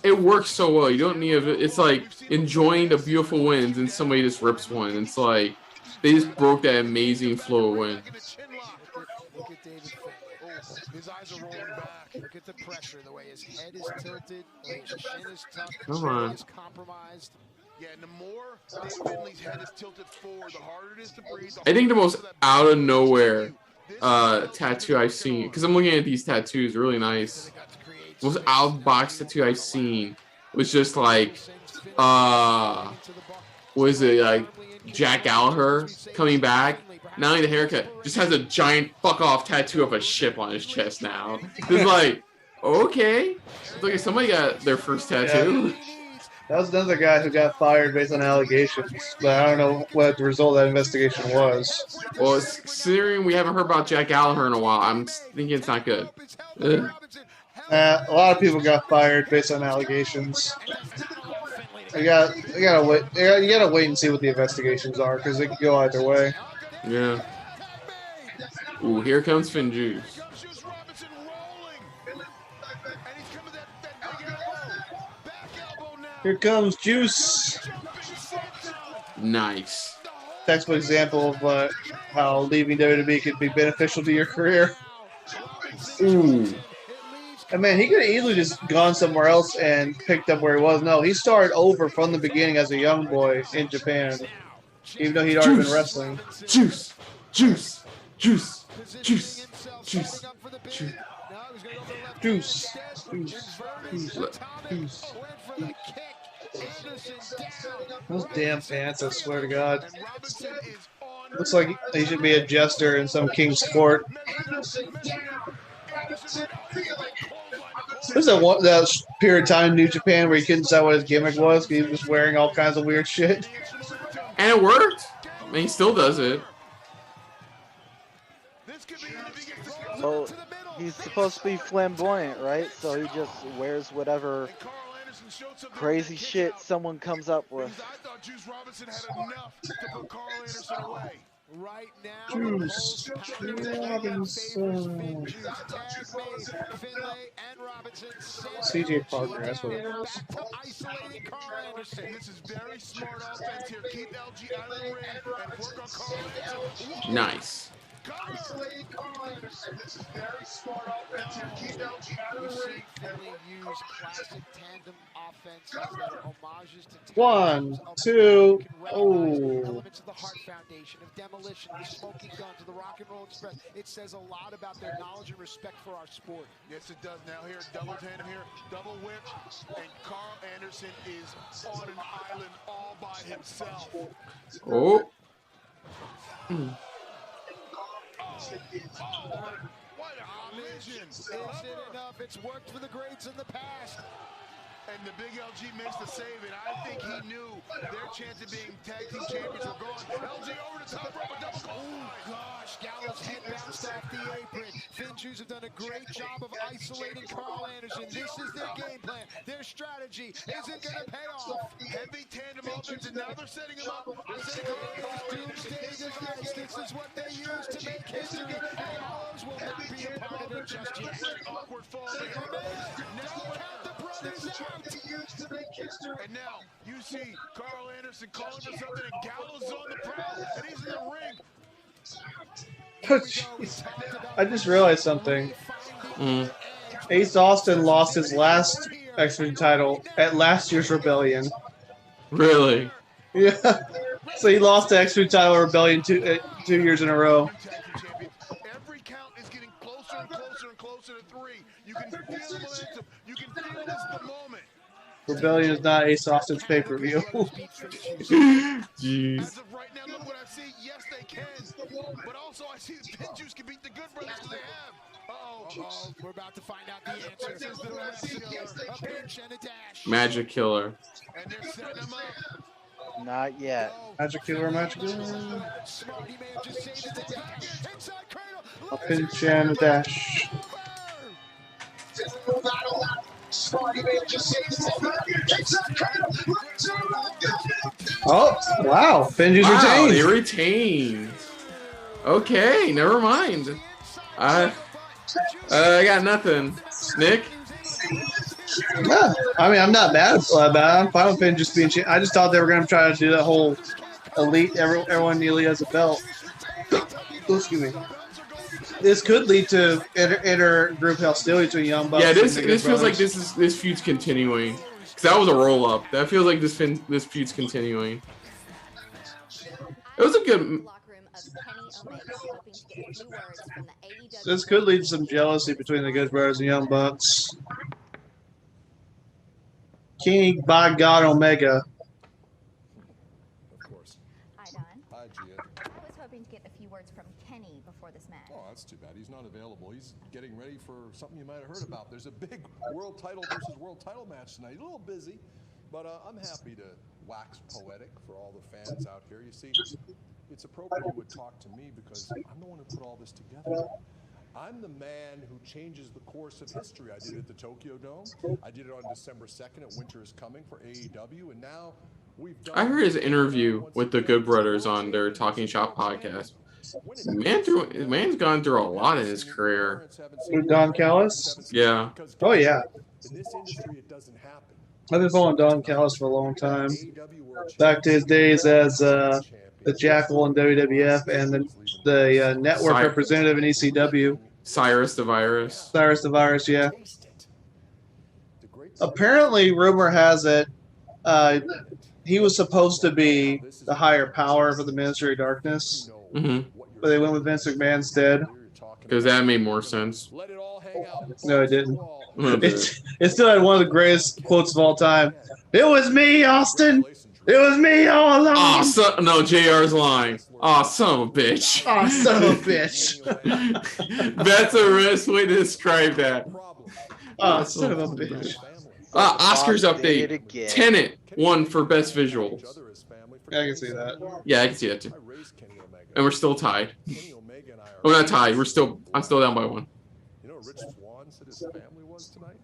it works so well. You don't need it's like enjoying the beautiful winds and somebody just rips one. It's like they just broke that amazing flow of wind. Look at David Finlay. Oh, his eyes are rolling back. Look at the pressure, the way his head is tilted, the way his chin is tucked, Come the way on. he's compromised. Yeah, and the more David Finlay's head is tilted forward, the harder it is to breathe. I think the most out of nowhere tattoo I've seen, because I'm looking at these tattoos, really nice. Most out of box tattoo I've seen was just like, what is it, like Jack Gallagher coming back? Not only the haircut, just has a giant fuck off tattoo of a ship on his chest now. It's like, okay, it's like somebody got their first tattoo. Yeah. That was another guy who got fired based on allegations, but I don't know what the result of that investigation was. Well, considering we haven't heard about Jack Gallagher in a while, I'm thinking it's not good. Ugh. A lot of people got fired based on allegations. You gotta wait and see what the investigations are, because it could go either way. Yeah. Ooh, here comes Finn Juice. Here comes Juice. Nice. Textbook example of how leaving WWE could be beneficial to your career. Ooh. And man, he could have easily just gone somewhere else and picked up where he was. No, he started over from the beginning as a young boy in Japan, even though he'd already been wrestling. Juice, juice, juice, juice, juice, juice, juice, juice, juice. Those damn pants, I swear to God. Looks like he should be a jester in some king's court. There's that period of time in New Japan where he couldn't decide what his gimmick was. He was just wearing all kinds of weird shit. And it worked. I mean, he still does it. Well, he's supposed to be flamboyant, right? So he just wears whatever crazy shit someone comes up with. Right now, Juice Robinson. CJ Parker, that's what it is. Isolating Carl Anderson. This is very smart offense here. Keep LG out of the ring and work on Carl Anderson. Nice. Isolating Carl Anderson. This is very smart offense here. Keep LG out of the ring. Finlay use classic tandem offenses that are homages to 1, 2, oh. elements of the Heart Foundation, of Demolition, the Smoking Gun, to the Rock and Roll Express. It says a lot about their knowledge and respect for our sport. Yes, it does. Now here, double tandem here, double whip, and Carl Anderson is on an island all by himself. Oh. What a collision! Is it enough? It's worked for the greats in the past. And the big LG makes the save, and I think he knew their chance of being tag team champions were gone. LG over the top rope, a double call. Oh gosh, Gallows head bounced off the apron. Finjuice have done a great job of isolating Carl Anderson. This is their game plan. Their strategy isn't going to pay off. Heavy tandem offense, and now they're setting him up. Doomsday device. This is what they use to make history. Gallows will not be a part of it just yet. Awkward fall. Now count the brothers out. And now you see Carl Anderson calling for something, and Gallows is on the prowl, and he's in the ring. I just realized something. Ace Austin lost his last X Division title at last year's Rebellion. Really? Yeah. So he lost the X Division title at Rebellion 2 years in a row. Every count is getting closer and closer and closer to 3. You can feel the momentum. You can feel this the moment. Rebellion is not Ace Austin's pay-per-view. Jeez. As of right now, look what I see. Yes, they can. But also, I see the Finjuice can beat the Good Brothers because they have. Uh-oh. We're about to find out the answer. This is the wrestler, a pinch and a dash. Magic Killer. And they're setting him up. Not yet. Magic Killer, Magic Killer. Smart, he may have just saved his attack. Inside cradle. A pinch and a dash. Oh, wow. Benji's Wow, retained. they retained. Okay, never mind. I got nothing. Nick? Yeah, I mean, I'm not mad about it. I'm fine with Finn just being. I just thought they were going to try to do that whole elite. Everyone nearly has a belt. Excuse me. This could lead to inter-group hostility between Young Bucks. Yeah, this and the Good feels like Brothers. this feud's continuing. Cause that was a roll up. That feels like this feud's continuing. It was a good. This could lead to some jealousy between the Good Brothers and Young Bucks. King, by God, Omega. Of course. Hi, Don. Hi, Gia. I was hoping to get a few words from Kenny before this match. Oh, that's too bad. He's not available. He's getting ready for something you might have heard about. There's a big world title versus world title match tonight. A little busy, but I'm happy to wax poetic for all the fans out here. You see, it's appropriate you would talk to me because I'm the one who put all this together. I'm the man who changes the course of history. I did it at the Tokyo Dome. I did it on December 2nd at Winter is Coming for AEW, and now we've done. I heard his interview with the Good Brothers on their Talking Shop podcast. Man's gone through a lot in his career. With Don Callis? Yeah. Oh, yeah. In this industry, it doesn't happen. I've been following Don Callis for a long time. Back to his days as the Jackal in WWF and the network representative in ECW. Cyrus the Virus. Cyrus the Virus, yeah. Apparently, rumor has it he was supposed to be the higher power for the Ministry of Darkness, Mm-hmm. but they went with Vince McMahon instead. Because that made more sense. No, it didn't. It still had one of the greatest quotes of all time. It was me, Austin. It was me all along. Oh, no, JR's lying. Oh, son of a bitch. Oh, son of a bitch. That's a best way to describe that. Oh, son of a bitch. Oscars update. Tenet won for best visuals. I can see that. Yeah, I can see that too. And we're still tied. We're not tied. I'm still down by one. You know what Rich Swann said his family was tonight?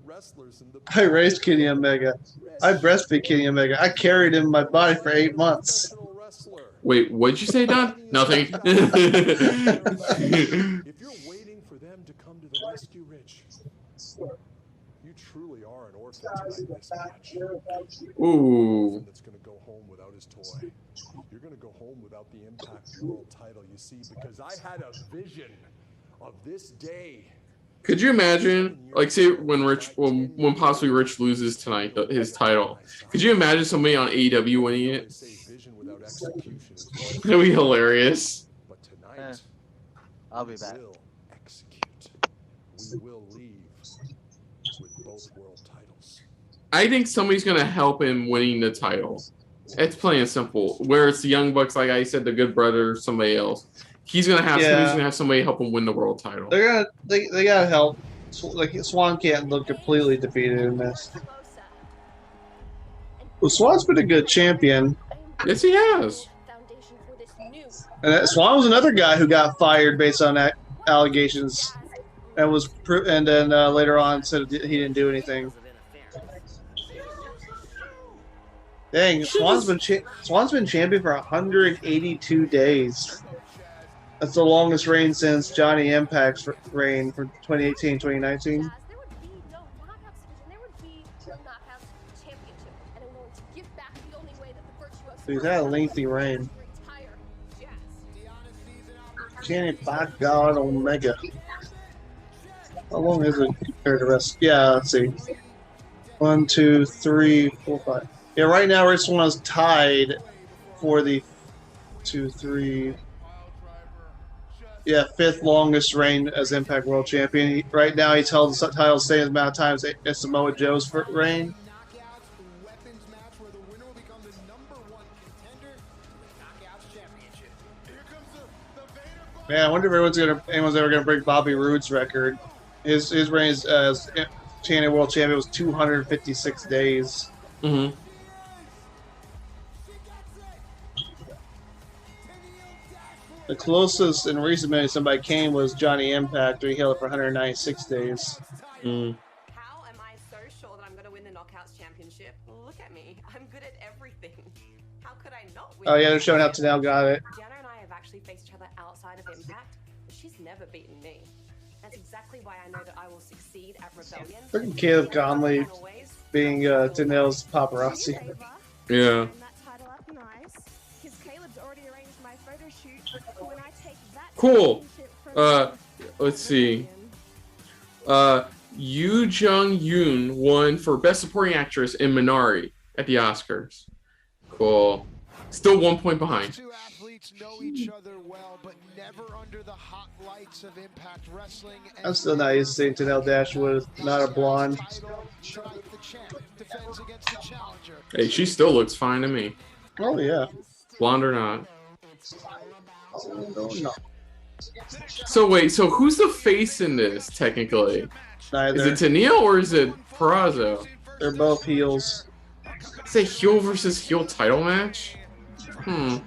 Wrestlers in the. I raised Kenny Omega. I breastfed Kenny Omega. I carried him in my body for 8 months. Wait, what'd you say, Don? Nothing. If you're waiting for them to come to the rescue, Rich, you truly are an orphan tonight in this match. Ooh. That's going to go home without his toy. You're going to go home without the Impact World title, you see, because I had a vision of this day. Could you imagine, like, say when possibly Rich loses tonight his title? Could you imagine somebody on AEW winning it? That'd be hilarious. But tonight, I'll be back. We'll execute. We will leave with both world titles. I think somebody's gonna help him winning the title. It's plain and simple. Where it's the Young Bucks, like I said, the Good Brothers, somebody else. He's gonna have somebody help him win the world title. They gotta help. Like Swan can't look completely defeated in this. Well, Swan's been a good champion. Yes, he has. And Swan was another guy who got fired based on that allegations, and then later on said he didn't do anything. Dang, Swan's been champion for 182 days. That's the longest reign since Johnny Impact's reign from 2018, 2019. So he's had a lengthy reign. Kenny, by God, Omega. How long is it compared to the rest? Yeah, let's see. 1, 2, 3, 4, 5. Yeah, right now Rich Swann is tied for the 5th longest reign as Impact World Champion. Right now he's held the title the same amount of times as Samoa Joe's reign. Man, I wonder if anyone's ever gonna break Bobby Roode's record. His reign as TNA World Champion was 256 days. Mm-hmm. The closest in recent memory somebody came was Johnny Impact, where he held it for 196 days. Mm. How am I so sure that I'm going to win the Knockouts Championship? Look at me. I'm good at everything. How could I not win? Oh yeah, they're showing how Tanel got it. Diana and I have actually faced each other outside of Impact, but she's never beaten me. That's exactly why I know that I will succeed at Rebellion. Look at Caleb Conley being Tanel's paparazzi. Yeah. Cool. Let's see. Yoo Jung Yoon won for Best Supporting Actress in Minari at the Oscars. Cool. Still 1 point behind. Two athletes know each other well, but never under the hot lights of Impact Wrestling. I'm still not used to seeing Tanel Dashwood, not a blonde. Hey, she still looks fine to me. Oh yeah. Blonde or not. Oh, no. So wait, so who's the face in this technically? Neither. Is it Tenille or is it Perazo? They're both heels. It's a heel versus heel title match? Hmm.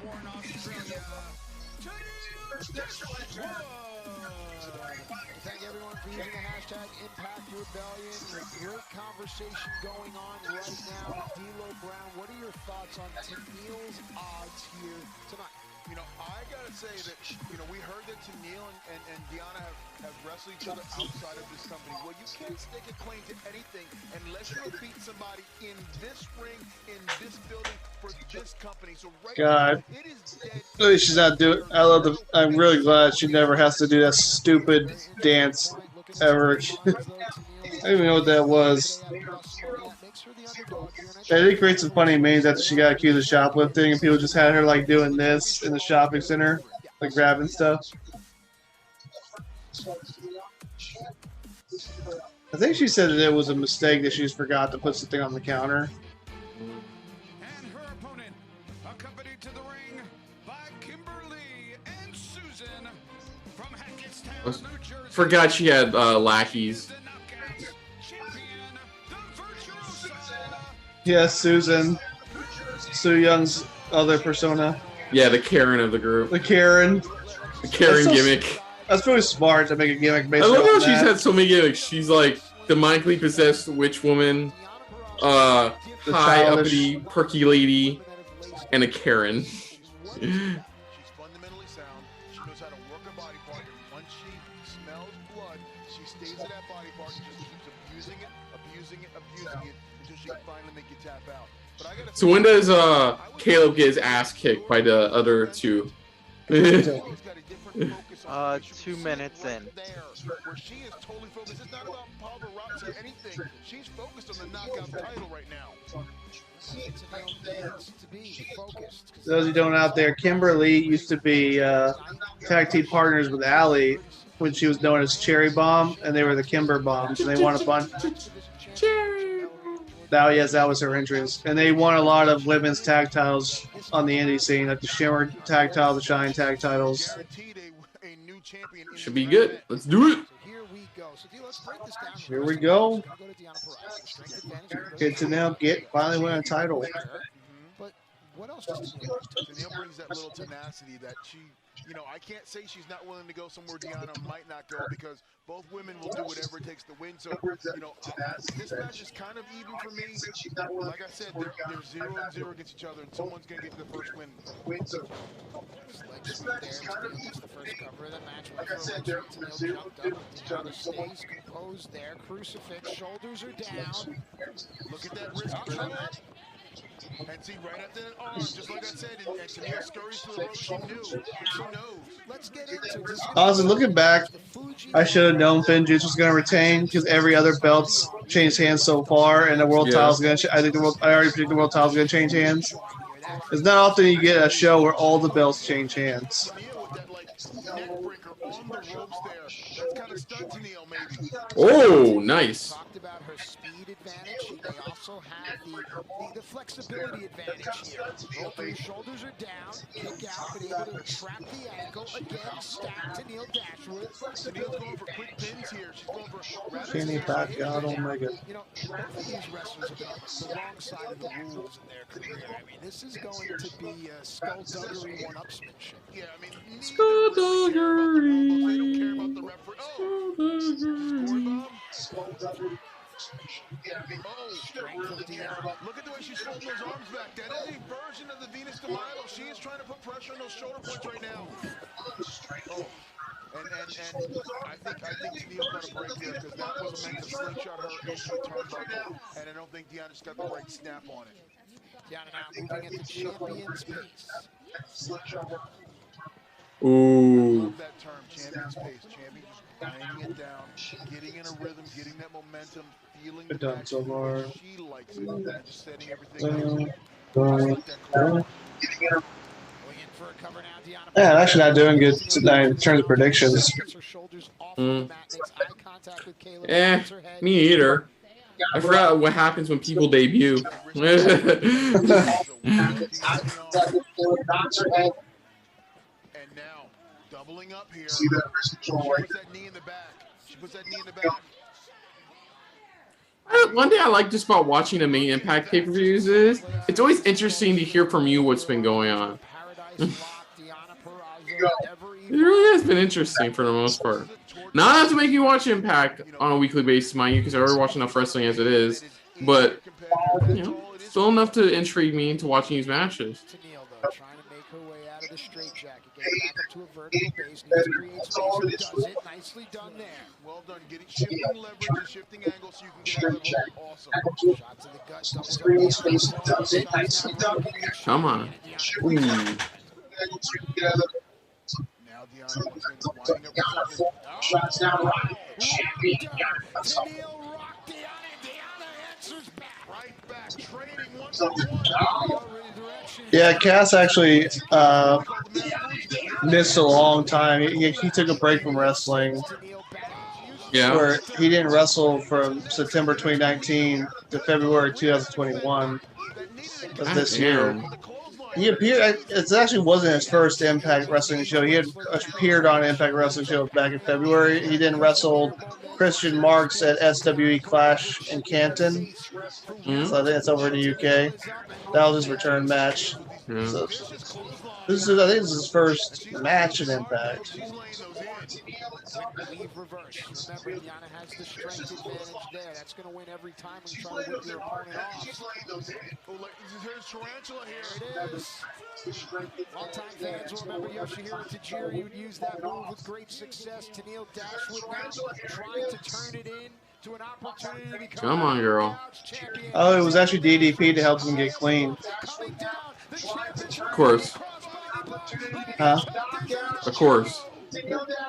Thank everyone for using the hashtag Impact Rebellion. Great conversation going on right now. D'Lo Brown, what are your thoughts on Tenille's odds here tonight? You know, I gotta say that, you know, we heard that Tenille and Diana have wrestled each other outside of this company. Well, you can't stake a claim to anything unless you beat somebody in this ring, in this building, for this company. So right God. now, it is dead. At least she's not doing. I'm really glad she never has to do that stupid dance ever. I don't even know what that was. I think creates some funny memes after she got accused of shoplifting, and people just had her like doing this in the shopping center, like grabbing stuff. I think she said that it was a mistake that she just forgot to put something on the counter. And her opponent, accompanied to the ring by Kimberly and Susan from Hackettstown, New Jersey. Forgot she had lackeys. Yes, Susan. Sue Young's other persona. Yeah, the Karen of the group. The Karen. The Karen gimmick. That's really smart to make a gimmick based I love on how that. she's had so many gimmicks. She's like the mindfully possessed witch woman, high uppity perky lady, and a Karen. She's fundamentally sound. She knows how to work a body part. And once she smells blood, she stays at that body part and just keeps abusing it until she can finally make you tap out. But I gotta So when does Caleb get his ass kicked by the other two? 2 minutes in. Where she is totally focused. It's not about paparazzi or anything. She's focused on the knockout title right now. Those who don't know out there, Kimberly used to be tag team partners with Allie when she was known as Cherry Bomb, and they were the Kimber Bombs, and they won a bunch. Cherry. Yes, that was her entrance, and they won a lot of women's tag titles on the indie scene, like the Shimmer tag title, the Shine tag titles. Should be good. Let's do it. Here we go. Get to now finally win a title. But what else does Tenille brings that little tenacity that she, you know, I can't say she's not willing to go somewhere Diana might not go, because both women will do whatever it takes to win. So, you know, this match is kind of even for me. Like I said, they're 0-0 against each other, and someone's going to get the first win. Leg sweep there. It's the first cover of the match. Tenille jumped up. Diana stays composed there. Crucifix. Shoulders are down. Look at that wrist control. And see, right at the arm, just like I said, and Tenille scurries to the rope. She knew. She knows. Let's get into this. Honestly, looking back, I should have known Finn Juice was going to retain, because every other belt's changed hands so far, and the world title's going to. I already predicted the world title's going to change hands. It's not often you get a show where all the belts change hands. Oh, nice. Talked about her speed speed advantage. They also have the flexibility advantage here. Both of his shoulders are down, kick out, but able to trap the ankle. Again, stack to Neil Dashwood. Neil's going for quick pins here. She's going for Kenny back out Omega. You know, both of these wrestlers have been on the wrong side of the rules in their career. I mean, this is going to be skullduggery one-upsmanship. Yeah, I mean, Skullduggery. they don't care about the referee. Strength of Deanna. Look at the way she's holding those arms back. That is a version of the Venus de Milo. She is trying to put pressure on those shoulder points right now. Oh. And I think Neil's got a break there because that was meant to slingshot her into the turnbuckle, and I don't think Deanna's got the right snap on it. Deanna now moving at the champion's pace. Ooh. Love that term, champion's pace. Champion just banging it down, getting in a rhythm, getting that momentum, feeling the Done so far. she likes it, and just setting everything up. Yeah, actually not doing good tonight in terms of predictions. Me either. I forgot what happens when people debut. And now, doubling up here. She puts that knee in the back. She puts that knee in the back. One thing I like just about watching the main Impact pay-per-views is it's always interesting to hear from you what's been going on. It really has been interesting for the most part. Not enough to make you watch Impact on a weekly basis, mind you, because I already watch enough wrestling as it is. But, you know, still enough to intrigue me into watching these matches. Trying to make her way out of the straitjacket, getting back up to a vertical base, needs to create space, and does it. Nicely done there. Well done, shifting leverage and shifting angles so you can get out of the hole. Awesome. Shot to the gut, doubles up. Come on. Ooh. Now Deanna once again winding up with something. Shots down right. Tennille rocked Deanna. Deanna answers back. Right back, trading 1-1. Yeah, Cass actually missed a long time. He took a break from wrestling. Yeah. Where he didn't wrestle from September 2019 to February 2021 of this year. He appeared. It actually wasn't his first Impact Wrestling show. He had appeared on Impact Wrestling show back in February. He then wrestled Christian Marks at SWE Clash in Canton. Mm-hmm. So I think it's over in the UK. That was his return match. Yeah. So I think this is his first match in Impact. Weave reverse. Remember, Deanna has the strength advantage there. That's going to win every time when you try to whip your opponent off. Here's Tarantula here. There it is. Long-time fans will remember Yoshihiro Tajiri would use that move with great success. Tennille Dashwood now trying to turn it in to an opportunity to become Come on, girl. Oh, it was actually DDP to help him get clean. Of course. Huh? Of course.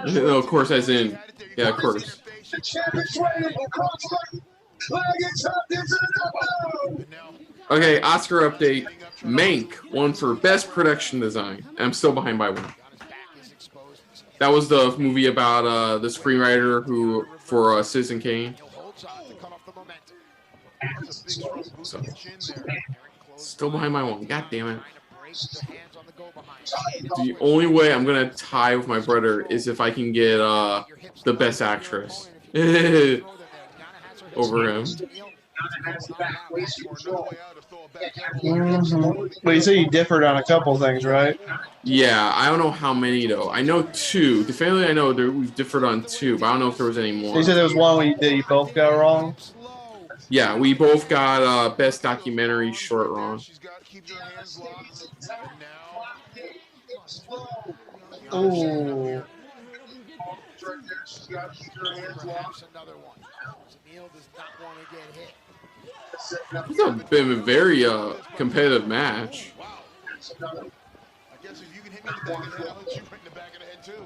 No, of course, as in, yeah, of course. Okay, Oscar update. Mank won for Best Production Design. I'm still behind by one. That was the movie about the screenwriter who for Citizen Kane. So, still behind by one. God damn it. The only way I'm gonna tie with my brother is if I can get the Best Actress over him. But you said you differed on a couple things, right? Yeah, I don't know how many though. I know two. Definitely, I know we've differed on two, but I don't know if there was any more. So you said there was one that you both got wrong. Yeah, we both got Best Documentary Short wrong. Ooh. It's been a very competitive match. I guess if you can hit me in the back of the head, I'll hit you right in the back of the head too.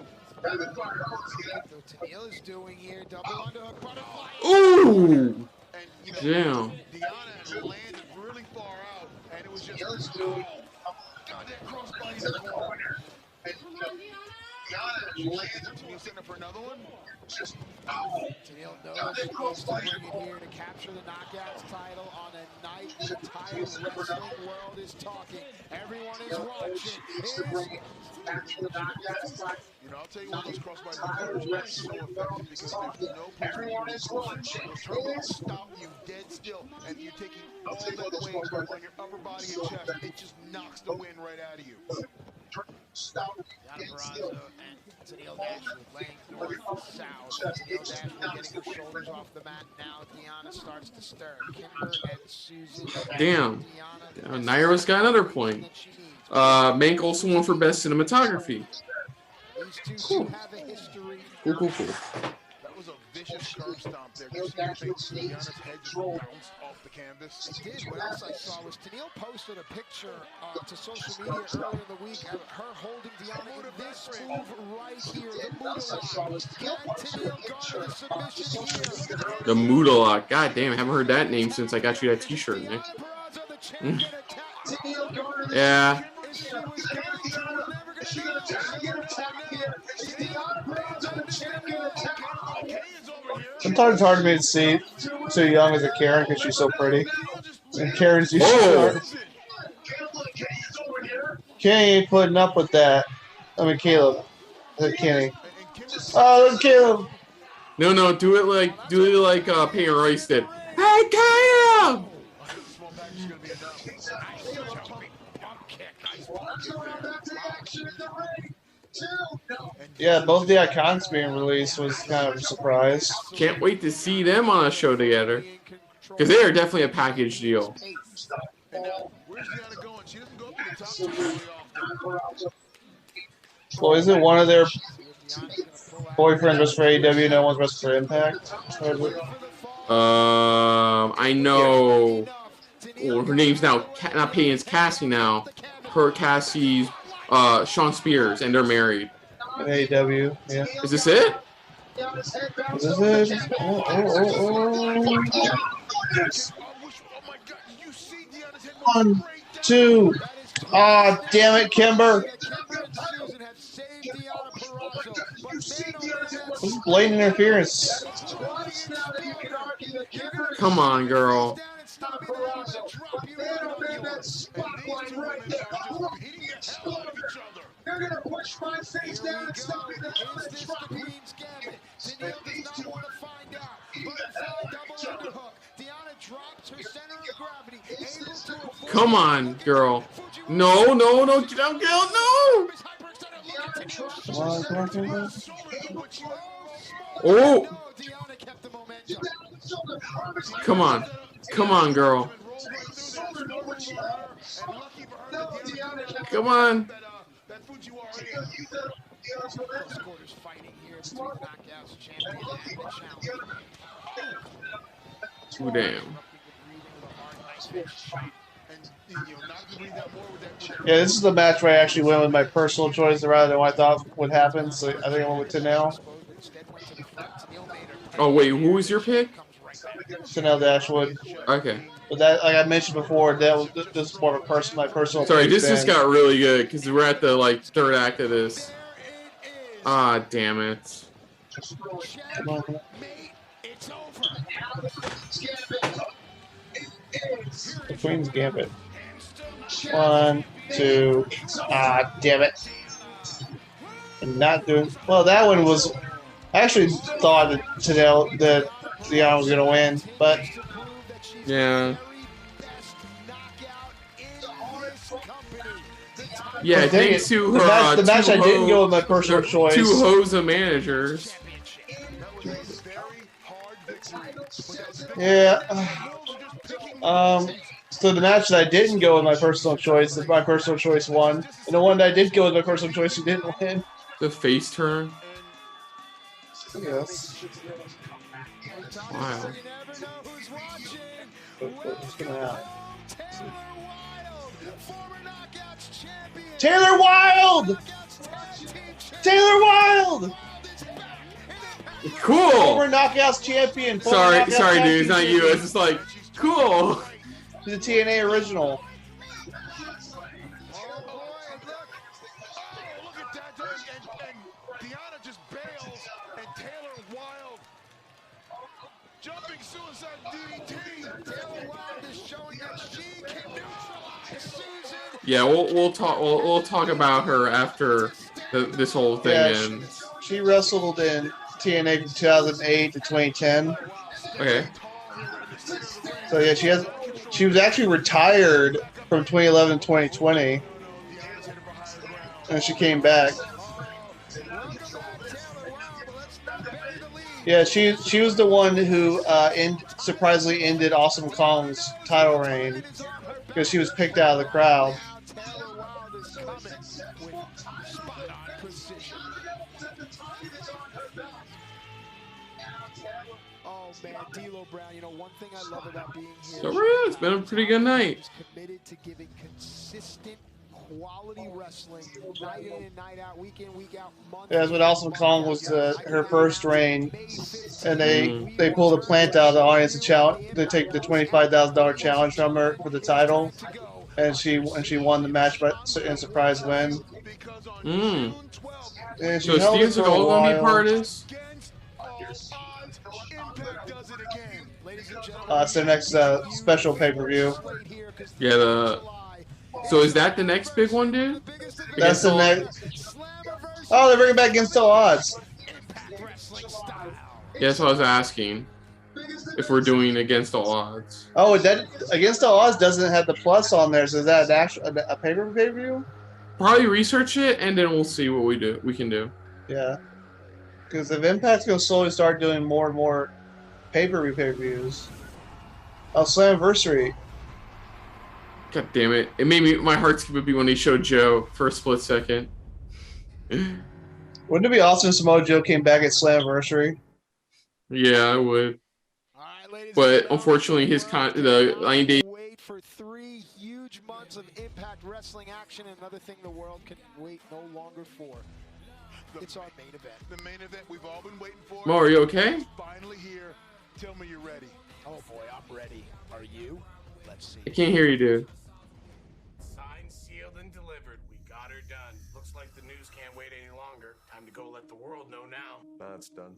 Tennille is doing here, double underhook butterfly. Ooh! And, Damn. Deanna landed really far out, and it was just God, that crossbody in the corner. Tennille setting up for another one. Tennille knows she needs to bring it here to capture the Knockouts title on a night the entire wrestling world is talking. Everyone is watching. You know, I'll tell you what, those crossbody are so effective because there's no place where you can close. Those turbos stop you dead still, and you're taking all that weight on your upper body and chest. It just knocks the wind right out of you. Peraza and Tennille Dashwood laying north south. Tennille Dashwood getting her shoulders off the mat now. Deanna starts to stir. Kimber and Susan. Damn. Naira's got another point. Mank also won for best cinematography. Cool. Cool. That was a vicious curb stomp there. You see Deanna's head just bounced off the canvas. It did. What else I saw was Tennille posted a picture to social media earlier in the week of her holding Deanna in this move right here. The Moodalock. Can Tennille garner the submission here? The Moodalock. God damn, I haven't heard that name since I got you that t-shirt, Nick. Yeah. Sometimes it's hard for me to see so young as a Karen because she's so pretty. And Karen's usually short. Kenny ain't putting up with that. I mean, Caleb. Kenny. Oh, Caleb. No, do it like Peyton Royce did. Hey, Caleb! Yeah, both the Icons being released was kind of a surprise. Can't wait to see them on a show together. Because they are definitely a package deal. Well, isn't one of their boyfriends was for AEW, no one's was for Impact? I know. Well, her name's now not Peyton's Cassie now. Her Cassie's Sean Spears, and they're married. In AEW, yeah. Is this it? Is this it? Oh. 1, 2. Oh, damn it, Kimber. This is blatant interference. Come on, girl. They're gonna push my face down and stop me. They're gonna drop me. Tennille does not want to find out. Butterfly double underhook. Deanna drops her center of gravity. Able to Come on, girl. No, don't get out, girl, no! Oh! Come on, girl. Come on. Too damn. Yeah, this is the match where I actually went with my personal choice rather than what I thought would happen. So I think I went with Tennille. Oh wait, who was your pick? Tennille Dashwood. Okay. But that, like I mentioned before, that was just more of a my personal. Sorry, this fan. just got really good because we're at the third act of this. Ah, damn it. The Queen's Gambit. 1, 2. Ah, damn it. I'm not doing well. That one was. I actually thought that Deanna was gonna win, but yeah. Yeah, thanks to her. The match I didn't go with my personal choice. 2 Hosa managers. Yeah. So the match that I didn't go with my personal choice, my personal choice won, and the one that I did go with my personal choice, who didn't win. The face turn. Yes. Wow. What's gonna happen? Taylor Wilde! Taylor Wilde! Cool! Former Knockouts champion. Sorry, dude, it's not you. It's just like, cool. The TNA original. Deanna just bails, and Taylor Wilde jumping suicide DDT. Taylor Wilde is showing that she can neutralize Susan. Yeah, we'll talk about her after this whole thing ends. She wrestled in TNA from 2008 to 2010. Okay. So yeah, she was actually retired from 2011 to 2020, and she came back. Yeah, she was the one who surprisingly ended Awesome Kong's title reign because she was picked out of the crowd. Oh man, D'Lo Brown, you know, one thing I love about being here. So yeah, it's been a pretty good night. Committed to giving consistent quality wrestling night in and night out, week in, week out, month. Yeah, that's what Awesome Kong was her first reign, and they pulled a plant out of the audience to challenge. They take the $25,000 challenge from her for the title, and she won the match in surprise win. And she so held Steven it for a Seagal gonna be while. part of this? It's their next special pay-per-view. Yeah, so is that the next big one, dude? That's the next. Oh, they're bringing back Against All Odds. Yeah, that's what I was asking. If we're doing Against All Odds. Oh, that Against All Odds doesn't have the plus on there, so is that an actual a pay-per-view? Probably research it and then we'll see what we can do. Yeah, because if Impact's gonna slowly start doing more and more pay-per-views. Oh, Slammiversary. God damn it! It made my heart skip a beat when they showed Joe for a split second. Wouldn't it be awesome if Samoa Joe came back at Slammiversary? Yeah, I would. But unfortunately, the 90 days. Wait for 3 huge months of Impact Wrestling action, another thing the world can wait no longer for. It's our main event. The main event we've all been waiting for. Mo, are you okay? It's finally here. Tell me you're ready. Oh boy, I'm ready. Are you? Let's see. I can't hear you, dude. Signed, sealed, and delivered. We got her done. Looks like the news can't wait any longer. Time to go let the world know now. Now it's done.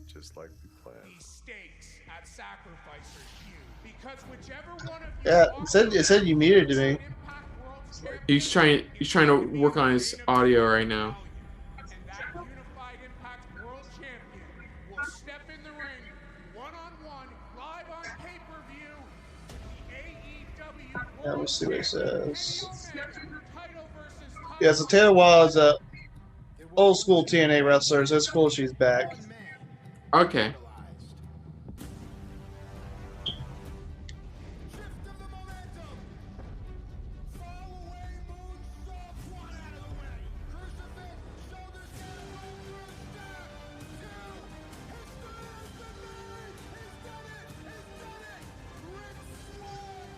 Just like we planned. These stakes at sacrifice are huge because whichever one of Yeah, it said you muted to me. He's trying to work on his audio right now. and that unified Impact World Champion will step in the ring one-on-one live on pay-per-view with the AEW Let me see what it says. title versus Yeah, so Taylor Wilde is a old school TNA wrestler, so it's cool she's back. Okay.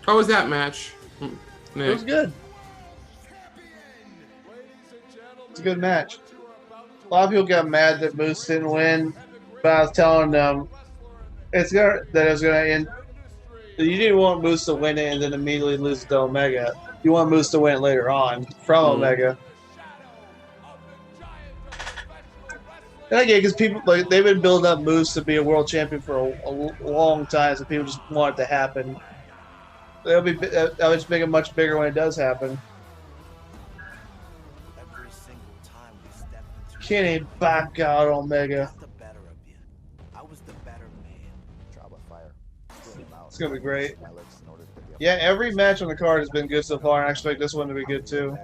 How was that match? It was good. It's a good match. A lot of people got mad that Moose didn't win, but I was telling them it was gonna end. You didn't want Moose to win it and then immediately lose to Omega. You want Moose to win it later on from Omega. And I get it because people they've been building up Moose to be a world champion for a long time, so people just want it to happen. That'll just make it much bigger when it does happen. Every single time we step into Kenny back out Omega. the better of you. I was the better man. Trial by fire. It's gonna be great. Yeah, every match on the card has been good so far, and I expect this one to be good too.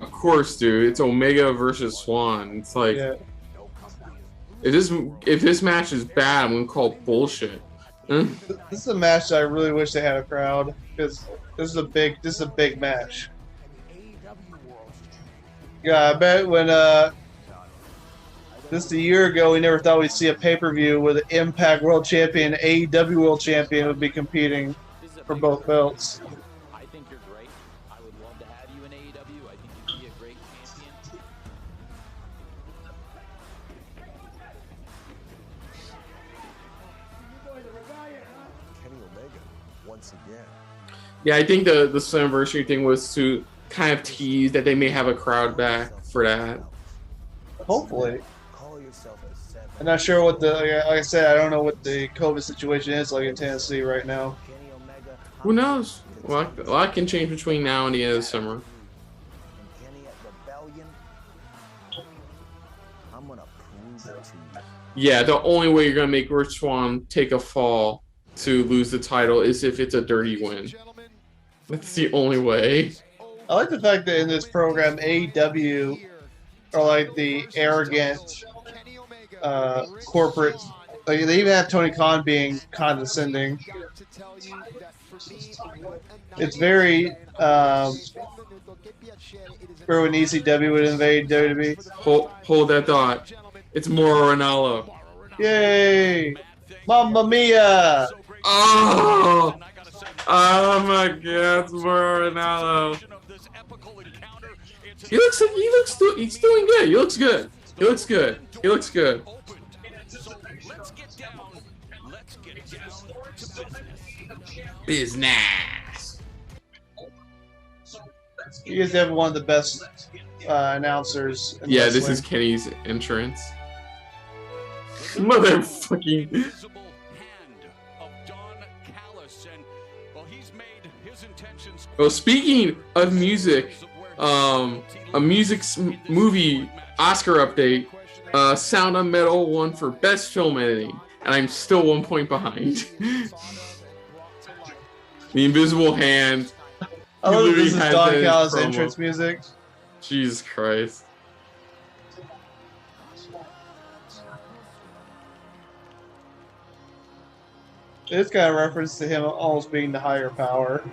Of course, dude. It's Omega versus Swan. It's like if this match is bad, I'm gonna call it bullshit. This is a match that I really wish they had a crowd because this is a big match. Yeah, I bet when just a year ago we never thought we'd see a pay-per-view where the Impact World Champion, AEW World Champion would be competing for both belts. I think you're great. I would love to have you in AEW. I think you'd be a great champion. Kenny Omega, once again. Yeah, I think the Slammiversary thing was to kind of tease that they may have a crowd back for that. Hopefully. Call yourself a seven. I'm not sure what the, like I said, I don't know what the COVID situation is like in Tennessee right now. Who knows? A lot can change between now and the end of the summer. I'm gonna prove it to you. Yeah, the only way you're gonna make Rich Swann take a fall to lose the title is if it's a dirty win. That's the only way. I like the fact that in this program, AEW are like the arrogant corporate. Like they even have Tony Khan being condescending. It's very where when ECW would invade WWE. Hold that thought. It's Mauro Ranallo. Yay! Mamma mia! Oh! Oh my God, it's Mauro Ranallo. He's doing good. He looks good. He looks good. He looks good. Business. You guys have one of the best announcers. In Yeah, wrestling. this is Kenny's entrance. Motherfucking. Well, speaking of music, a movie Oscar update. Sound of Metal won for Best Film Editing, and I'm still 1 point behind. The Invisible Hand. I love that this is Don Callis' promo. entrance music. Jesus Christ. It's got a reference to him almost being the higher power.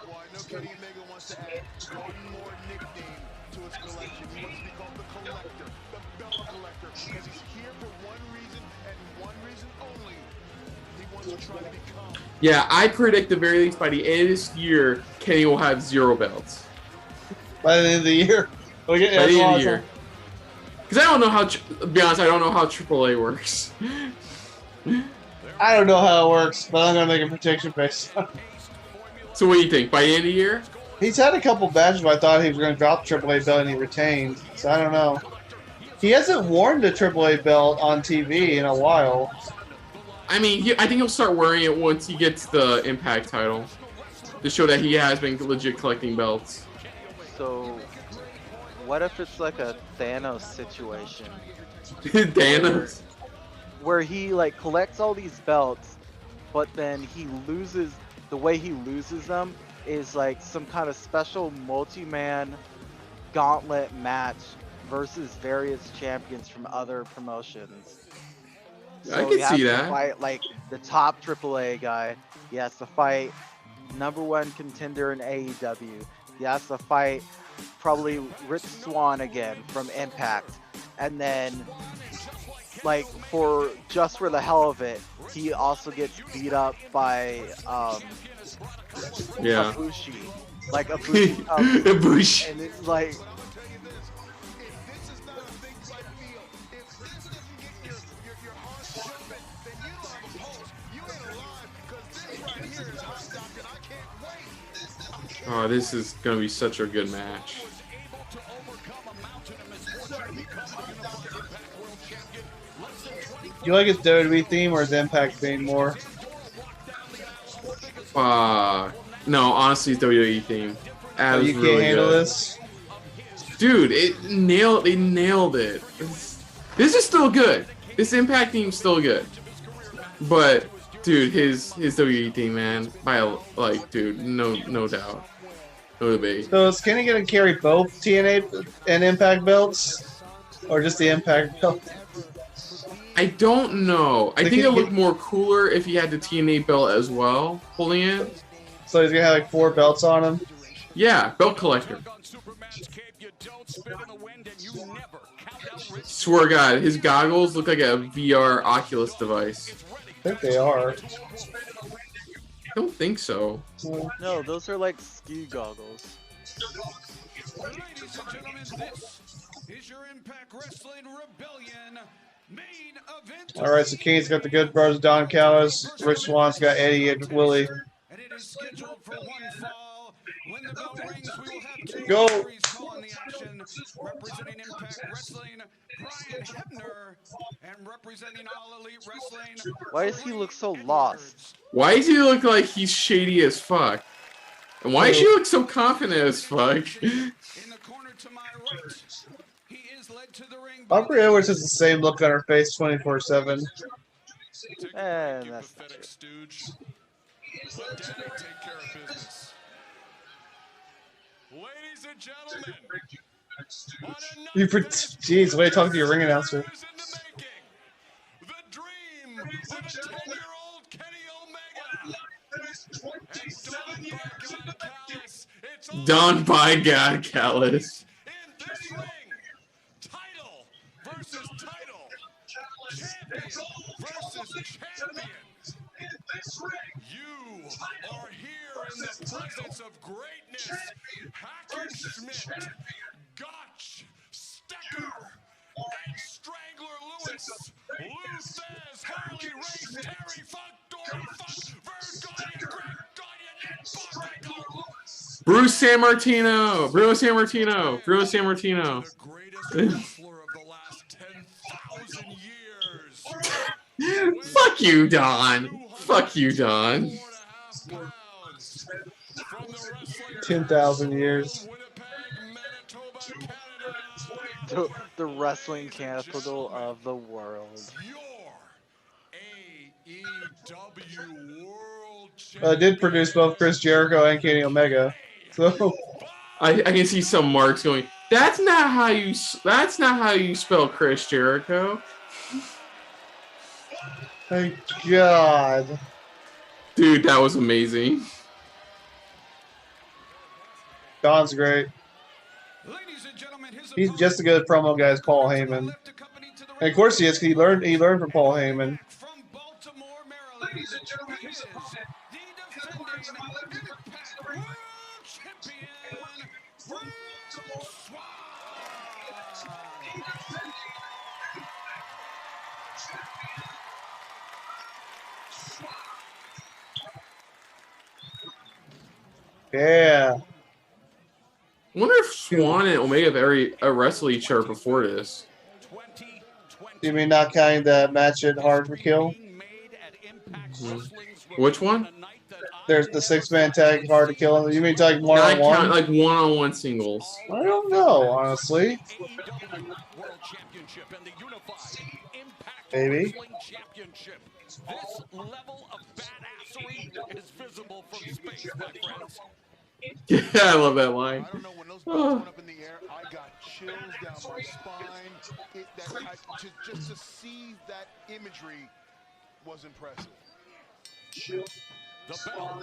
Well, I know Kenny Omega wants to add one more nickname to his collection. He wants to be called the Collector, the Belt Collector, because he's here for one reason and one reason only. He wants to try to become. Yeah, I predict the very least by the end of this year, Kenny will have 0 belts. By the end of the year. By the end of the year. Because I don't know how, to be honest, I don't know how AAA works. I don't know how it works, but I'm going to make a prediction based on it. So what do you think? By the end of the year? He's had a couple matches where I thought he was going to drop the AAA belt and he retained. So I don't know. He hasn't worn the AAA belt on TV in a while. I mean, I think he'll start wearing it once he gets the Impact title. To show that he has been legit collecting belts. So, what if it's like a Thanos situation? Thanos? Where he like collects all these belts, but then he loses. The way he loses them is like some kind of special multi-man gauntlet match versus various champions from other promotions. So I can see to that. fight like the top AAA guy. He has to fight #1 contender in AEW. He has to fight probably Rich Swann again from Impact, and then like for just for the hell of it, he also gets beat up by Ibushi. Like Ibushi, Ibushi. and it's like oh, this is gonna be such a good match. Do you like his WWE theme or his Impact theme more? No, honestly, it's WWE theme. Oh, you can't handle this? Dude, they nailed it. This is still good. This Impact theme's still good. But, dude, his WWE theme, man, dude, no doubt. No debate. So is Kenny going to carry both TNA and Impact belts? Or just the Impact belt? I don't know. I think it would look more cooler if he had the TNA belt as well, holding it. So he's going to have like 4 belts on him? Yeah, belt collector. Swear to God, his goggles look like a VR Oculus device. I think they are. don't think so. No, those are like ski goggles. Ladies and gentlemen, this is your Impact Wrestling Rebellion main event. All right, so Kane's got the Good Brothers, Don Callis. Rich Swan's got Eddie and Willie. And it is scheduled for one fall. When the bell rings, we will have two Go. referees calling the action. Representing Impact Wrestling, Brian Hebner, and representing All Elite Wrestling. Why does he look so lost? Why does he look like he's shady as fuck? And why does she look so confident as fuck? Aubrey Edwards has the same look on her face 24/7. And that's Pathetic stooge. Let Daddy take care of business. Ladies and gentlemen, You jeez, way to talk to your ring announcer. the dream of a 10-year-old Kenny Omega. And Done by God, Callis. in this ring, title versus title, champion versus champion. You are here in the presence of greatness. Hackenschmidt, Gotch, Stecker, and Strangler Lewis. Luthez, Harley Race, Terry Funk, Dory Funk, Vern Gagne, Greg Gagne, and Bob Michael. Bruce Sammartino. Bruno Sammartino. Bruno Sammartino. The greatest wrestler of the last 10,000 years. Fuck you, Don. Fuck you, Don. 10,000 years. the wrestling capital of the world. Did produce both Chris Jericho and Kenny Omega. So I can see some marks going. That's not how you. That's not how you spell Chris Jericho. thank God. Dude, that was amazing. Don's great. He's just as good a promo guy as Paul Heyman. And of course he is, 'cause he learned from Paul Heyman. Ladies and gentlemen, he is the defending Impact World Champion, Yeah. I wonder if Swan and Omega have wrestled each other before this. You mean not counting the match at Hard to Kill? Which one? There's the 6-man tag Hard to Kill. You mean like Not one-on-one? count, like one-on-one singles. I don't know, honestly. Maybe. This level of badassery is visible from space, my friends. Yeah, I love that line. I don't know, when those belts went up in the air, I got chills down my spine. Just to see that imagery was impressive. The bell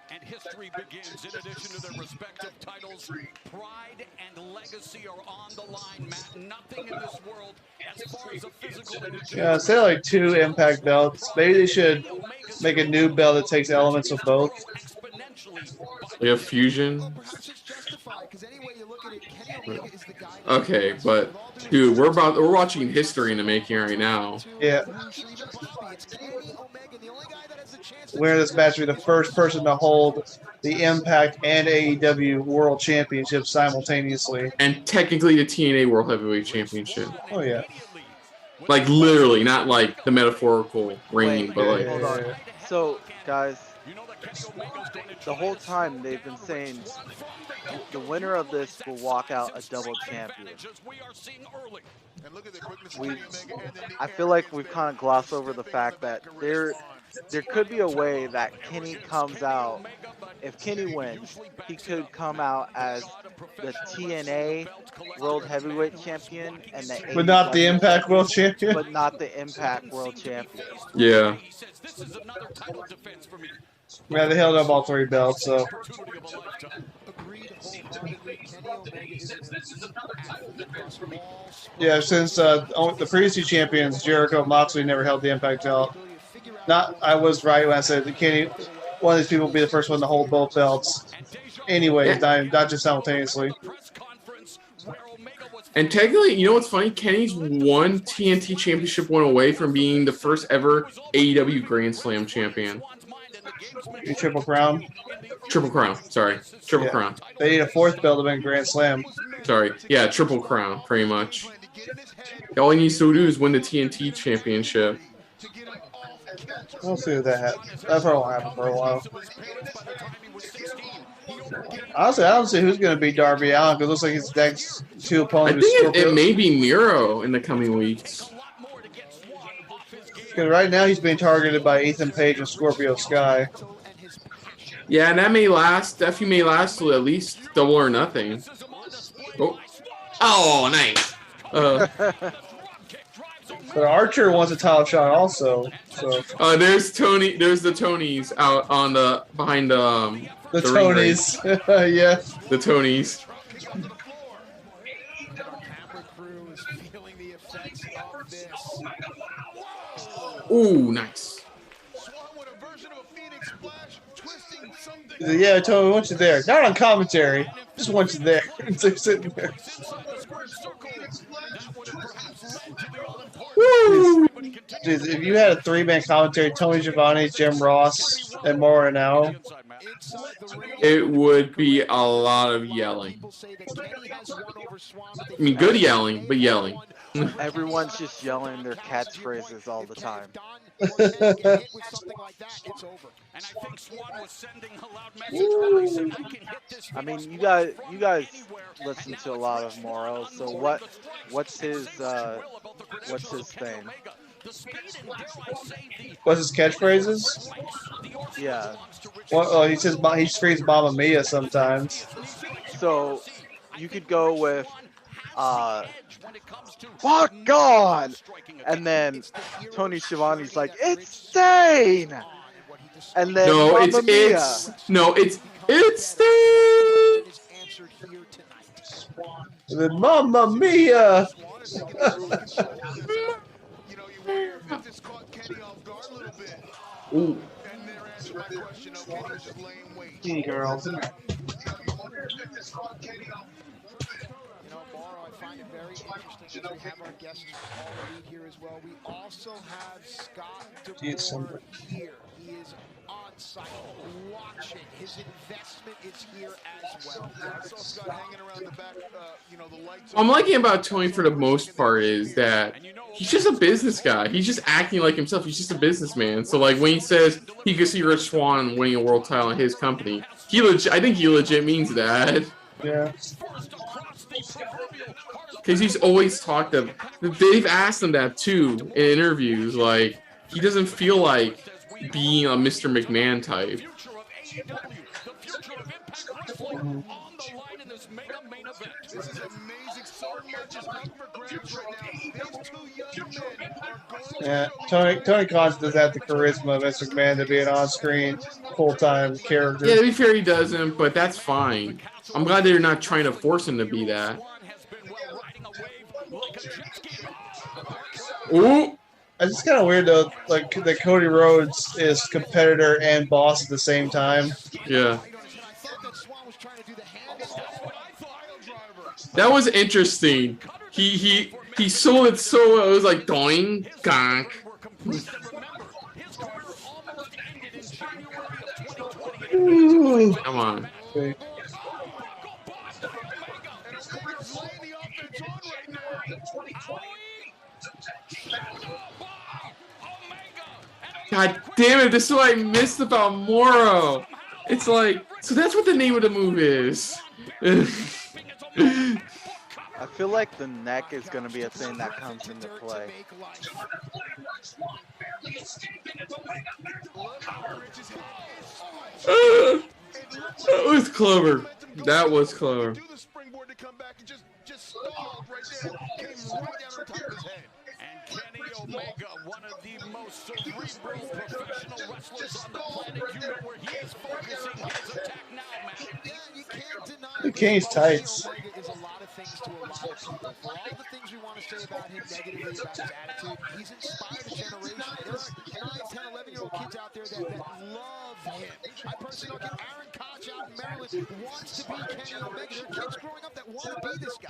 and history begins. In addition to their respective titles, pride and legacy are on the line, Matt. Nothing in this world, as far as a physical indication. Yeah, say like 2 Impact belts. Maybe they should make a new belt that takes elements of both. Like a fusion. Okay, but dude, we're watching history in the making right now. Yeah. Winner of this match will be the first person to hold the Impact and AEW World Championship simultaneously. And technically the TNA World Heavyweight Championship. Oh yeah. Like literally, not like the metaphorical reign, but like. Hold on. So, guys, the whole time they've been saying the winner of this will walk out a double champion. I feel like we've kind of glossed over the fact that there could be a way that Kenny comes out. If Kenny wins, he could come out as the TNA World Heavyweight Champion and the But not the Impact World Champion? But not the Impact World Champion. Yeah. Yeah, they held up all 3 belts, so. Yeah, since the previous 2 champions, Jericho and Moxley, never held the Impact belt. I was right when I said that Kenny one of these people will be the first one to hold both belts. Anyways, not just simultaneously. And technically, you know what's funny? Kenny's one TNT Championship win away from being the first ever AEW Grand Slam champion. Triple Crown? Triple Crown, sorry. Triple Crown. They need a fourth belt to win Grand Slam. Sorry. Yeah, Triple Crown, pretty much. All he needs to do is win the TNT Championship. We'll see if that happens. That probably won't happen for a while. Honestly, I don't see who's going to beat Darby Allin because it looks like his next two opponents. I think it may be Miro in the coming weeks. Because right now he's being targeted by Ethan Page and Scorpio Sky. Yeah, and that may last. Definitely may last till at least Double or Nothing. Oh, nice. But Archer wants a title shot also. So. There's Tony. There's the Tonys out on the behind the Tonys. Yeah. The Tonys. Ooh, nice. Yeah, Tony, we want you there. Not on commentary. Just want you there. They're sitting there. Woo! Jeez, if you had a three-man commentary, Tony Giovanni, Jim Ross, and Mauro now, it would be a lot of yelling. I mean, good yelling, but yelling. Everyone's just yelling their catchphrases all the time. I mean, you guys listen to a lot of Morrow. So what's his thing? What's his catchphrases? Yeah. Well, he screams "Mamma Mia" sometimes. So you could go with "Fuck God," and then Tony Schiavone's like, "It's Stain," and then it's Stain. And then "Mamma Mia." Ooh. Gee, girls. You know, Morrow, I find it very interesting that we have our guests already here as well. We also have Scott DeBoer here. He is on site, watching. His investment is here as well. I saw Scott hanging around the back, the lights. What I'm liking about Tony for the most part is that he's just a business guy. He's just acting like himself. He's just a businessman. So like when he says he could see Rich Swann winning a world title in his company, I think he legit means that. Yeah. Because he's always talked of. They've asked him that too in interviews. Like he doesn't feel like being a Mr. McMahon type. This is amazing. So much is up for grabs right now. These two young men are going Yeah, Tony Khan does have the charisma of Mr. McMahon to be an on-screen, full-time character. Yeah, to be fair, he doesn't, but that's fine. I'm glad they're not trying to force him to be that. Ooh! It's just kind of weird though, like that Cody Rhodes is competitor and boss at the same time. Yeah. That was interesting. He sold it so well. It was like doing gonk. Come on. Okay. God damn it, this is what I missed about Morrow. It's like, so that's what the name of the move is. I feel like the neck is going to be a thing that comes into play. That was clever. That was clever. Kenny Omega, one of the most cerebral professional wrestlers on the planet. You know where he is focusing his attack now, Mack. Yeah, you can't deny The King's tights. Omega is a lot of things to a lot of people. For all the things we want to say about him negatively, about his attitude, he's inspired a generation. There are 9, 10, 11-year-old know kids out there that love him. I personally know Aaron Koch out in Maryland wants to be Kenny Omega. There are kids growing up that want to be this guy.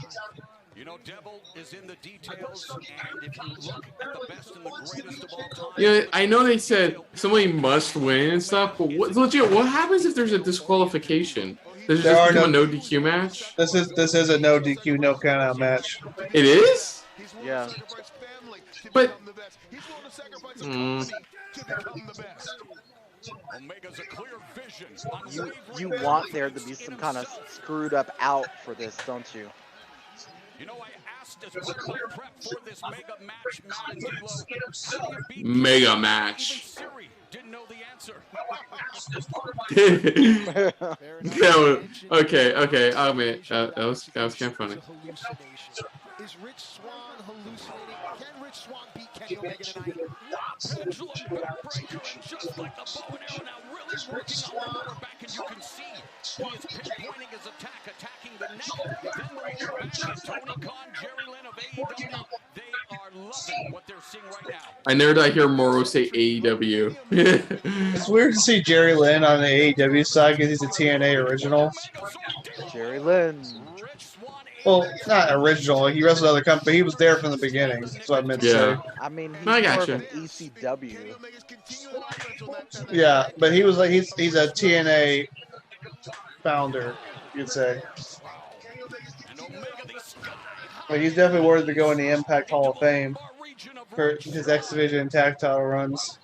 You know, devil is in the details, and if you look at the best and the greatest of all time, Yeah, I know they said somebody must win and stuff, but legit, what happens if there's a disqualification? Does it just become a no DQ match? This is a no DQ, no countout match. It is? Yeah. But Omega's a clear vision. You want there to be some kind of screwed up out for this, don't you? You know, I asked as part of my prep for this mega match, Matt and D'Lo, how do you beat Mega match. Even Siri didn't know the answer. Okay. I mean, that was kind of funny. Is Rich Swann hallucinating? Can Rich Swann beat Kenny Omega tonight? Pendulum backbreaker, and just like the bow and arrow, now really working on the lower back, and you can see he is pinpointing his attack, attacking the neck, then the lower back. And Tony Khan, Jerry Lynn of AEW, they are loving what they're seeing right now. I never did hear Morrow say AEW. It's weird to see Jerry Lynn on the AEW side because he's a TNA original. Jerry Lynn. Well, not original. He wrestled other company. He was there from the beginning. That's what I meant to say. I mean, he's I more gotcha. of an ECW. Yeah, but he was like he's a TNA founder, you'd say. But he's definitely worthy to go in the Impact Hall of Fame for his X Division and tag title runs.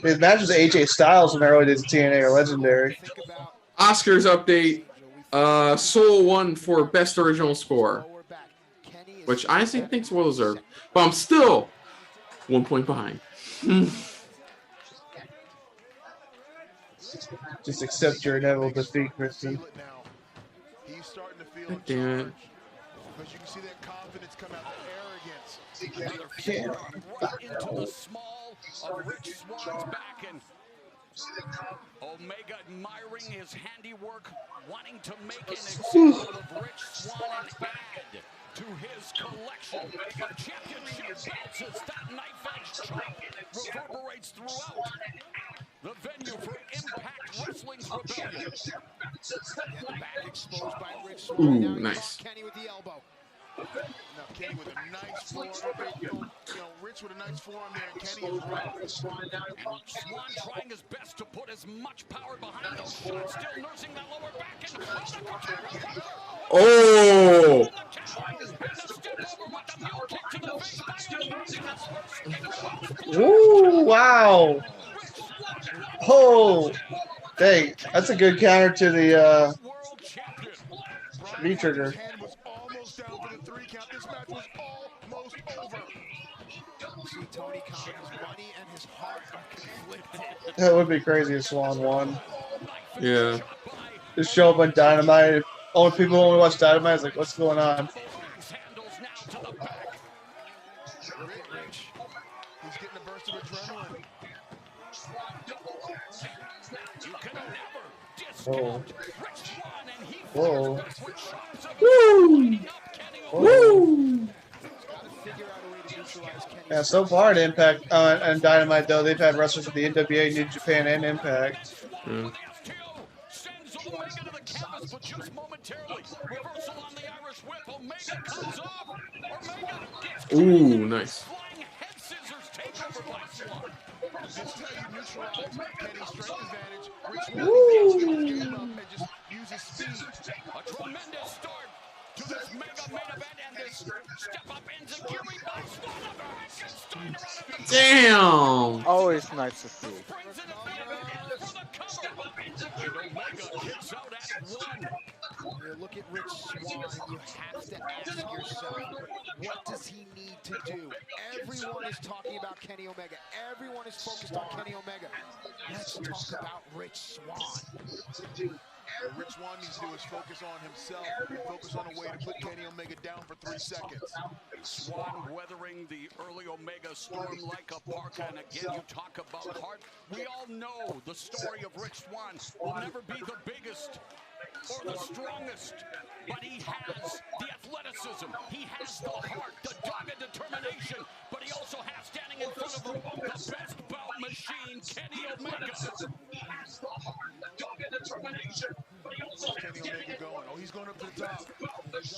His matches with AJ Styles in the early days of TNA are legendary. Oscars update. Soul won for best original score, which I think is well deserved. But I'm still 1 point behind. Just accept your inevitable defeat, Christian. God damn it. Because you can see that confidence come out, that arrogance. Right into the small of Rich Swann's back, and Omega admiring his handiwork, wanting to make an example of Rich Swann and add to his collection of championship belts as that knife-edge chop reverberates throughout the venue for Impact Wrestling's Rebellion. Back exposed by Rich Swann. Ooh, Now he nice. caught Kenny with the elbow. Now Kenny with a nice forearm. You know, Rich with a nice forearm there, and Kenny is right. And Swann trying his best to put as much power behind those shots, still nursing that lower back. Oh! Ooh, wow. Oh, dang. That's a good counter to the V-trigger. Almost down for the 3 count. This match was almost over. See Tony Khan's money and his heart are conflicted. That would be crazy if Swan won. Yeah. Just show up on Dynamite. Only people who only watch Dynamite is like, what's going on? Rich, he's getting a burst of adrenaline. Whoa. Whoa. Woo! Woo! Yeah, so far at Impact and Dynamite, though, they've had wrestlers with the NWA, New Japan, and Impact. Ooh, nice. A tremendous start to this mega main event, and this step-up enziguri by Swann. Damn. Always nice to see. You look at Rich Swann, you have to ask yourself, what does he need to do? Everyone is talking about Kenny Omega. Everyone is focused on Kenny Omega. Let's talk about Rich Swann. What Rich Swann needs to do is focus on himself and focus on a way to put Kenny Omega down for 3 seconds. Swann weathering the early Omega storm like a parka, and again you talk about heart. We all know the story of Rich Swann will never be the biggest or the strongest, but he has the athleticism, he has the heart, the dogged determination, but he also has standing in front of him the best bout machine, Kenny Omega. Kenny Omega going. Oh, he's going up to the top. It's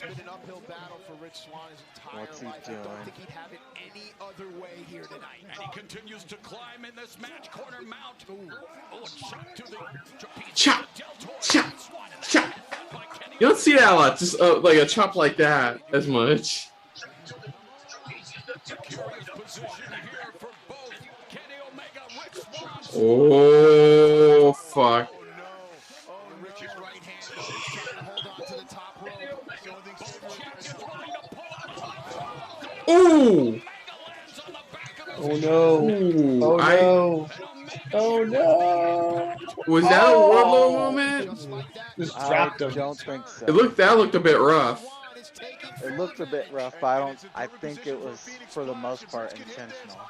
been an uphill battle for Rich Swann his entire What's he life. doing? I don't think he'd have it any other way here tonight. And he continues to climb in this match. Corner mount. Oh, a shot to the trapeze. Chop, chop, chop. You don't see that a lot. Just like a chop like that as much. Oh fuck. Ooh! Oh no! Ooh, Oh no! Oh no! Was that a Wardlow moment? Just I dropped him. don't think so. That looked a bit rough. It looked a bit rough, but I think it was for the most part intentional.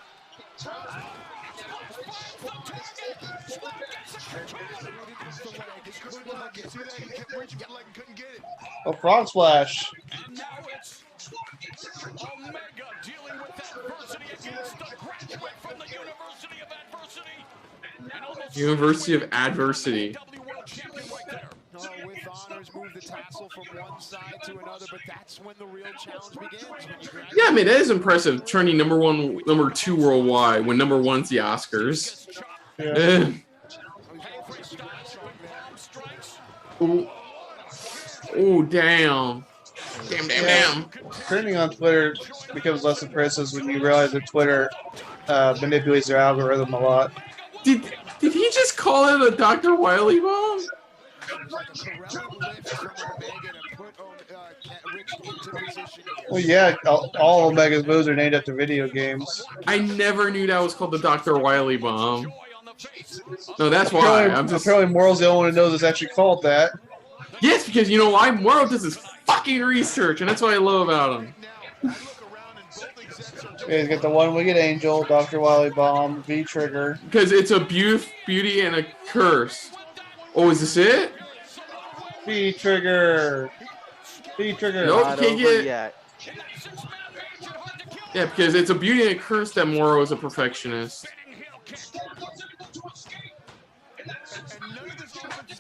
A frog splash. And now it's Omega dealing with adversity against the graduate from the University of Adversity. And almost University of Adversity. Oh, with honors, move the tassel from one side to another, but that's when the real challenge begins. Yeah, I mean, that is impressive, turning number 2 worldwide when number 1's the Oscars. Yeah. Oh, damn. Damn. Trending on Twitter becomes less impressive when you realize that Twitter manipulates their algorithm a lot. Did he just call it a Dr. Wiley bomb? Well, yeah, all Omega's moves are named after video games. I never knew that was called the Dr. Wiley bomb. No, that's why. Apparently Morrow's the only one who knows it's actually called that. Yes, because you know why? Morrow does his fucking research, and that's what I love about him. Yeah, he's got the one-winged angel, Dr. Wiley bomb, V-trigger. Because it's a beauty and a curse. Oh, is this it? V-trigger. V-trigger. Nope, can't get it. Yeah, because it's a beauty and a curse that Morrow is a perfectionist.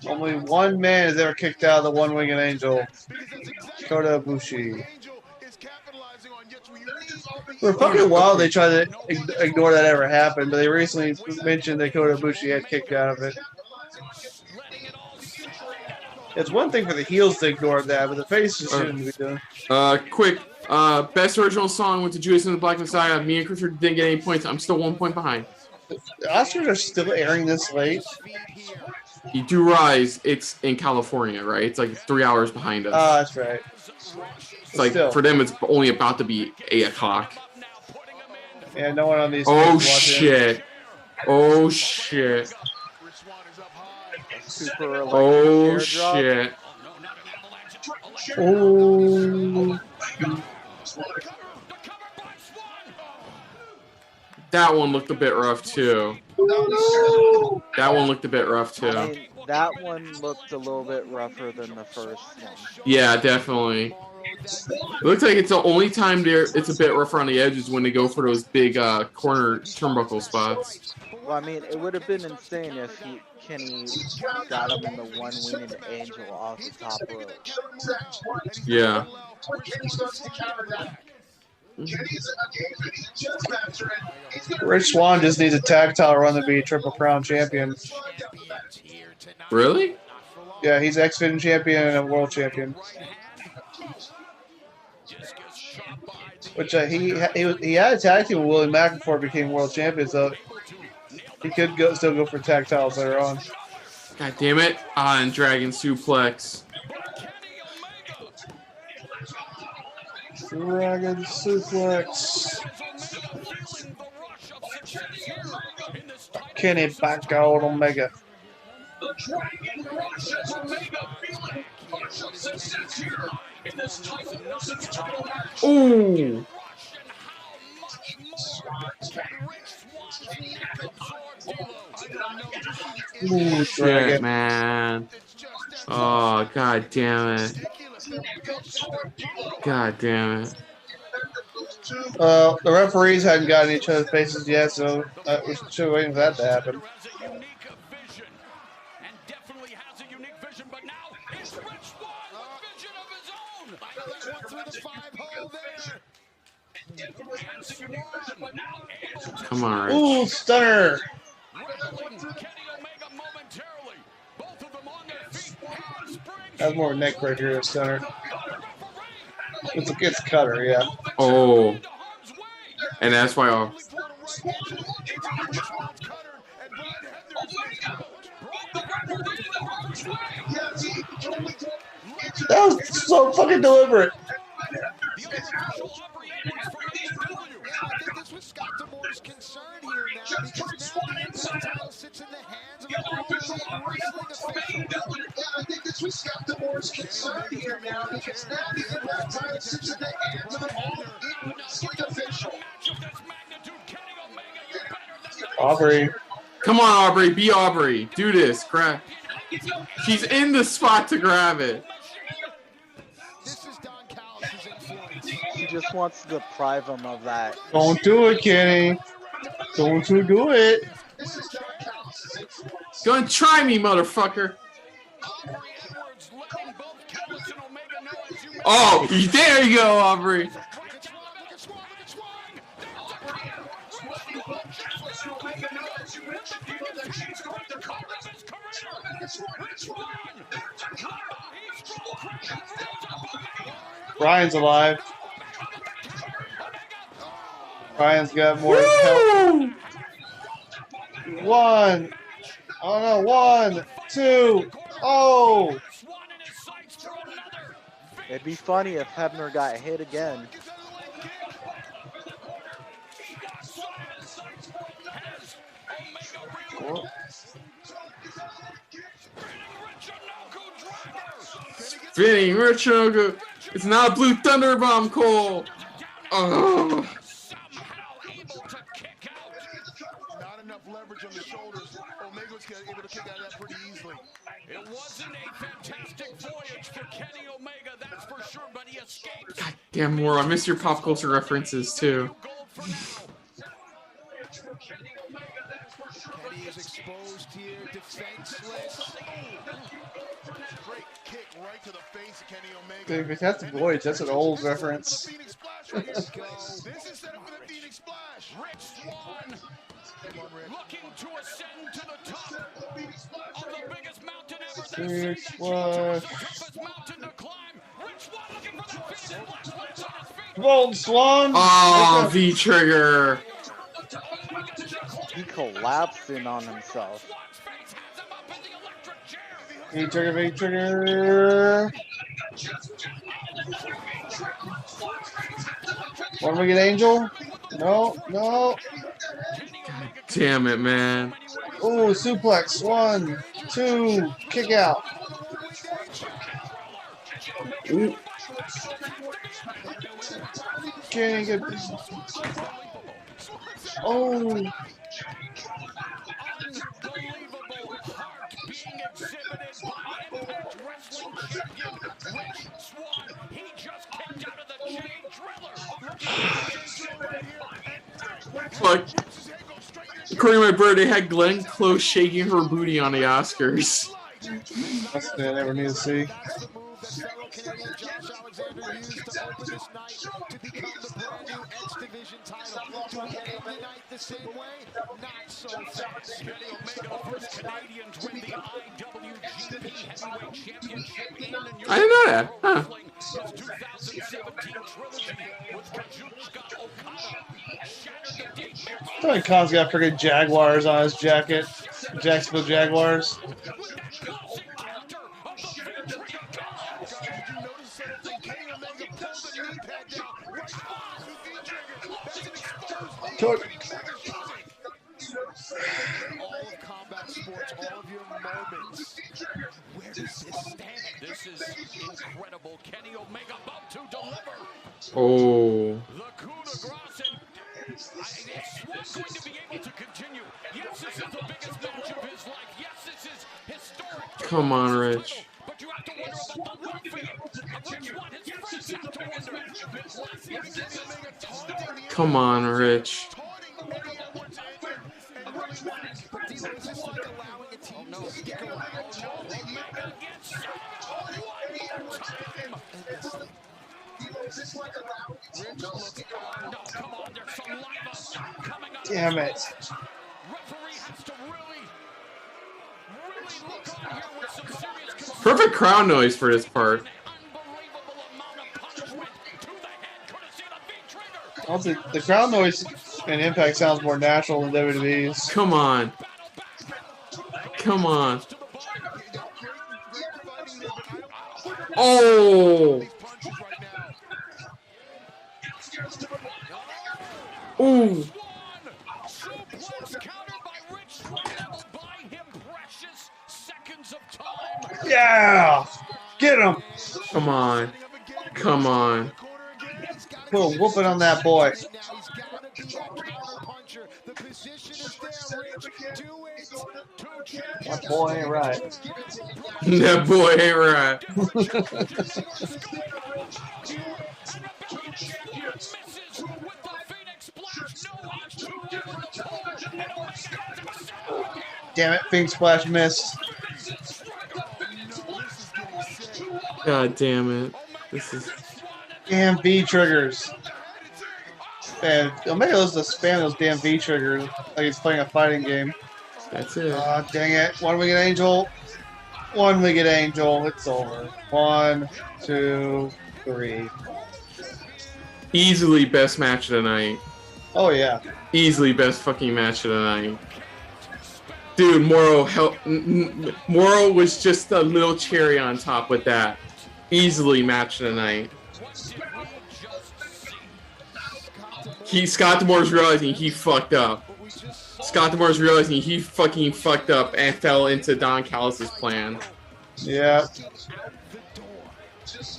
Only one man has ever kicked out of the one-winged angel. Kota Ibushi. For fucking a while, they tried to ignore that ever happened, but they recently mentioned that Kota Ibushi had kicked out of it. It's one thing for the heels to ignore that, but the faces shouldn't be doing. Quick. Best original song went to Judas and the Black Messiah. Me and Christopher didn't get any points. I'm still 1 point behind. The Oscars are still airing this late. You do realize it's in California, right? It's like 3 hours behind us. That's right. It's like, for them, it's only about to be 8 o'clock. Yeah, no one on these. Oh, shit. Oh, shit. Oh, shit. Oh. That one looked a bit rough, too. That one looked a bit rough, too. I mean, that one looked a little bit rougher than the first one. Yeah, definitely. It looks like it's the only time it's a bit rougher on the edges when they go for those big corner turnbuckle spots. Well, I mean, it would have been insane if Kenny got him in the one-winged angel off the top rope. Yeah. Rich Swann just needs a tag title run to be a Triple Crown champion. Really? Yeah, he's X-Division champion and a world champion. Which he had a tag team with Willie Mack before he became world champion, so he could still go for tag titles later on. God damn it! And Dragon Suplex. Dragon Suplex. Kenny back out Omega. Ooh. Ooh, shit, man. Oh, god damn it. God damn it. The referees hadn't gotten each other's faces yet, so we're still waiting for that to happen. Come on, Rich. Ooh, stunner. That's more neck breaker than stunner. It's cutter, yeah. Oh. And that's why I'll... That was so fucking deliberate. I think this was Scott D'Amore's concern here now, because now the Impact title sits in the hands of a All Elite wrestling official. I think this was Scott D'Amore's concern here now, because now the Impact title sits in the hands of an All Elite wrestling official. Aubrey. Come on, Aubrey. Be Aubrey. Do this. Grab. She's in the spot to grab it. He just wants to deprive him of that. Don't do it, Kenny. Don't you do it. Go and try me, motherfucker. Oh, there you go, Aubrey. Brian's alive. Brian's got more help. 1. Oh no, 1, 2. Oh! It'd be funny if Hebner got hit again. Spinning Richinoku. It's not a Blue Thunder Bomb, Cole. Oh. Not enough leverage on the shoulders. Omega was able to kick out of that pretty easily. It wasn't a fantastic voyage for Kenny Omega, that's for sure, but he escaped. God damn, Moore. I miss your pop culture references too. Kenny is exposed here, defenseless. Great kick right to the face of Kenny Omega. If that's the Voyage, that's an old reference. This is set up for the Phoenix Splash. Rich Swann looking to ascend to the top of the biggest mountain ever. Phoenix Splash. Golden Swan. Oh, V trigger. He collapsed in on himself. V trigger, V trigger. Want to make an angel? No, no. Damn it, man. Ooh, suplex. 1, 2, kick out. Ooh. Can't get. Oh. Like, according to my bird, they had Glenn Close shaking her booty on the Oscars. That's what I never need to see. I didn't know that. Huh. I feel like Kahn's got freaking Jaguars on his jacket. Jacksonville Jaguars. All of combat sports, all of your moments. Where does this stand? This is incredible. Kenny Omega about to deliver. Oh. The coup de grace, and is Swan going to be able to continue? Yes, this is the biggest match of his life. Yes, this is historic. Come on, Rich. But you Come on, Rich. Damn it. Perfect crowd noise for this part. Also, the crowd noise and Impact sounds more natural than WWE's. Come on. Come on. Oh. Ooh. Yeah. Get him. Come on. Come on. Put a whooping on that boy. That boy ain't right. That boy ain't right. Damn it, Phoenix Splash missed. God damn it. This is... Damn V triggers. Man, Omega loves to spam those damn V triggers like he's playing a fighting game. That's it. Dang it. One Winged Angel. One Winged Angel. It's over. 1, 2, 3. Easily best match of the night. Oh, yeah. Easily best fucking match of the night. Dude, Moro was just a little cherry on top with that. Easily match of the night. Scott D'Amore's realizing he fucked up. Scott D'Amore's realizing he fucking fucked up and fell into Don Callis' plan. Yeah.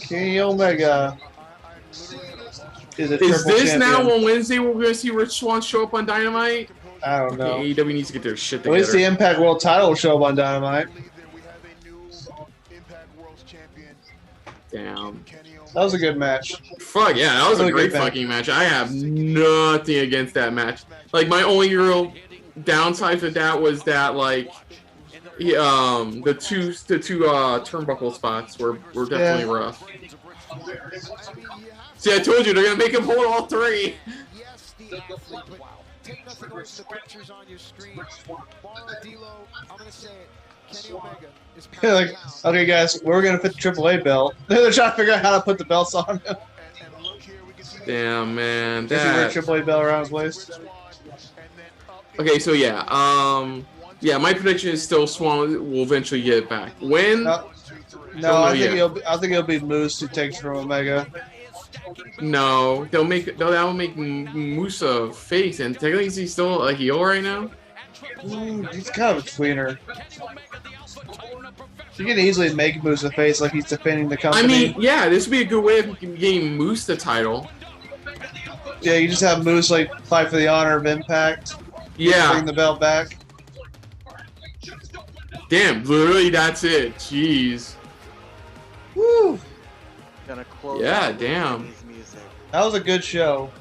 Kenny Omega is this champion. now on Wednesday we're going to see Rich Swann show up on Dynamite? I don't know. AEW needs to get their shit At together. least the Impact World title will show up on Dynamite. Damn. That was a good match. Fuck yeah, that was a Really great good match. fucking match. I have nothing against that match. Like my only real downside to that was that like the two turnbuckle spots were definitely rough. See, I told you they're gonna make him hold all three. Take nothing away from the pictures on your screen. Mauro D'Lo, I'm gonna say it. Kenny Omega is Like, okay, guys, we're gonna fit the AAA belt. They're trying to figure out how to put the belts on him. Damn man, Does he wear a AAA belt around his waist? Okay, so yeah, my prediction is still Swan will eventually get it back. When? No, I think it'll be Moose who takes from Omega. No, that'll make Musa face, and technically is he still a heel right now? He's kind of a tweener. You can easily make Moose a face like he's defending the company. I mean, yeah, this would be a good way of getting Moose the title. Yeah, you just have Moose like fight for the honor of Impact. Yeah. Bring the belt back. Damn, literally that's it. Jeez. Woo. Gonna close yeah, damn. That was a good show.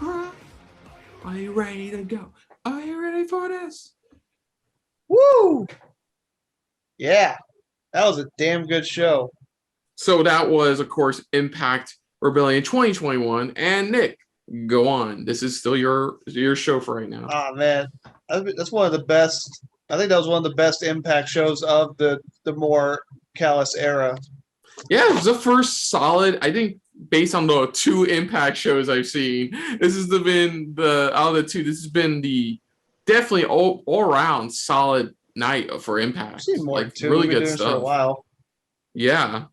Are you ready to go? Are you ready for this? Woo! Yeah, that was a damn good show. So that was, of course, Impact Rebellion 2021. And Nick, go on. This is still your show for right now. Oh man, that's one of the best. I think that was one of the best Impact shows of the more Callis era. Yeah, it was the first solid. I think based on the 2 Impact shows I've seen, this has been out of the 2. This has been the definitely all around solid night for Impact. I've seen more like too. really We've been good doing this stuff. for a while. Yeah.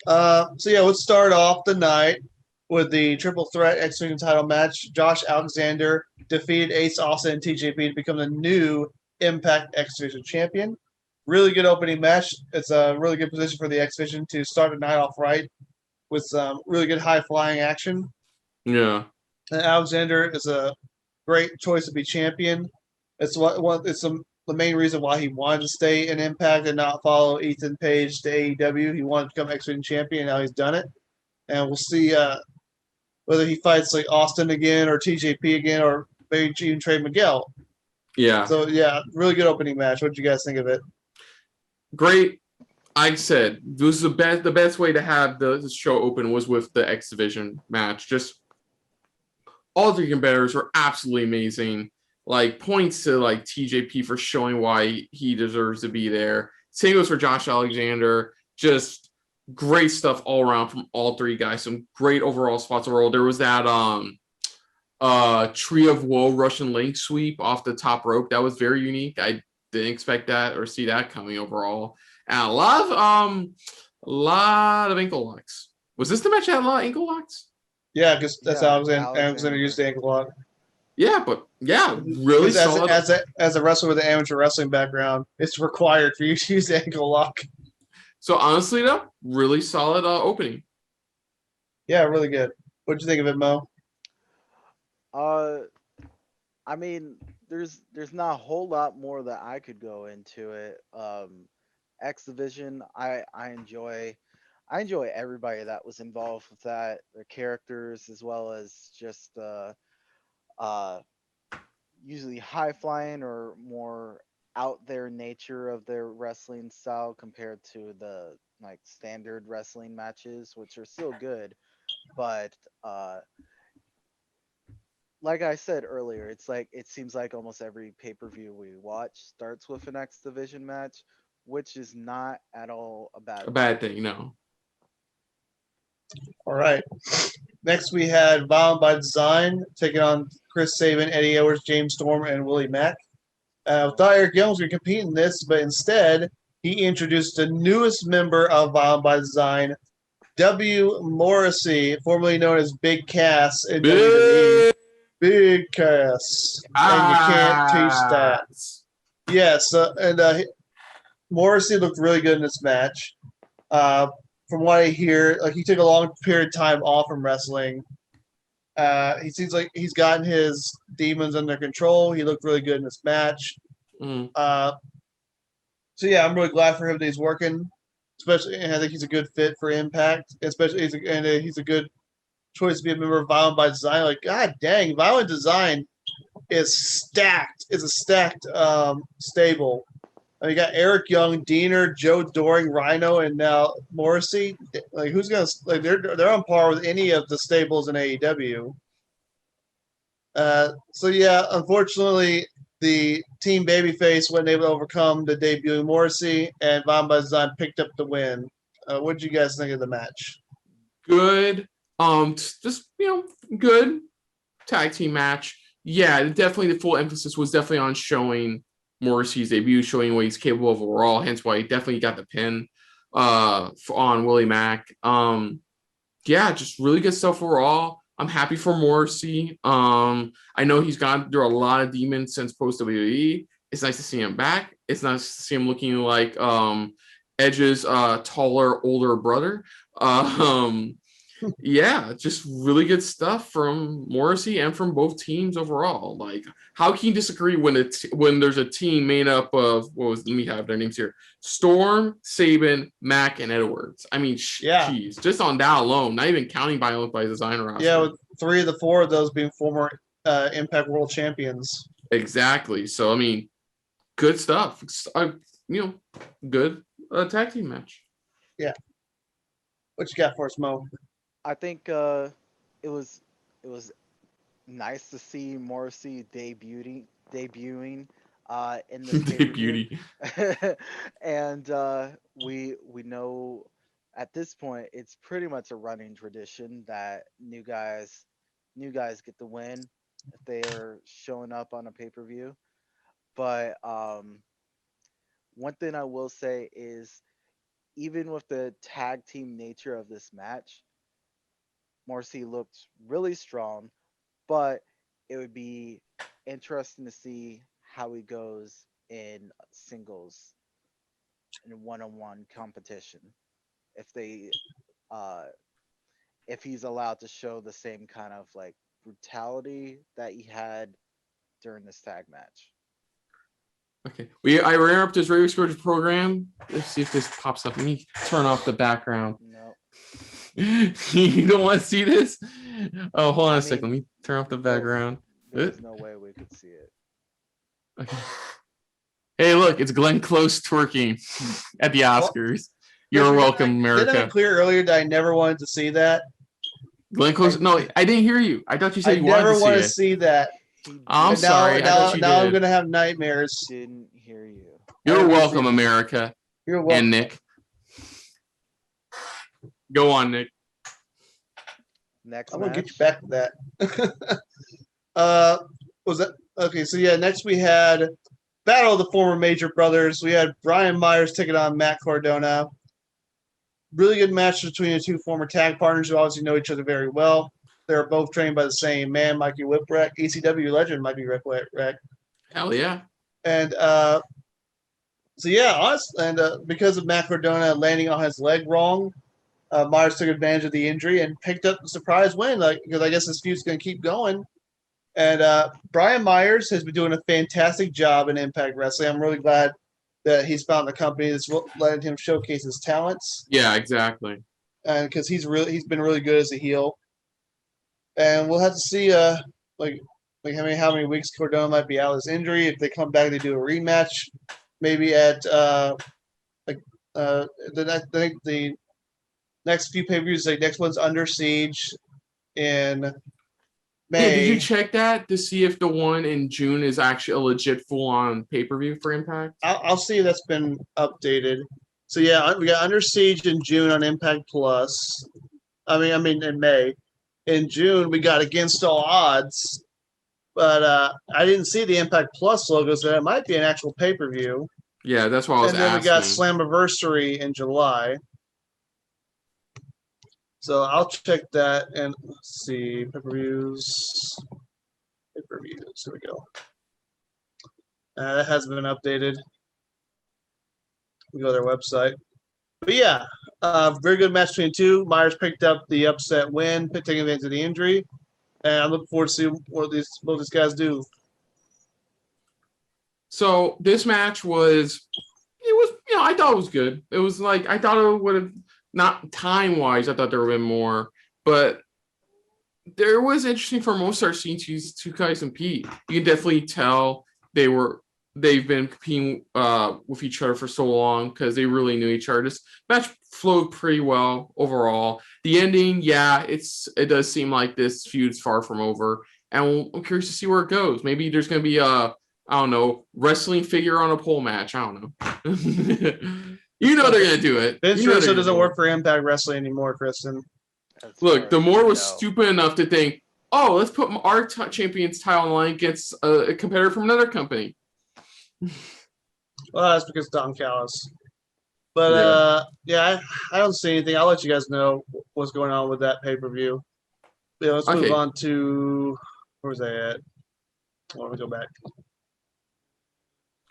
So yeah, let's start off the night with the triple threat X Division title match. Josh Alexander defeated Ace Austin and TJP to become the new Impact X Division champion. Really good opening match. It's a really good position for the X Division to start the night off right with some really good high flying action. Yeah. And Alexander is a great choice to be champion. It's the main reason why he wanted to stay in Impact and not follow Ethan Page to AEW. He wanted to become X Division champion, and now he's done it. And we'll see whether he fights like Austin again or TJP again or maybe even Trey Miguel. Yeah. So yeah, really good opening match. What did you guys think of it? Great. I said this is the best way to have the show open was with the X Division match. Just all three competitors were absolutely amazing. Like points to like TJP for showing why he deserves to be there. Same goes for Josh Alexander. Just great stuff all around from all three guys. Some great overall spots overall. There was that Tree of Woe Russian Link sweep off the top rope. That was very unique. I didn't expect that or see that coming overall. And a lot of ankle locks. Was this the match that had a lot of ankle locks? Yeah, because that's Alexander used the ankle lock. Yeah, but yeah, really solid. As a wrestler with an amateur wrestling background, it's required for you to use the ankle lock. So honestly, though, really solid opening. Yeah, really good. What'd you think of it, Mo? I mean, there's not a whole lot more that I could go into it. X Division, I enjoy everybody that was involved with that, their characters, as well as just usually high flying or more out there nature of their wrestling style compared to the like standard wrestling matches, which are still good, but like I said earlier, it's like it seems like almost every pay-per-view we watch starts with an X Division match, which is not at all a bad thing, no. All right. Next, we had Violent by Design taking on Chris Sabin, Eddie Edwards, James Storm, and Willie Mack. Thought Eric Young was going to compete in this, but instead, he introduced the newest member of Violent by Design, W. Morrissey, formerly known as Big Cass in WWE. Big Cass. And you can't teach that. Yes, Morrissey looked really good in this match. From what I hear, like he took a long period of time off from wrestling. He seems like he's gotten his demons under control. He looked really good in this match. So yeah, I'm really glad for him that he's working. Especially, and I think he's a good fit for Impact. Especially, he's a good choice to be a member of Violent by Design. Like, god dang, Violent Design is stacked. It's a stacked stable. You got Eric Young, Diener, Joe Doring, Rhino, and now Morrissey. Like, who's gonna like? They're on par with any of the stables in AEW. So yeah, unfortunately, the Team Babyface wasn't able to overcome the debuting Morrissey, and Violent by Design picked up the win. What did you guys think of the match? Good. Just good tag team match. Yeah, definitely the full emphasis was definitely on showing Morrissey's debut, showing what he's capable of overall, hence why he definitely got the pin on Willie Mack. Yeah, just really good stuff overall. I'm happy for Morrissey. I know he's gone through a lot of demons since post WWE. It's nice to see him back. It's nice to see him looking like Edge's taller, older brother. Yeah, just really good stuff from Morrissey and from both teams overall. Like, how can you disagree when there's a team made up of let me have their names here: Storm, Sabin, Mack, and Edwards. I mean, geez, just on that alone, not even counting Violent by Design roster. Yeah, with 3 of the 4 of those being former Impact World Champions. Exactly. So I mean, good stuff. Good tag team match. Yeah. What you got for us, Mo? I think it was nice to see Morrissey debuting in this pay-per-view. And we know at this point it's pretty much a running tradition that new guys get the win if they are showing up on a pay-per-view. But one thing I will say is, even with the tag team nature of this match, Morrissey looked really strong, but it would be interesting to see how he goes in singles in one-on-one competition. If he's allowed to show the same kind of like brutality that he had during this tag match. Okay. I ran up this radio exposure program. Let's see if this pops up. Let me turn off the background. No. You don't want to see this? Oh, hold on a second. Let me turn off the background. There's no way we could see it. Okay. Hey, look, it's Glenn Close twerking at the Oscars. You're welcome, America. Didn't I clear earlier that I never wanted to see that? Glenn Close. No, I didn't hear you. I thought you said you wanted to see it. I never want to see that. I'm sorry. Now I'm gonna have nightmares. Didn't hear you. You're welcome, America. You're welcome. And Nick. Go on, Nick. Next I'm gonna get you back to that. Was that okay? So yeah, next we had Battle of the Former Major Brothers. We had Brian Myers taking on Mack Cardona. Really good match between the two former tag partners who obviously know each other very well. They're both trained by the same man, Mikey Whipwreck, ECW legend, Mikey Whipwreck. Hell yeah. And so yeah, because of Mack Cardona landing on his leg wrong, Myers took advantage of the injury and picked up the surprise win. Because I guess this feud's going to keep going. And Brian Myers has been doing a fantastic job in Impact Wrestling. I'm really glad that he's found a company that's letting him showcase his talents. Yeah, exactly. And because he's been really good as a heel. And we'll have to see how many weeks Cardona might be out of his injury. If they come back, they do a rematch. Maybe at the next few pay-per-views, like next one's Under Siege in May. Hey, did you check that to see if the one in June is actually a legit full-on pay-per-view for Impact? I'll see if that's been updated. So yeah, we got Under Siege in June on Impact Plus. I mean in May. In June, we got Against All Odds, but I didn't see the Impact Plus logo, so it might be an actual pay-per-view. Yeah, that's what I was asking. And then we got Slammiversary in July. So I'll check that and let's see. Pay-per-views. Here we go. That hasn't been updated. We go to their website. But yeah, very good match between two. Myers picked up the upset win, taking advantage of the injury. And I'm looking forward to see what these guys do. So this match I thought it was good. It was like, I thought it would have, not time-wise, I thought there would have been more, but there was interesting for most of our scenes, these two guys compete. You can definitely tell they've been competing with each other for so long because they really knew each other. This match flowed pretty well overall. The ending, it does seem like this feud's far from over, and I'm curious to see where it goes. Maybe there's going to be wrestling figure on a pole match. I don't know. You know they're going to do it. Vince Russo doesn't work for Impact Wrestling anymore, Kristen. Look, the more was stupid enough to think, oh, let's put our champion's title on the line against a competitor from another company. Well, that's because Don Callis. But I don't see anything. I'll let you guys know what's going on with that pay-per-view. Yeah, let's move on to where's that at? Let me go back.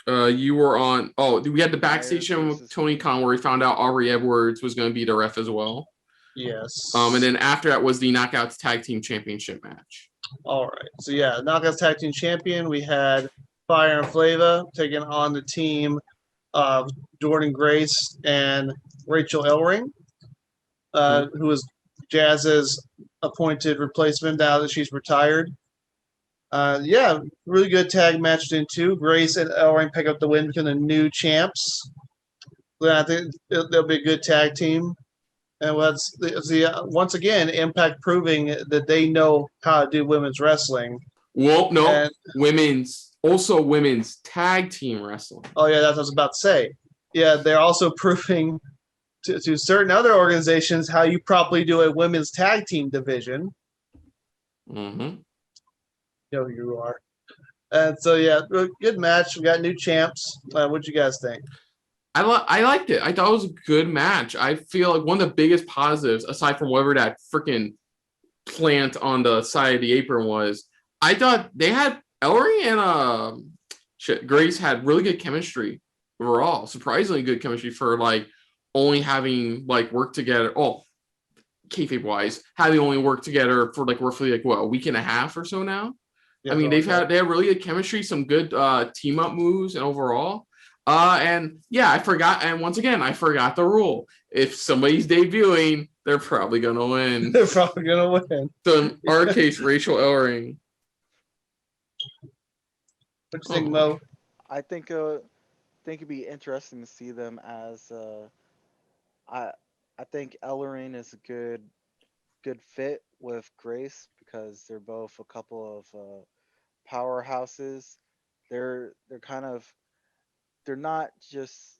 You were on. Oh, we had the backstage show with Tony Khan where we found out Aubrey Edwards was going to be the ref as well. Yes. And then after that was the Knockouts Tag Team Championship match. All right. So yeah, Knockouts Tag Team Champion. We had Fire and Flava taking on the team of Jordan Grace and Rachel Ellering, who is Jazz's appointed replacement now that she's retired. Really good tag match in two. Grace and Ellering pick up the win, become the new champs. I think they'll be a good tag team. And once again, Impact proving that they know how to do women's wrestling. Well, no, women's tag team wrestling. Oh, yeah, that's what I was about to say. Yeah, they're also proving to certain other organizations how you properly do a women's tag team division. Mm-hmm. You know who you are. And so, yeah, good match. We got new champs. What'd you guys think? I liked it. I thought it was a good match. I feel like one of the biggest positives, aside from whatever that freaking plant on the side of the apron was, I thought they had Ellering and Grace had really good chemistry overall. Surprisingly good chemistry for only having worked together. Oh, kayfabe wise, having only worked together for roughly a week and a half or so now. I mean, they have really good chemistry, some good team up moves, and overall. And yeah, I forgot. And once again, I forgot the rule. If somebody's debuting, they're probably gonna win. They're probably gonna win. So in our case, Rachel Ellering. What do you think, Mo? I think it'd be interesting to see them as I think Ellering is a good fit with Grace because they're both a couple of powerhouses. They're not just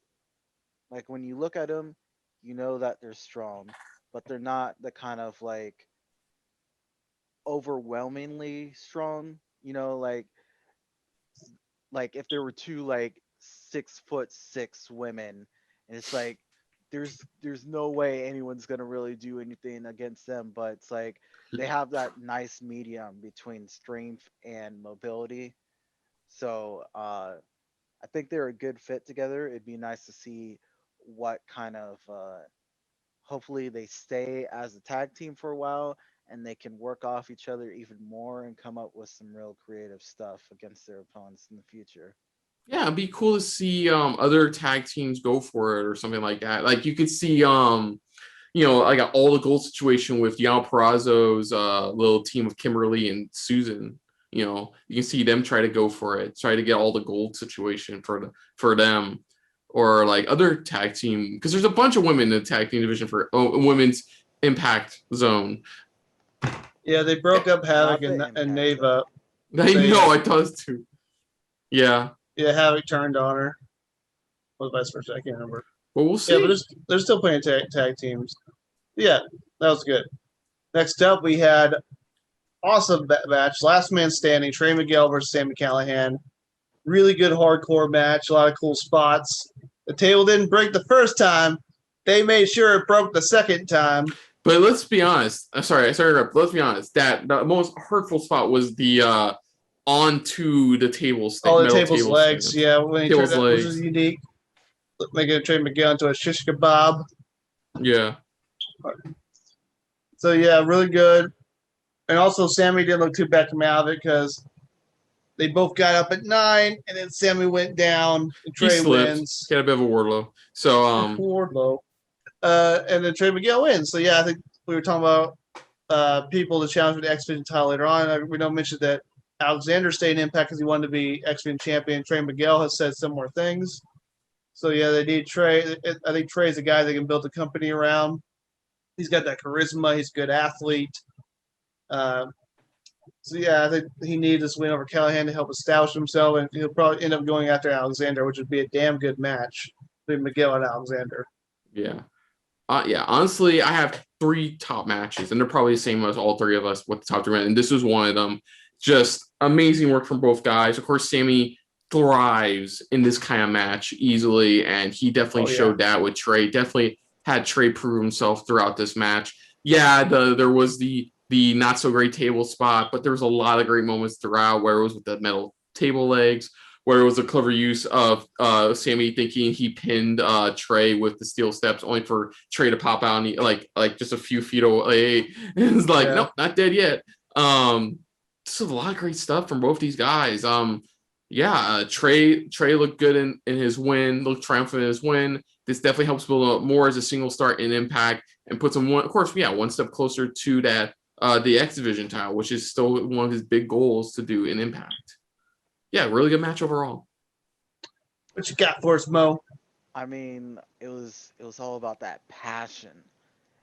like when you look at them, you know that they're strong, but they're not the kind of like overwhelmingly strong. You know, like if there were two like 6'6" women, and it's like there's no way anyone's gonna really do anything against them, but it's like they have that nice medium between strength and mobility. So I think they're a good fit together. It'd be nice to see what kind of hopefully they stay as a tag team for a while and they can work off each other even more and come up with some real creative stuff against their opponents in the future. Yeah, it'd be cool to see other tag teams go for it or something like that. Like you could see like an all the gold situation with Yao Perazzo's little team of Kimberly and Susan. You know, you can see them try to go for it, try to get all the gold situation for them, or like other tag team, because there's a bunch of women in the tag team division for women's Impact Zone. Yeah, they broke up Havoc and Neva. I know, I thought it too. Yeah. Yeah, Havoc turned on her. Or vice versa, I can't remember. Well, we'll see. Yeah, but there's still plenty of tag teams. Yeah, that was good. Next up, we had awesome match, last man standing, Trey Miguel versus Sami Callihan. Really good hardcore match, a lot of cool spots. The table didn't break the first time. They made sure it broke the second time. But let's be honest. Let's be honest. That the most hurtful spot was the onto the table. Oh, the table's legs. Stand. Yeah, when he turned that, which is unique. Making Trey Miguel into a shish kebab. Yeah. So yeah, really good. And also, Sami didn't look too bad coming out of it because they both got up at 9, and then Sami went down. And Trey wins. He had a bit of a Wardlow. So Wardlow. And then Trey Miguel wins. So yeah, I think we were talking about people to challenge for the X Division title later on. We don't mention that Alexander stayed in Impact because he wanted to be X Division champion. Trey Miguel has said similar things. So yeah, they need Trey. I think Trey's a guy they can build a company around. He's got that charisma. He's a good athlete. So yeah, I think he needs this win over Callihan to help establish himself, and he'll probably end up going after Alexander, which would be a damn good match between Miguel and Alexander. Yeah. Yeah, honestly, I have 3 top matches, and they're probably the same as all 3 of us with the top 3 men, and this was one of them. Just amazing work from both guys. Of course, Sami thrives in this kind of match easily, and he definitely showed that with Trey. Definitely had Trey prove himself throughout this match. Yeah, there was the not so great table spot, but there was a lot of great moments throughout where it was with the metal table legs, where it was a clever use of Sami thinking he pinned Trey with the steel steps, only for Trey to pop out and like just a few feet away. And it's like, nope, not dead yet. This is a lot of great stuff from both these guys. Trey looked good in his win, looked triumphant in his win. This definitely helps build up more as a single start in Impact and puts him one step closer to that the X Division title, which is still one of his big goals to do in Impact. Yeah, really good match overall. What you got for us, Mo? I mean, it was all about that passion.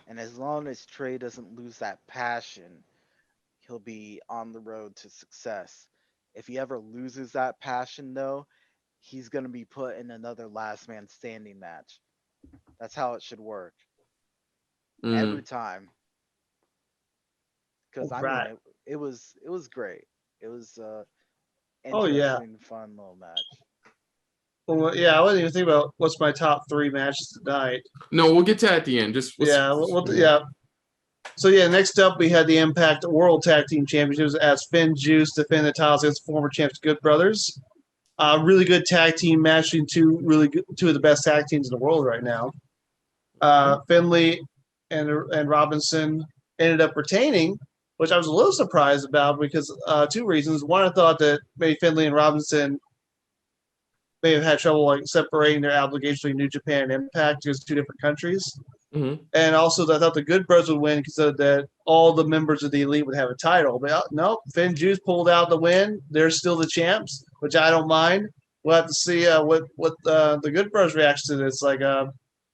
And as long as Trey doesn't lose that passion, he'll be on the road to success. If he ever loses that passion, though, he's going to be put in another last man standing match. That's how it should work. Every time. Because it was great. It was interesting, fun little match. Well, yeah, I wasn't even thinking about what's my top 3 matches tonight. No, we'll get to that at the end. So yeah, next up we had the Impact World Tag Team Championships as Finn Juice defend the titles against former champs Good Brothers. Really good tag team match between two of the best tag teams in the world right now. Finley and Robinson ended up retaining, which I was a little surprised about because two reasons. One, I thought that maybe Finlay and Robinson may have had trouble like separating their obligations between New Japan and Impact because two different countries. Mm-hmm. And also, I thought the Good Bros would win because that all the members of the Elite would have a title. But no, Finn Juice pulled out the win. They're still the champs, which I don't mind. We'll have to see what the Good Bros reacts to this. Like, are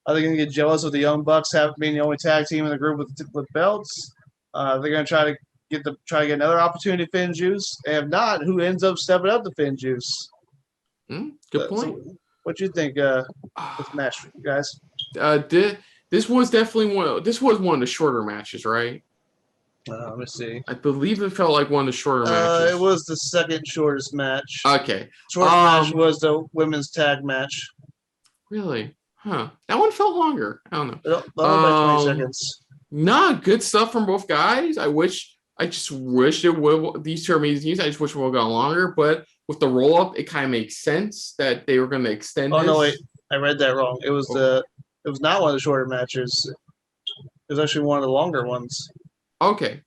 they going to get jealous with the Young Bucks being the only tag team in the group with belts? They're going to try to get another opportunity to Finn Juice. And if not, who ends up stepping up to Finn Juice? Good point. So what do you think this match, guys? This was definitely one. This was one of the shorter matches, right? Let me see. I believe it felt like one of the shorter matches. It was the second shortest match. Okay. Shortest match was the women's tag match. Really? Huh. That one felt longer. I don't know. By 20 seconds. Nah, good stuff from both guys. I just wish it would. These two are amazing teams. I just wish it would have gone longer. But with the roll up, it kind of makes sense that they were going to extend. Oh no, wait! I read that wrong. It was It was not one of the shorter matches. It was actually one of the longer ones. Okay,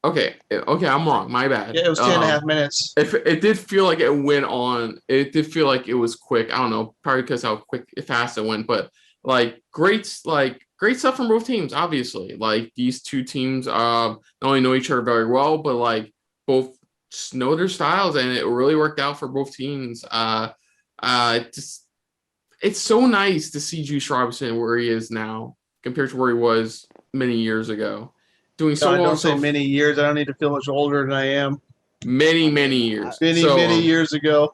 I'm wrong. My bad. Yeah, it was 10.5 minutes. It did feel like it went on. It did feel like it was quick. I don't know, probably because how fast it went. But great stuff from both teams. Obviously, these two teams not only know each other very well, but both just know their styles, and it really worked out for both teams. It's so nice to see Juice Robinson where he is now compared to where he was many years ago. Doing so well. Don't say many years. I don't need to feel much older than I am. Many years. Many years ago.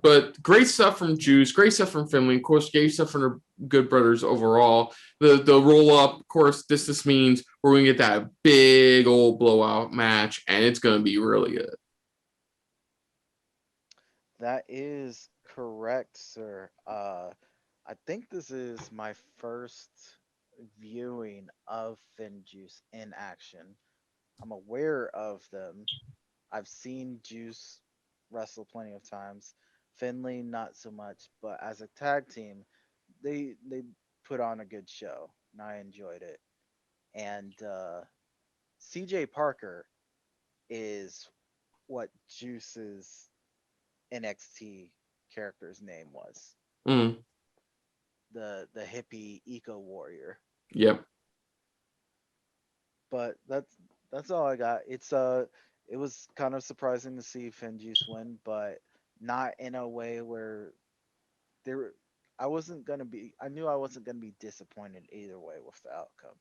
But great stuff from Juice. Great stuff from Finlay. Of course, great stuff from the Good Brothers overall. The roll up, of course, this means we're going to get that big old blowout match, and it's going to be really good. That is correct, sir. I think this is my first viewing of Finn Juice in action. I'm aware of them. I've seen Juice wrestle plenty of times. Finlay, not so much, but as a tag team, they put on a good show, and I enjoyed it. And CJ Parker is what Juice's NXT character's name was. Mm. The hippie eco warrior. Yep. But that's all I got. It was kind of surprising to see Finn Juice win, but not in a way where I knew I wasn't gonna be disappointed either way with the outcome.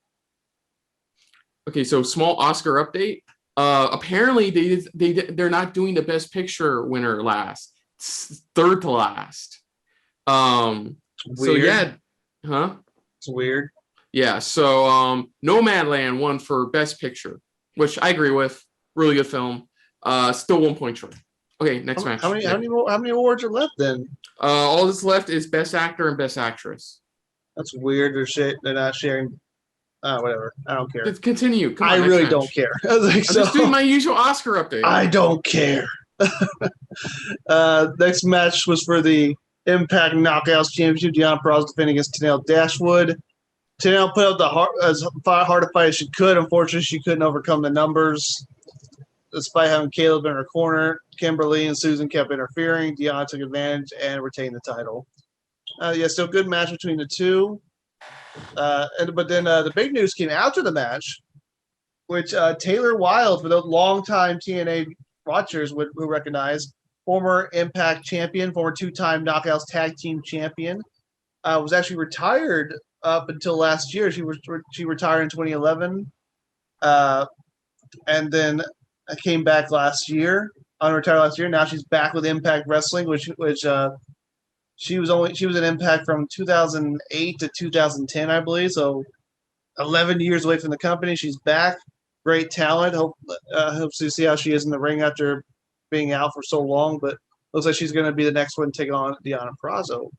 Okay, so small Oscar update. Apparently they're not doing the best picture winner last. It's third to last. Weird. So yeah, huh? It's weird. Yeah, so Nomadland won for best picture, which I agree with. Really good film. Still 1 point short. Okay, next match. How many awards are left then? All that's left is best actor and best actress. That's weird. They're not sharing. Whatever. I don't care. Let's continue. Come on, I really don't care. I'm just doing my usual Oscar update. I don't care. Next match was for the Impact Knockouts Championship. Deonna Purrazzo defending against Tenelle Dashwood. Tenelle put up as hard a fight as she could. Unfortunately, she couldn't overcome the numbers. Despite having Caleb in her corner, Kimberly and Susan kept interfering. Deonna took advantage and retained the title. Still good match between the two. But then the big news came after the match, which Taylor Wilde, for those longtime TNA watchers who recognize, former Impact champion, former two-time Knockouts Tag Team champion, was actually retired up until last year. She retired in 2011, and then came back last year. Unretired last year. Now she's back with Impact Wrestling, which she was in Impact from 2008 to 2010, I believe. So 11 years away from the company. She's back. Great talent. Hope to see how she is in the ring after being out for so long. But looks like she's going to be the next one taking on Deonna Purrazzo.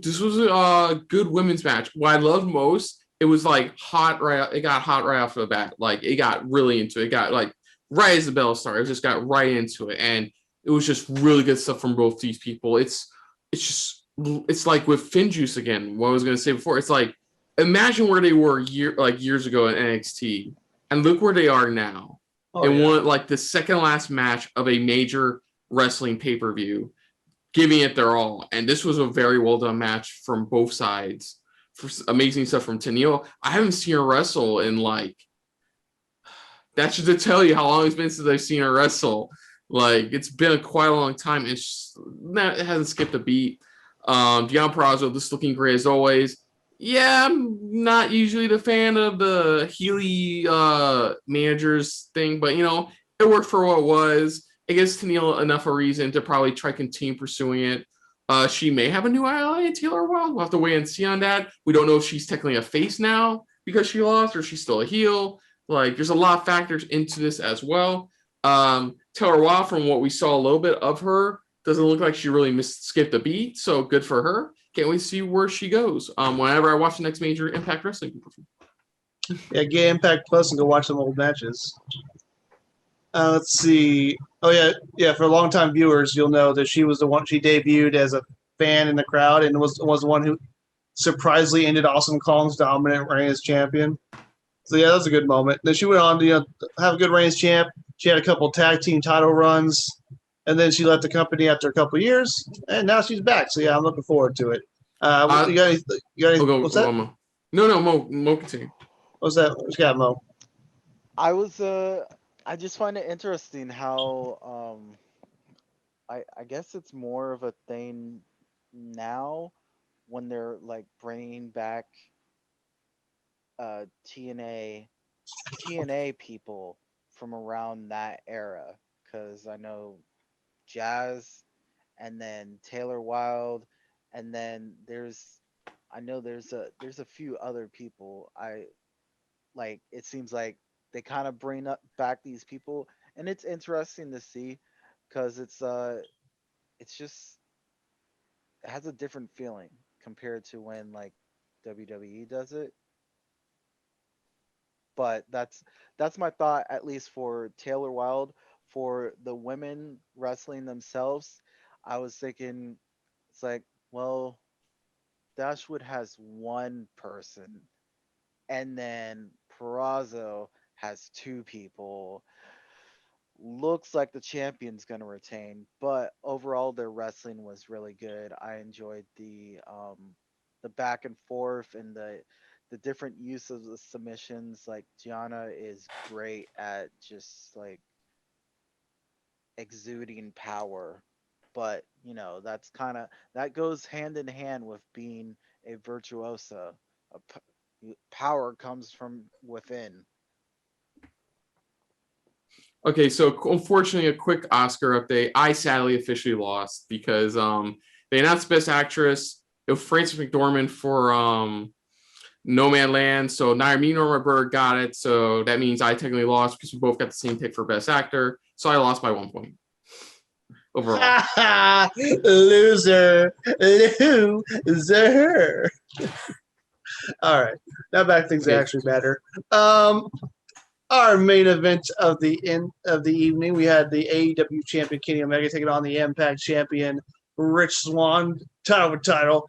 This was a good women's match. What I loved most, it was hot right. It got hot right off the bat. It got really into it. It got right as the bell started. It just got right into it, and it was just really good stuff from both these people. It's like with Finn Juice again. What I was gonna say before, it's imagine where they were years ago in NXT, and look where they are now. Oh, and yeah. won like the second last match of a major wrestling pay-per-view, giving it their all. And this was a very well done match from both sides. For amazing stuff from Tenille. I haven't seen her wrestle in like, that should tell you how long it's been since I've seen her wrestle. Like, it's been quite a long time. It hasn't skipped a beat. Deonna Purrazzo, this looking great as always. Yeah, I'm not usually the fan of the Healy managers thing, but, you know, it worked for what it was. It gives Tenille enough a reason to probably try continue pursuing it. She may have a new ally in Taylor Wilde. We'll have to wait and see on that. We don't know if she's technically a face now because she lost, or she's still a heel. Like, there's a lot of factors into this as well. Taylor Wilde, from what we saw a little bit of her, doesn't look like she really skipped a beat, so good for her. Can't wait to see where she goes. Whenever I watch the next major Impact Wrestling. Yeah, get Impact Plus and go watch some old matches. Let's see. Oh yeah. For longtime viewers, you'll know that she was the one. She debuted as a fan in the crowd and was the one who surprisingly ended Awesome Kong's dominant reign as champion. So yeah, that was a good moment. Then she went on to have a good reign as champ. She had a couple tag team title runs, and then she left the company after a couple of years, and now she's back. So yeah, I'm looking forward to it. You got any, what's that? No, Mo, continue. What's that? What you got, Mo? I just find it interesting how I guess it's more of a thing now when they're like bringing back TNA people from around that era, because I know Jazz and then Taylor Wilde, and then there's a few other people. It seems like they kind of bring back these people, and it's interesting to see because it has a different feeling compared to when like WWE does it. But that's my thought, at least for Taylor Wilde. For the women wrestling themselves, I was thinking it's like, well, Dashwood has one person, and then Purrazzo has two people. Looks like the champion's gonna retain, but overall their wrestling was really good. I enjoyed the back and forth and the different use of the submissions. Like, Gianna is great at just like exuding power, but you know that goes hand in hand with being a virtuosa. Power comes from within. Okay, so unfortunately, a quick Oscar update. I sadly officially lost because they announced Best Actress. It was Frances McDormand for Nomadland. So neither me nor my brother got it. So that means I technically lost because we both got the same pick for Best Actor. So I lost by 1 point overall. Loser. All right, now back to things that actually matter. Our main event of the evening, we had the AEW champion Kenny Omega taking on the Impact champion Rich Swann. Title.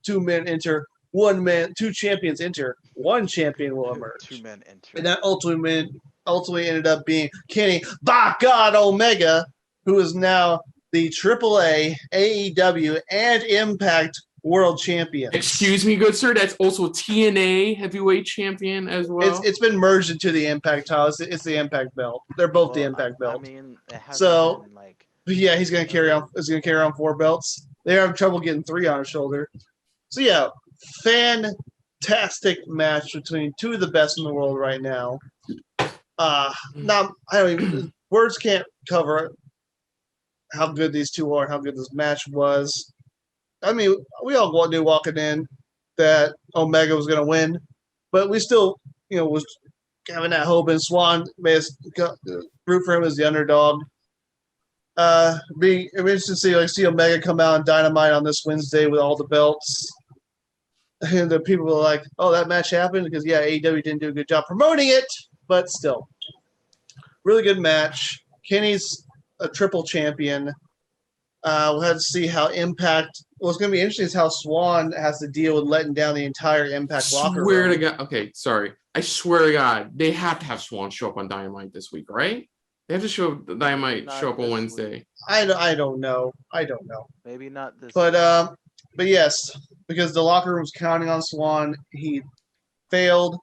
2 men enter. 1 man. 2 champions enter. 1 champion will emerge. 2 men enter. And that ultimately ended up being Kenny by God Omega, who is now the AAA, AEW, and Impact World Champion. Excuse me, good sir. That's also TNA Heavyweight Champion as well. It's been merged into the Impact title. It's the Impact belt. They're both the Impact belt. I mean, so yeah, he's gonna carry on. He's gonna carry on 4 belts. They're having trouble getting 3 on his shoulder. So yeah, fantastic match between 2 of the best in the world right now. Words can't cover how good these 2 are, how good this match was. I mean, we all knew walking in that Omega was going to win, but we still, was having that hope. And Swan made us root for him as the underdog. Being interesting to see Omega come out and Dynamite on this Wednesday with all the belts. And the people were like, "Oh, that match happened because AEW didn't do a good job promoting it," but still, really good match. Kenny's a triple champion. We'll have to see how Impact. What's going to be interesting is how Swan has to deal with letting down the entire Impact locker room. Swear to God. Okay, sorry. I swear to God, they have to have Swan show up on Dynamite this week, right? They have to show Dynamite Not show up on this Wednesday. week. I don't know. I don't know. Maybe not this. But yes, because the locker room's counting on Swan, he failed,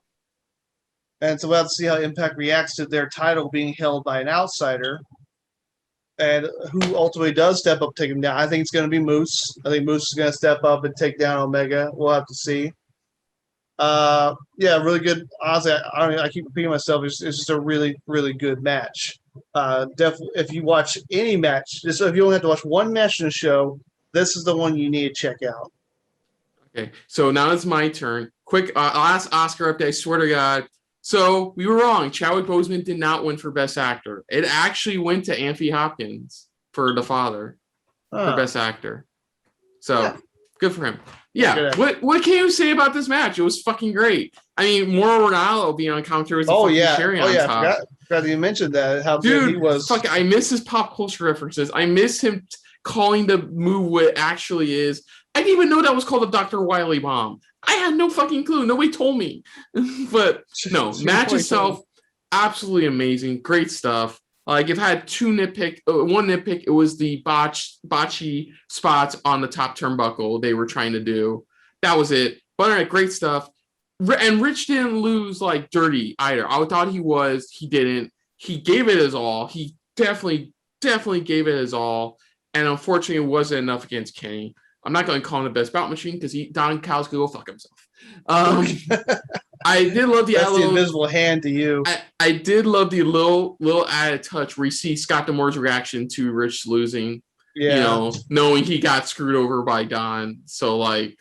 and so we'll have to see how Impact reacts to their title being held by an outsider, and who ultimately does step up, take him down. I think it's going to be Moose. I think Moose is going to step up and take down Omega. We'll have to see. Yeah, really good. Honestly, I keep repeating myself. It's just a really, really good match. Definitely, if you watch any match, just if you only have to watch one match in a show, this is the one you need to check out. Okay, so now it's my turn. Quick, last Oscar update. I swear to God. So we were wrong. Chadwick Boseman did not win for Best Actor. It actually went to Anthony Hopkins for The Father for Best Actor. So good for him. Yeah. What can you say about this match? It was fucking great. I mean, Mauro Ranallo being on commentary was a cherry on top. Forgot that you mentioned that. How Dude, good he was. Fuck, I miss his pop culture references. I miss him calling the move what it actually is. I didn't even know that was called a Dr. Wily bomb. I had no fucking clue. Nobody told me. But no, match itself, absolutely amazing. Great stuff. Like, if I had one nitpick, it was the botchy spots on the top turnbuckle they were trying to do. That was it. But all right, great stuff. And Rich didn't lose like dirty either. I thought he was. He didn't. He gave it his all. He definitely gave it his all. And unfortunately, it wasn't enough against Kenny. I'm not going to call him the best bout machine because Don Callis could go fuck himself. I did love the invisible hand to you. I did love the little added touch where you see Scott D'Amore's reaction to Rich losing. Yeah. You know, knowing he got screwed over by Don. So like,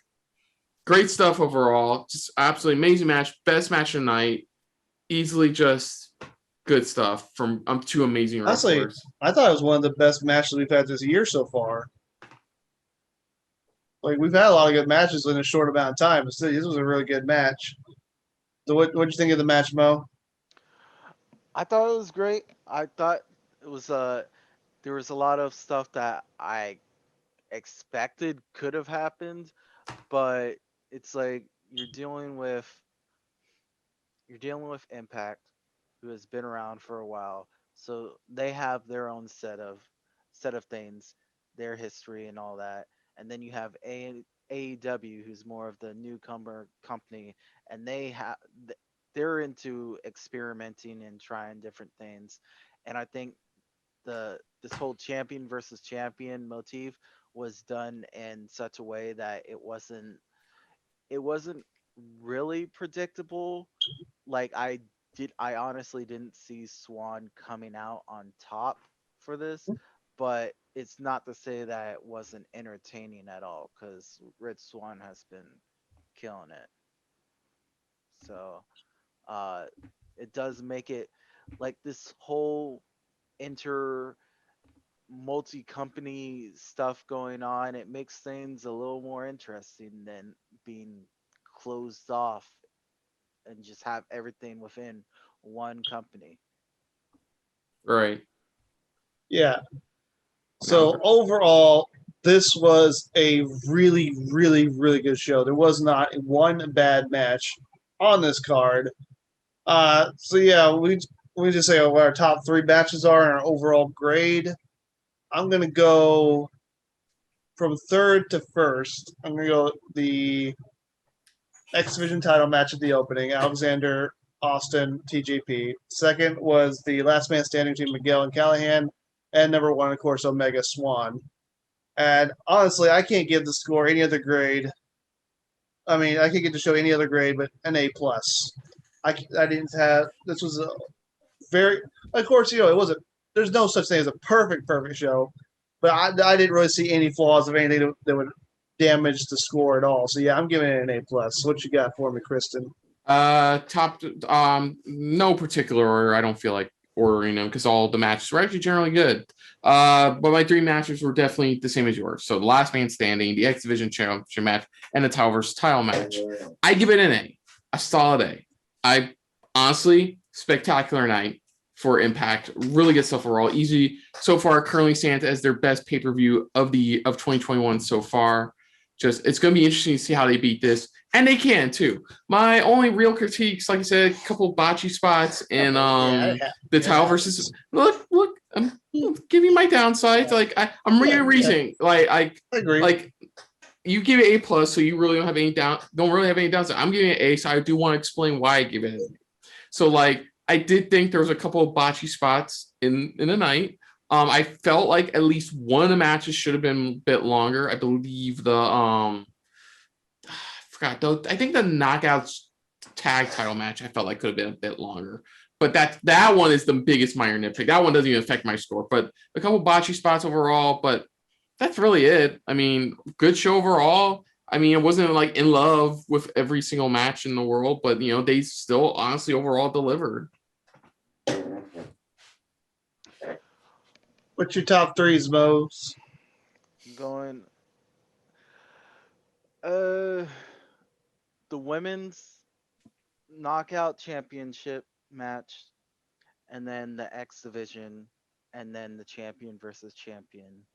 great stuff overall. Just absolutely amazing match. Best match of the night. Easily just good stuff from two amazing Honestly, wrestlers. I thought it was one of the best matches we've had this year so far. Like, we've had a lot of good matches in a short amount of time. This was a really good match. So what'd you think of the match, Mo? I thought it was great. I thought it was there was a lot of stuff that I expected could have happened, but it's like you're dealing with Impact, who has been around for a while, so they have their own set of things, their history and all that. And then you have AEW, who's more of the newcomer company, and they're into experimenting and trying different things. And I think this whole champion versus champion motif was done in such a way that it wasn't really predictable. Like, I honestly didn't see Swan coming out on top for this, but it's not to say that it wasn't entertaining at all, because Rich Swann has been killing it. So it does make it like this whole multi-company stuff going on. It makes things a little more interesting than being closed off and just have everything within one company. Right. Yeah. So overall, this was a really, really, really good show. There was not one bad match on this card. So yeah, we just say what our top 3 matches are and our overall grade. I'm gonna go from 3rd to 1st. I'm gonna go the X Division title match at the opening, Alexander Austin TJP. 2nd was the last man standing between Miguel and Callahan. And number 1, of course, Omega Swan. And honestly, I can't give the score any other grade. I mean, I can't get to show any other grade but an A+. I didn't have – this was a very – of course, it wasn't – there's no such thing as a perfect show. But I didn't really see any flaws of anything that would damage the score at all. So, yeah, I'm giving it an A+. What you got for me, Kristen? No particular order. I don't feel like ordering them because all the matches were actually generally good. But my 3 matches were definitely the same as yours. So the last man standing, the X Division Championship match, and the title versus title match. I give it an a solid A. I honestly, spectacular night for Impact. Really good stuff overall. Easy so far. Currently stands as their best pay-per-view of 2021 so far. just it's going to be interesting to see how they beat this, and they can too. My only real critiques, like I said, a couple botchy spots and the title versus look. I'm giving my downsides. Like I'm really reasoning. Like I agree. Like you give it A+, so you really don't really have any downside. I'm giving it A, so I do want to explain why I give it A. So like I did think there was a couple of botchy spots in the night. I felt like at least one of the matches should have been a bit longer. I believe I forgot though. I think the Knockouts tag title match I felt like could have been a bit longer. But that one is the biggest minor nitpick. That one doesn't even affect my score. But a couple botchy spots overall, but that's really it. I mean, good show overall. I mean, it wasn't like in love with every single match in the world, but they still honestly overall delivered. What's your top threes, Mose? Going the women's knockout championship match, and then the X division, and then the champion versus champion.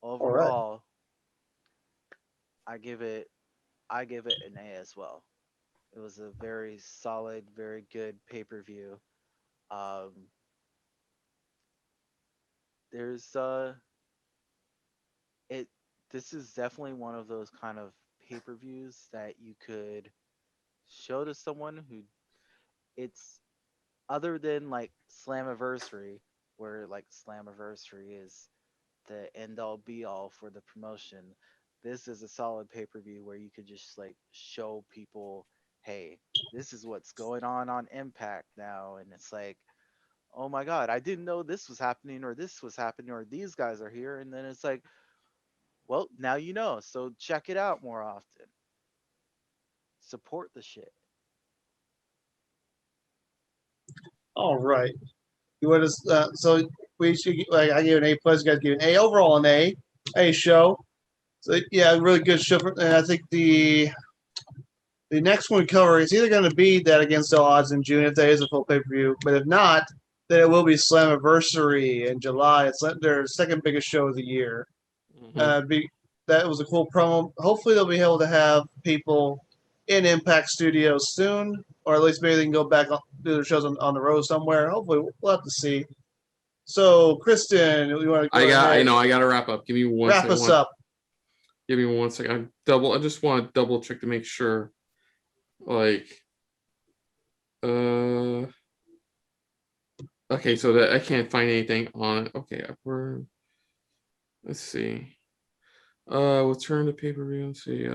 Overall, I give it an A as well. It was a very solid, very good pay-per-view. This is definitely one of those kind of pay-per-views that you could show to someone who it's other than like Slammiversary, where like Slammiversary is the end all be all for the promotion. This is a solid pay-per-view where you could just like show people, hey, this is what's going on Impact now, and it's like, oh my god, I didn't know this was happening, or this was happening, or these guys are here, and then it's like, well, now you know, so check it out more often. Support the shit. All right. You want to? So we should like I gave an A+. You guys give an A overall, an A show. So yeah, really good show. And I think the next one we cover is either going to be that Against All Odds in June if that is a full pay-per-view, but if not, then it will be Slammiversary in July. It's their second biggest show of the year. That was a cool promo. Hopefully they'll be able to have people in Impact Studios soon, or at least maybe they can go back do their shows on the road somewhere. Hopefully we'll have to see. So Kristen, you want to? I got to wrap up. Give me one. Wrap us up. Give me 1 second. I just want to double check to make sure. Like, okay, so that I can't find anything on it. Okay, let's see. We'll turn to pay-per-view and see.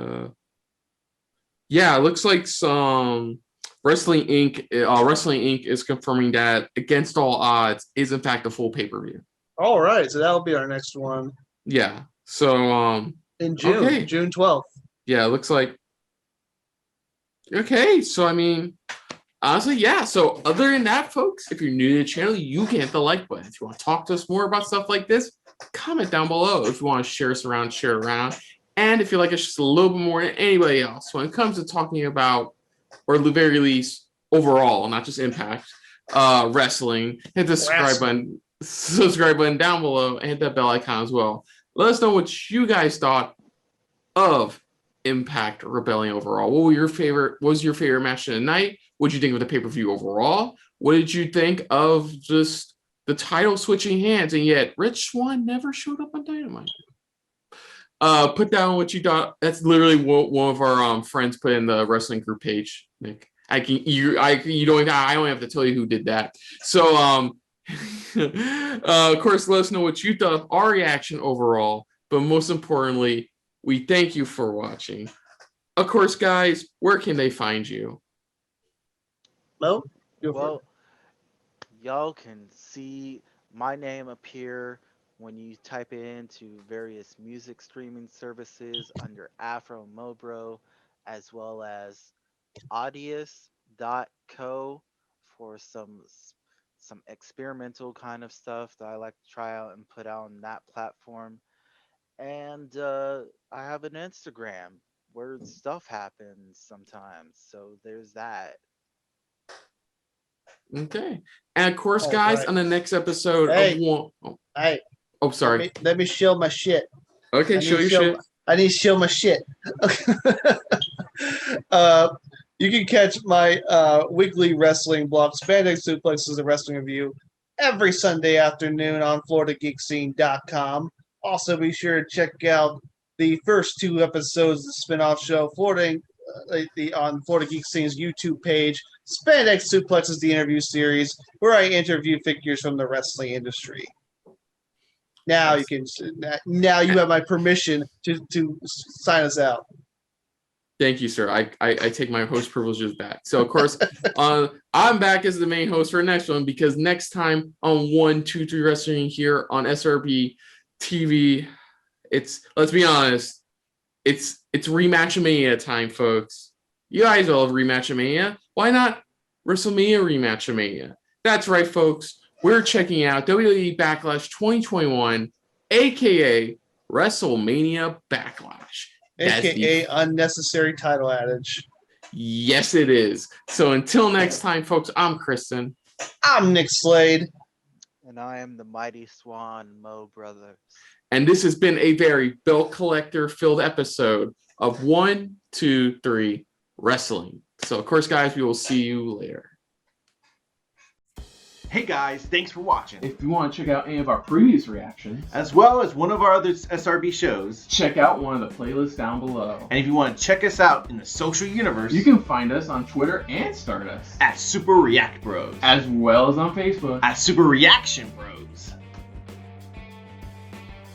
Yeah, it looks like some Wrestling Inc. Is confirming that Against All Odds is in fact a full pay-per-view. All right, so that'll be our next one. Yeah. So in June, okay. June 12th. Yeah, it looks like. Okay, so I mean, honestly, yeah. So other than that, folks, if you're new to the channel, you can hit the like button. If you want to talk to us more about stuff like this, comment down below. If you want to share us around, share it around. And if you like us just a little bit more than anybody else, when it comes to talking about, or at the very least, overall, not just Impact, wrestling, hit the subscribe button down below, and hit that bell icon as well. Let us know what you guys thought of Impact Rebellion overall. What was your favorite match of the night? What did you think of the pay-per-view overall? What did you think of just the title switching hands? And yet Rich Swann never showed up on Dynamite. Put down what you thought. That's literally what one of our friends put in the wrestling group page, Nick. I don't have to tell you who did that. So of course, let us know what you thought of our reaction overall. But most importantly, we thank you for watching. Of course, guys, where can they find you? Well, y'all can see my name appear when you type it into various music streaming services under Afro Mobro, as well as Audius.co for some experimental kind of stuff that I like to try out and put out on that platform. And I have an Instagram where stuff happens sometimes, so there's that. Okay. And of course, guys, on the next episode of one... Hey. Oh, sorry. Let me show my shit. Okay, show your shit. I need to show my shit. You can catch my weekly wrestling blog, Spandex Suplexes, a wrestling review, every Sunday afternoon on FloridaGeekScene.com. Also, be sure to check out the first 2 episodes of the spin-off show on Florida Geek Scene's YouTube page, Spandex Suplexes, the interview series, where I interview figures from the wrestling industry. Now you have my permission to sign us out. Thank you, sir. I take my host privileges back. So, of course, I'm back as the main host for the next one, because next time on 123 Wrestling here on SRB TV, let's be honest, it's Rematch-A-Mania time, folks. You guys all have Rematch-A-Mania. Why not WrestleMania Rematch-A-Mania? That's right, folks. We're checking out WWE Backlash 2021, aka WrestleMania Backlash. AKA unnecessary title adage. Yes, it is. So until next time, folks, I'm Kristen. I'm Nick Slade. And I am the Mighty Swan Mo Brothers. And this has been a very belt collector filled episode of 123 Wrestling. So, of course, guys, we will see you later. Hey guys, thanks for watching. If you want to check out any of our previous reactions, as well as one of our other SRB shows, check out one of the playlists down below. And if you want to check us out in the social universe, you can find us on Twitter and Stardust at Super React Bros, as well as on Facebook at Super Reaction Bros.